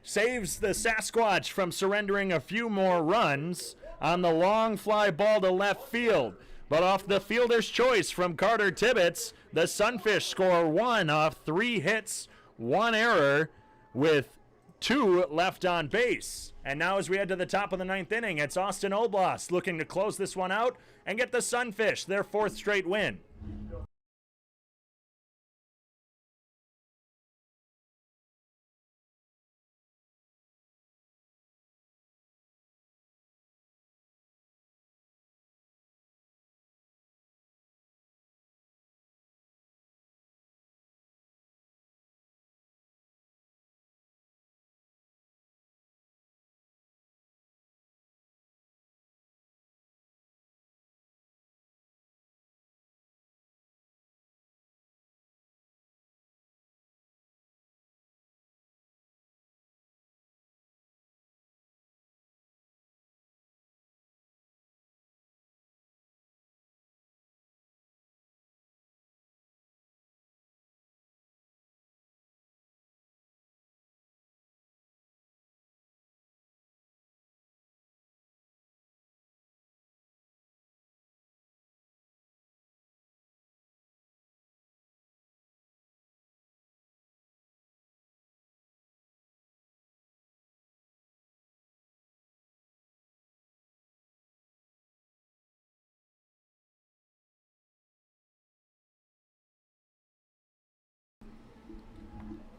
saves the Sasquatch from surrendering a few more runs on the long fly ball to left field. But off the fielder's choice from Carter Tibbetts, the Sunfish score 1 off 3 hits, 1 error with 2 left on base. And now as we head to the top of the 9th inning, it's Austin Oblast looking to close this one out and get the Sunfish their 4th straight win.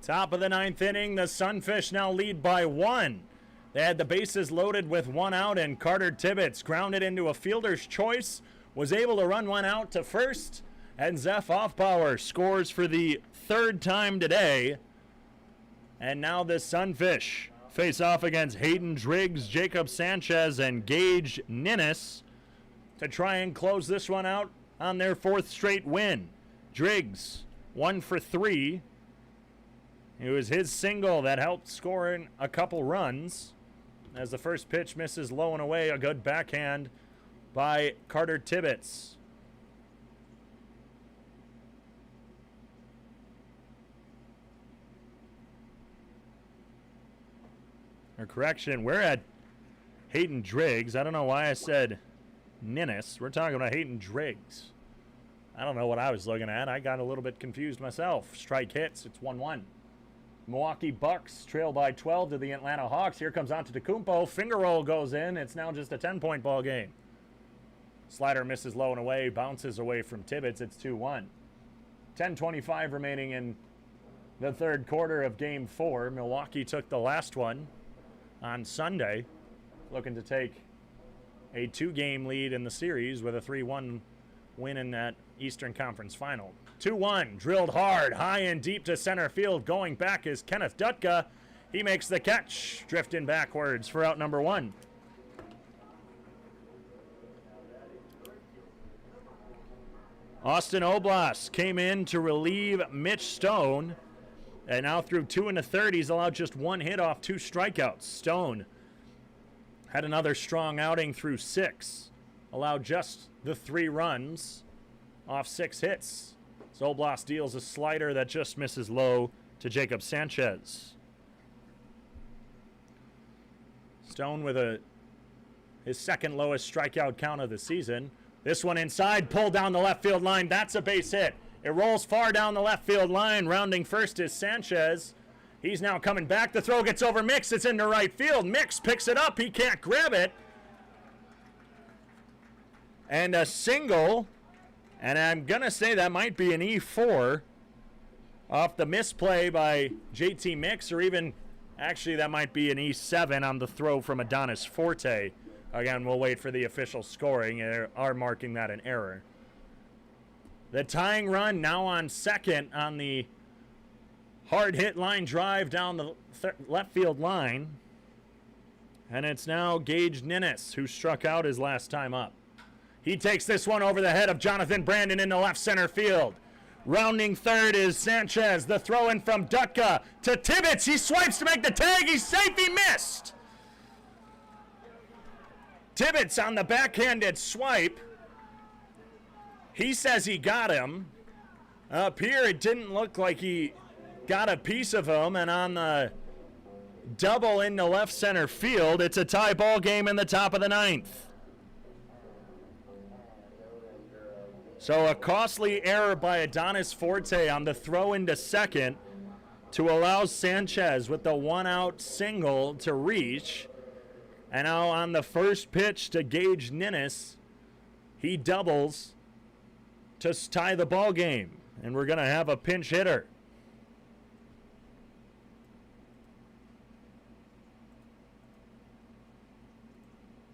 Top of the 9th inning, the Sunfish now lead by 1. They had the bases loaded with 1 out, and Carter Tibbetts grounded into a fielder's choice, was able to run 1 out to first, and Zeph Hoffpower scores for the 3rd time today. And now the Sunfish face off against Hayden Driggs, Jacob Sanchez, and Gage Ninnis to try and close this one out on their 4th straight win. Driggs, 1 for 3. It was his single that helped score a couple runs. As the first pitch misses low and away, a good backhand by Carter Tibbetts. Or correction, we're at Hayden Driggs. I don't know why I said Ninnis. We're talking about Hayden Driggs. I don't know what I was looking at. I got a little bit confused myself. Strike hits. It's 1-1. Milwaukee Bucks trail by 12 to the Atlanta Hawks. Here comes Antetokounmpo. Finger roll goes in. It's now just a 10-point ball game. Slider misses low and away. Bounces away from Tibbetts. It's 2-1. 10:25 remaining in the 3rd quarter of Game 4. Milwaukee took the last one. on Sunday, looking to take a 2-game lead in the series with a 3-1 win in that Eastern Conference final. 2-1, drilled hard, high and deep to center field. Going back is Kenneth Dutka. He makes the catch, drifting backwards for out number 1. Austin Oblas came in to relieve Mitch Stone, and now through 2 1/3, he's allowed just 1 hit off 2 strikeouts. Stone had another strong outing through 6, allowed just the 3 runs off 6 hits. So Oblas deals a slider that just misses low to Jacob Sanchez. Stone with his second lowest strikeout count of the season. This one inside, pulled down the left field line. That's a base hit. It rolls far down the left field line. Rounding first is Sanchez. He's now coming back. The throw gets over Mix. It's into right field. Mix picks it up. He can't grab it. And a single. And I'm going to say that might be an E4 off the misplay by JT Mix, or even, actually, that might be an E7 on the throw from Adonis Forte. Again, we'll wait for the official scoring. They are marking that an error. The tying run now on second on the hard hit line drive down the left field line. And it's now Gage Ninnis, who struck out his last time up. He takes this one over the head of Jonathan Brandon into left center field. Rounding third is Sanchez. The throw in from Dutka to Tibbetts. He swipes to make the tag. He's safe. He missed. Tibbetts on the backhanded swipe. He says he got him. Up here, it didn't look like he got a piece of him. And on the double into left center field, it's a tie ball game in the top of the 9th. So a costly error by Adonis Forte on the throw into second to allow Sanchez with the 1-out single to reach. And now on the first pitch to Gage Ninnis, he doubles to tie the ball game. And we're going to have a pinch hitter.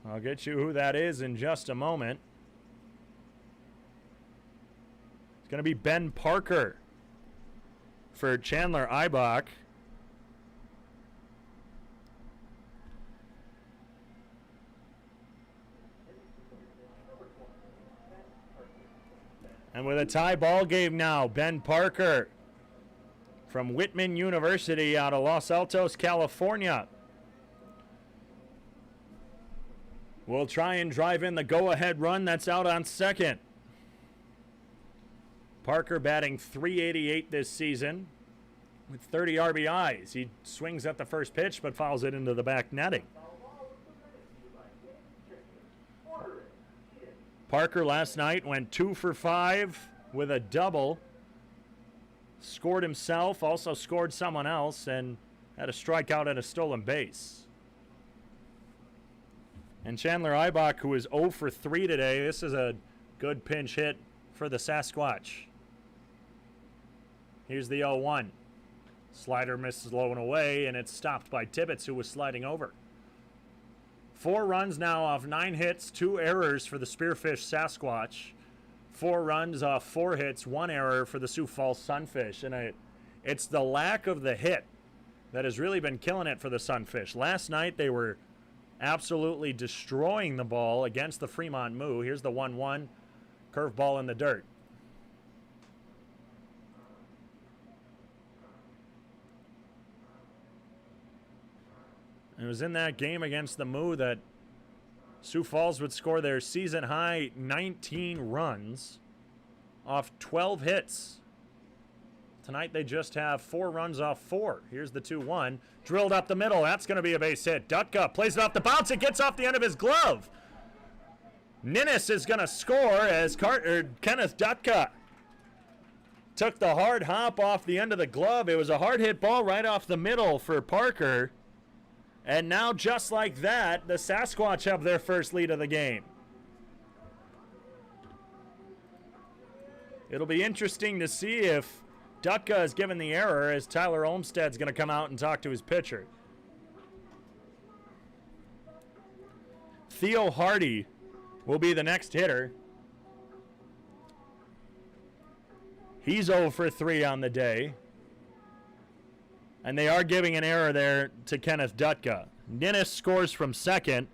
I'll get you who that is in just a moment. It's going to be Ben Parker for Chandler Eibach. And with a tie ball game now, Ben Parker from Whitman University out of Los Altos, California, will try and drive in the go-ahead run that's out on second. Parker batting .388 this season with 30 RBIs. He swings at the first pitch but fouls it into the back netting. Parker last night went 2 for 5 with a double. Scored himself, also scored someone else, and had a strikeout and a stolen base. And Chandler Eibach, who is 0 for 3 today, this is a good pinch hit for the Sasquatch. Here's the 0-1. Slider misses low and away, and it's stopped by Tibbetts, who was sliding over. 4 runs now off 9 hits, 2 errors for the Spearfish Sasquatch. 4 runs off 4 hits, 1 error for the Sioux Falls Sunfish. And it's the lack of the hit that has really been killing it for the Sunfish. Last night they were absolutely destroying the ball against the Fremont Moo. Here's the 1-1, curveball in the dirt. It was in that game against the Moo that Sioux Falls would score their season-high 19 runs off 12 hits. Tonight they just have 4 runs off 4. Here's the 2-1. Drilled up the middle. That's going to be a base hit. Dutka plays it off the bounce. It gets off the end of his glove. Ninnis is going to score as Kenneth Dutka took the hard hop off the end of the glove. It was a hard hit ball right off the middle for Parker. And now, just like that, the Sasquatch have their first lead of the game. It'll be interesting to see if Dutka is given the error, as Tyler Olmstead's going to come out and talk to his pitcher. Theo Hardy will be the next hitter. He's 0 for 3 on the day. And they are giving an error there to Kenneth Dutka. Ninnis scores from second,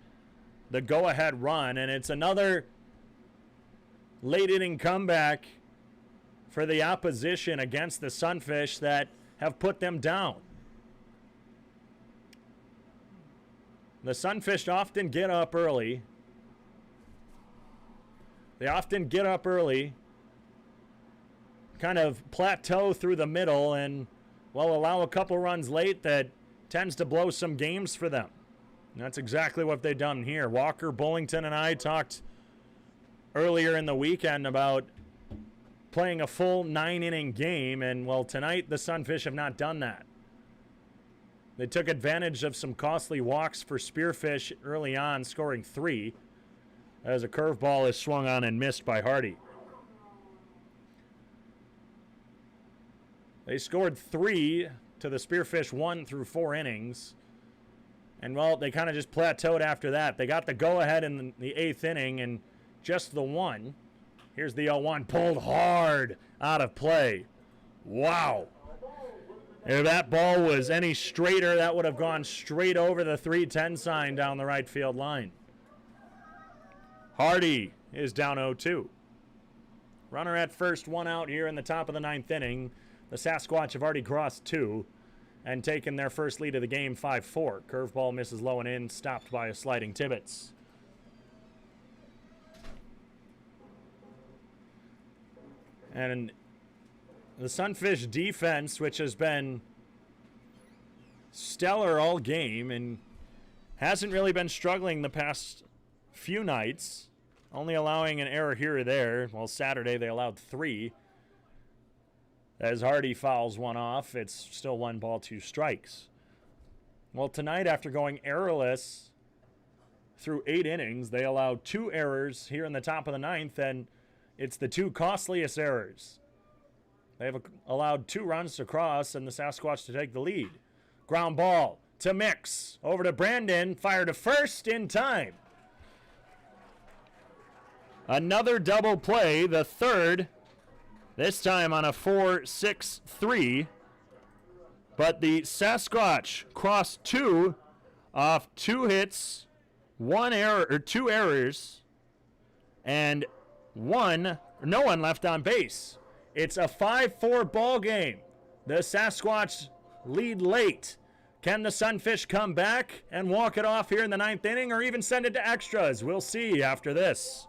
the go-ahead run, and it's another late-inning comeback for the opposition against the Sunfish that have put them down. The Sunfish often get up early. They often get up early, kind of plateau through the middle, and well, allow a couple runs late that tends to blow some games for them. And that's exactly what they've done here. Walker, Bullington, and I talked earlier in the weekend about playing a full 9-inning game, and well, tonight the Sunfish have not done that. They took advantage of some costly walks for Spearfish early on, scoring 3, as a curveball is swung on and missed by Hardy. They scored 3 to the Spearfish 1 through 4 innings. And, well, they kind of just plateaued after that. They got the go-ahead in the 8th inning and just the 1. Here's the 0-1, pulled hard out of play. Wow. If that ball was any straighter, that would have gone straight over the 3-10 sign down the right field line. Hardy is down 0-2. Runner at first, 1 out here in the top of the 9th inning. The Sasquatch have already crossed 2 and taken their first lead of the game, 5-4. Curveball misses low and in, stopped by a sliding Tibbetts. And the Sunfish defense, which has been stellar all game and hasn't really been struggling the past few nights, only allowing an error here or there. Well, Saturday they allowed 3. As Hardy fouls one off, it's still 1 ball, 2 strikes. Well, tonight, after going errorless through 8 innings, they allowed 2 errors here in the top of the 9th, and it's the 2 costliest errors. They have allowed 2 runs to cross and the Sasquatch to take the lead. Ground ball to Mix. Over to Brandon. Fire to first in time. Another double play, the third. This time on a 4-6-3. But the Sasquatch crossed 2 off 2 hits, 1 error, or 2 errors, and no one left on base. It's a 5-4 ball game. The Sasquatch lead late. Can the Sunfish come back and walk it off here in the 9th inning, or even send it to extras? We'll see after this.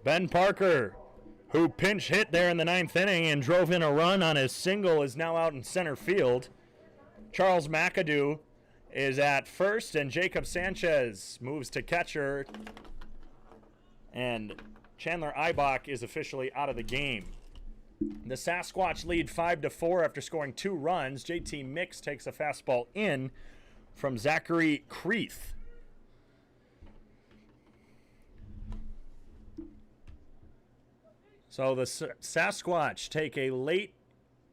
Ben Parker, who pinch hit there in the 9th inning and drove in a run on his single, is now out in center field. Charles McAdoo is at first, and Jacob Sanchez moves to catcher. And Chandler Eibach is officially out of the game. The Sasquatch lead 5-4 after scoring 2 runs. JT Mix takes a fastball in from Zachary Creeth. So the Sasquatch take a late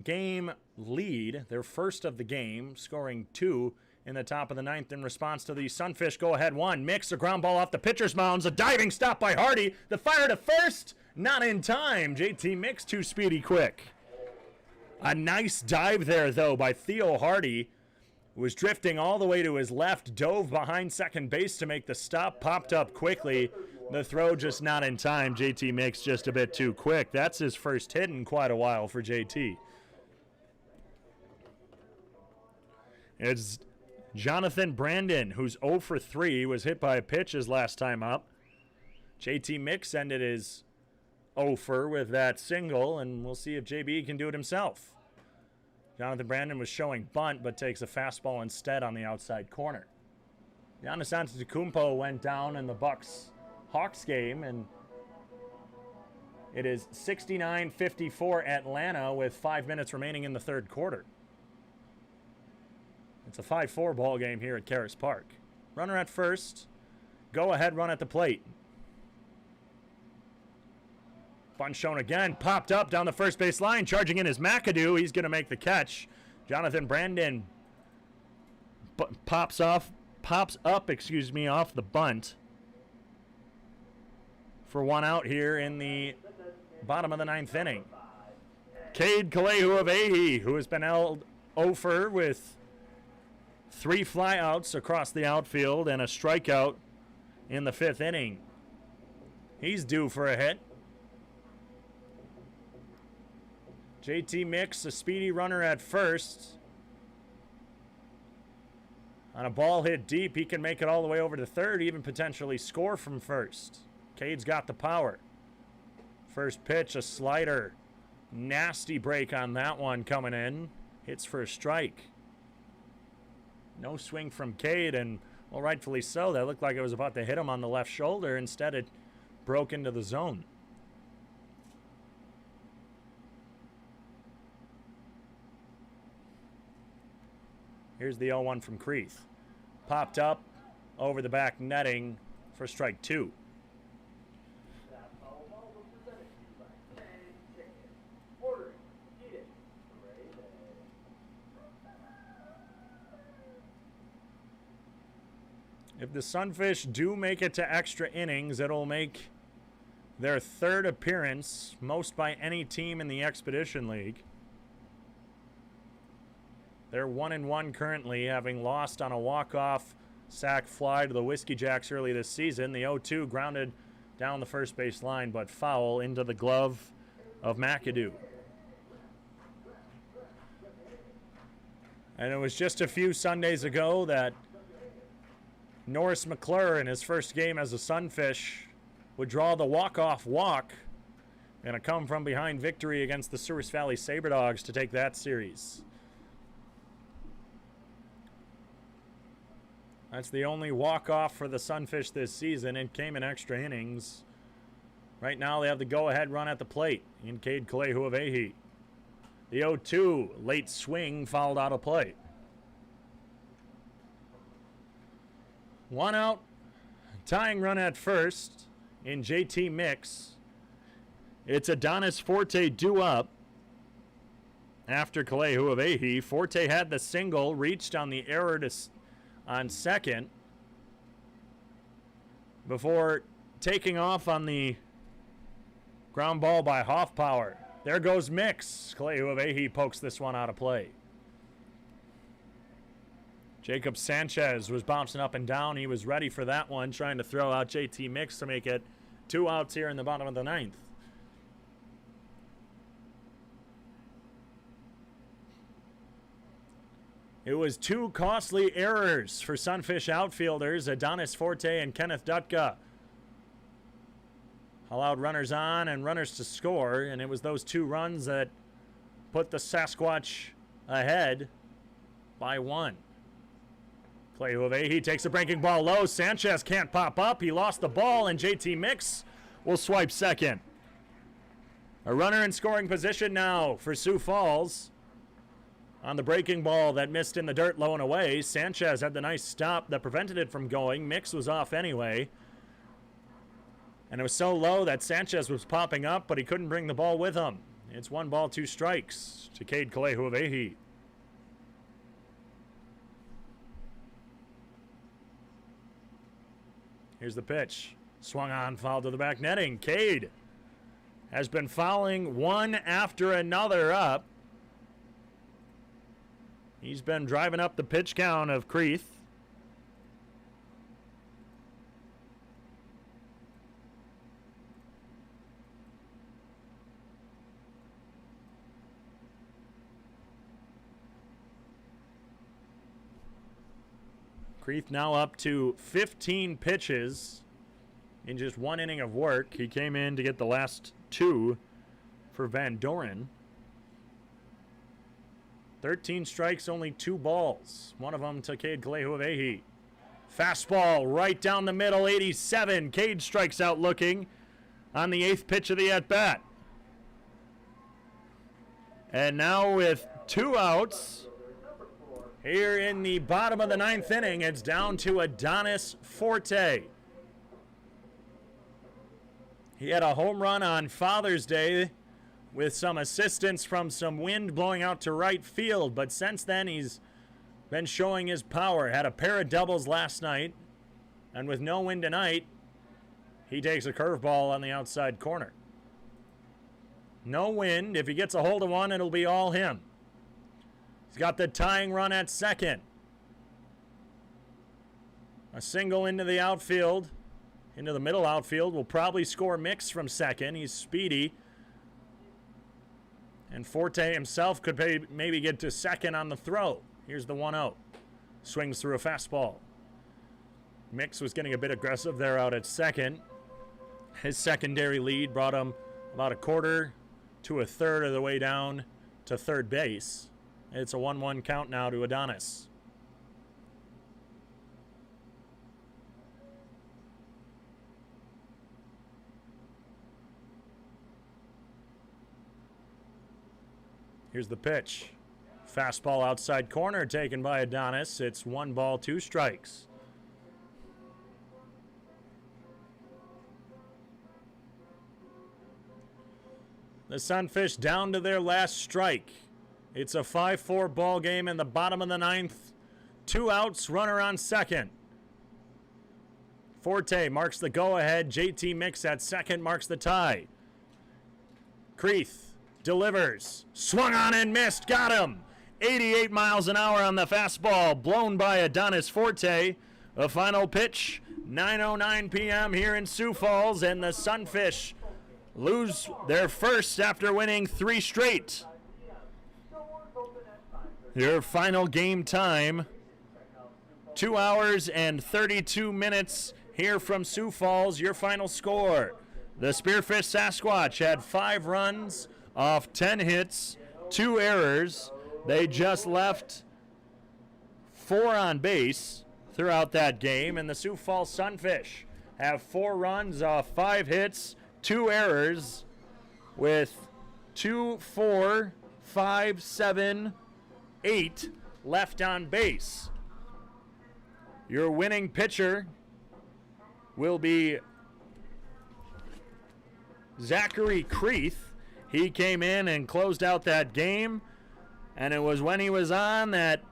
game lead, their first of the game, scoring 2 in the top of the 9th in response to the Sunfish go-ahead 1. Mix a ground ball off the pitcher's mound. A diving stop by Hardy. The fire to first, not in time. JT Mix too speedy quick. A nice dive there, though, by Theo Hardy. Was drifting all the way to his left, dove behind second base to make the stop, popped up quickly. The throw just not in time. JT Mix just a bit too quick. That's his first hit in quite a while for JT. It's Jonathan Brandon, who's 0 for 3, was hit by a pitch his last time up. JT Mix ended his 0 for with that single, and we'll see if JB can do it himself. Jonathan Brandon was showing bunt, but takes a fastball instead on the outside corner. Giannis Antetokounmpo went down in the Bucks-Hawks game, and it is 69-54 Atlanta with 5 minutes remaining in the third quarter. It's a 5-4 ball game here at Karis Park. Runner at first. Go ahead run at the plate. Bunt shown again. Popped up down the first base line. Charging in is McAdoo. He's going to make the catch. Jonathan Brandon pops up, off the bunt for 1 out here in the bottom of the 9th inning. Cade Kalehu of Ahi, who has been held over with 3 flyouts across the outfield and a strikeout in the 5th inning. He's due for a hit. JT Mix, a speedy runner at first. On a ball hit deep, he can make it all the way over to third, even potentially score from first. Cade's got the power. First pitch, a slider. Nasty break on that one coming in. Hits for a strike. No swing from Cade, and, well, rightfully so. That looked like it was about to hit him on the left shoulder. Instead, it broke into the zone. Here's the 0-1 from Creeth. Popped up over the back netting for strike 2. If the Sunfish do make it to extra innings, it'll make their 3rd appearance, most by any team in the Expedition League. They're 1-1 currently, having lost on a walk-off sac fly to the Whiskey Jacks early this season. The 0-2 grounded down the first base line, but foul into the glove of McAdoo. And it was just a few Sundays ago that Norris McClure, in his first game as a Sunfish, would draw the walk-off walk and a come-from-behind victory against the Souris Valley Saberdogs to take that series. That's the only walk-off for the Sunfish this season. It came in extra innings. Right now they have the go-ahead run at the plate in Cade Kalehu of Ahi. The 0-2 late swing fouled out of play. 1 out. Tying run at first in JT Mix. It's Adonis Forte due up after Kalehu of Ahi. Forte had the single, reached on the error on second before taking off on the ground ball by Hoffpower. There goes Mix. Kalehu of Ahi pokes this one out of play. Jacob Sanchez was bouncing up and down. He was ready for that one, trying to throw out JT Mix to make it 2 outs here in the bottom of the 9th. It was 2 costly errors for Sunfish outfielders, Adonis Forte and Kenneth Dutka. Allowed runners on and runners to score, and it was those 2 runs that put the Sasquatch ahead by 1. Kalehu of Ahi takes a breaking ball low. Sanchez can't pop up. He lost the ball, and JT Mix will swipe second. A runner in scoring position now for Sioux Falls. On the breaking ball that missed in the dirt low and away, Sanchez had the nice stop that prevented it from going. Mix was off anyway. And it was so low that Sanchez was popping up, but he couldn't bring the ball with him. It's 1 ball, 2 strikes to Cade Kalehuawehi. Here's the pitch. Swung on, foul to the back netting. Cade has been fouling one after another up. He's been driving up the pitch count of Creeth. Creeth now up to 15 pitches in just 1 inning of work. He came in to get the last 2 for Van Doren. 13 strikes, only 2 balls. One of them to Cade Kalehuawehi. Fastball right down the middle, 87. Cade strikes out looking on the 8th pitch of the at-bat. And now with 2 outs, here in the bottom of the 9th inning, it's down to Adonis Forte. He had a home run on Father's Day with some assistance from some wind blowing out to right field, but since then he's been showing his power. Had a pair of doubles last night, and with no wind tonight, he takes a curveball on the outside corner. No wind. If he gets a hold of one, it'll be all him. He's got the tying run at second. A single into the outfield, into the middle outfield, will probably score Mix from second. He's speedy. And Forte himself could maybe get to second on the throw. Here's the 1-0. Swings through a fastball. Mix was getting a bit aggressive there out at second. His secondary lead brought him about a quarter to a third of the way down to third base. It's a 1-1 count now to Adonis. Here's the pitch. Fastball outside corner taken by Adonis. It's 1 ball, 2 strikes. The Sunfish down to their last strike. It's a 5-4 ball game in the bottom of the 9th. 2 outs, runner on second. Forte marks the go-ahead. JT Mix at second marks the tie. Creeth delivers. Swung on and missed. Got him. 88 miles an hour on the fastball. Blown by Adonis Forte. The final pitch, 9:09 p.m. here in Sioux Falls. And the Sunfish lose their first after winning 3 straight. Your final game time, 2 hours and 32 minutes here from Sioux Falls. Your final score. The Spearfish Sasquatch had 5 runs off 10 hits, 2 errors. They just left 4 on base throughout that game. And the Sioux Falls Sunfish have 4 runs off 5 hits, 2 errors, with 2, 4, 5, 7, 8 left on base. Your winning pitcher will be Zachary Creeth. He came in and closed out that game, and it was when he was on that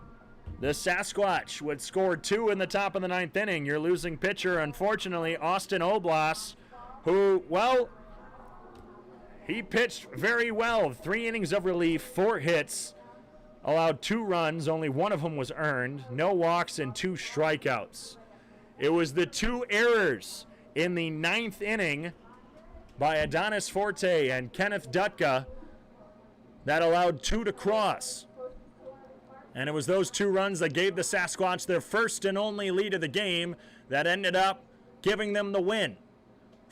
the Sasquatch would score 2 in the top of the 9th inning. Your losing pitcher, unfortunately, Austin Oblas, who, well, he pitched very well. 3 innings of relief, 4 hits, allowed 2 runs, only 1 of them was earned, no walks and 2 strikeouts. It was the 2 errors in the 9th inning by Adonis Forte and Kenneth Dutka that allowed 2 to cross. And it was those 2 runs that gave the Sasquatch their first and only lead of the game that ended up giving them the win.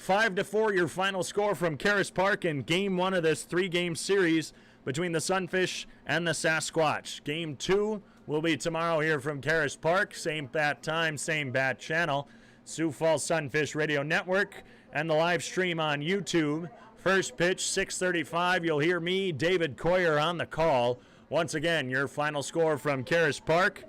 5-4 your final score from Karis Park in Game 1 of this 3-game series between the Sunfish and the Sasquatch. Game 2 will be tomorrow here from Karras Park. Same bat time, same bat channel. Sioux Falls Sunfish Radio Network and the live stream on YouTube First pitch, 6:35. You'll hear me, David Coyer, on the call. Once again, your final score from Karis Park.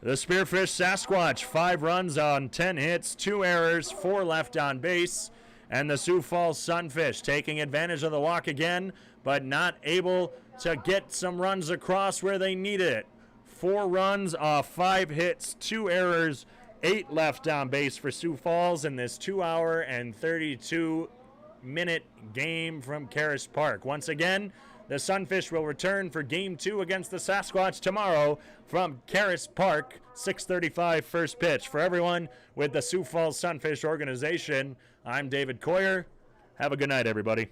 The Spearfish Sasquatch, 5 runs on 10 hits, 2 errors, 4 left on base. And the Sioux Falls Sunfish taking advantage of the walk again, but not able to get some runs across where they need it. 4 runs off 5 hits, 2 errors, 8 left on base for Sioux Falls in this 2-hour and 32-minute game from Karras Park. Once again, the Sunfish will return for Game 2 against the Sasquatch tomorrow from Karis Park, 6:35 first pitch. For everyone with the Sioux Falls Sunfish organization, I'm David Coyer. Have a good night, everybody.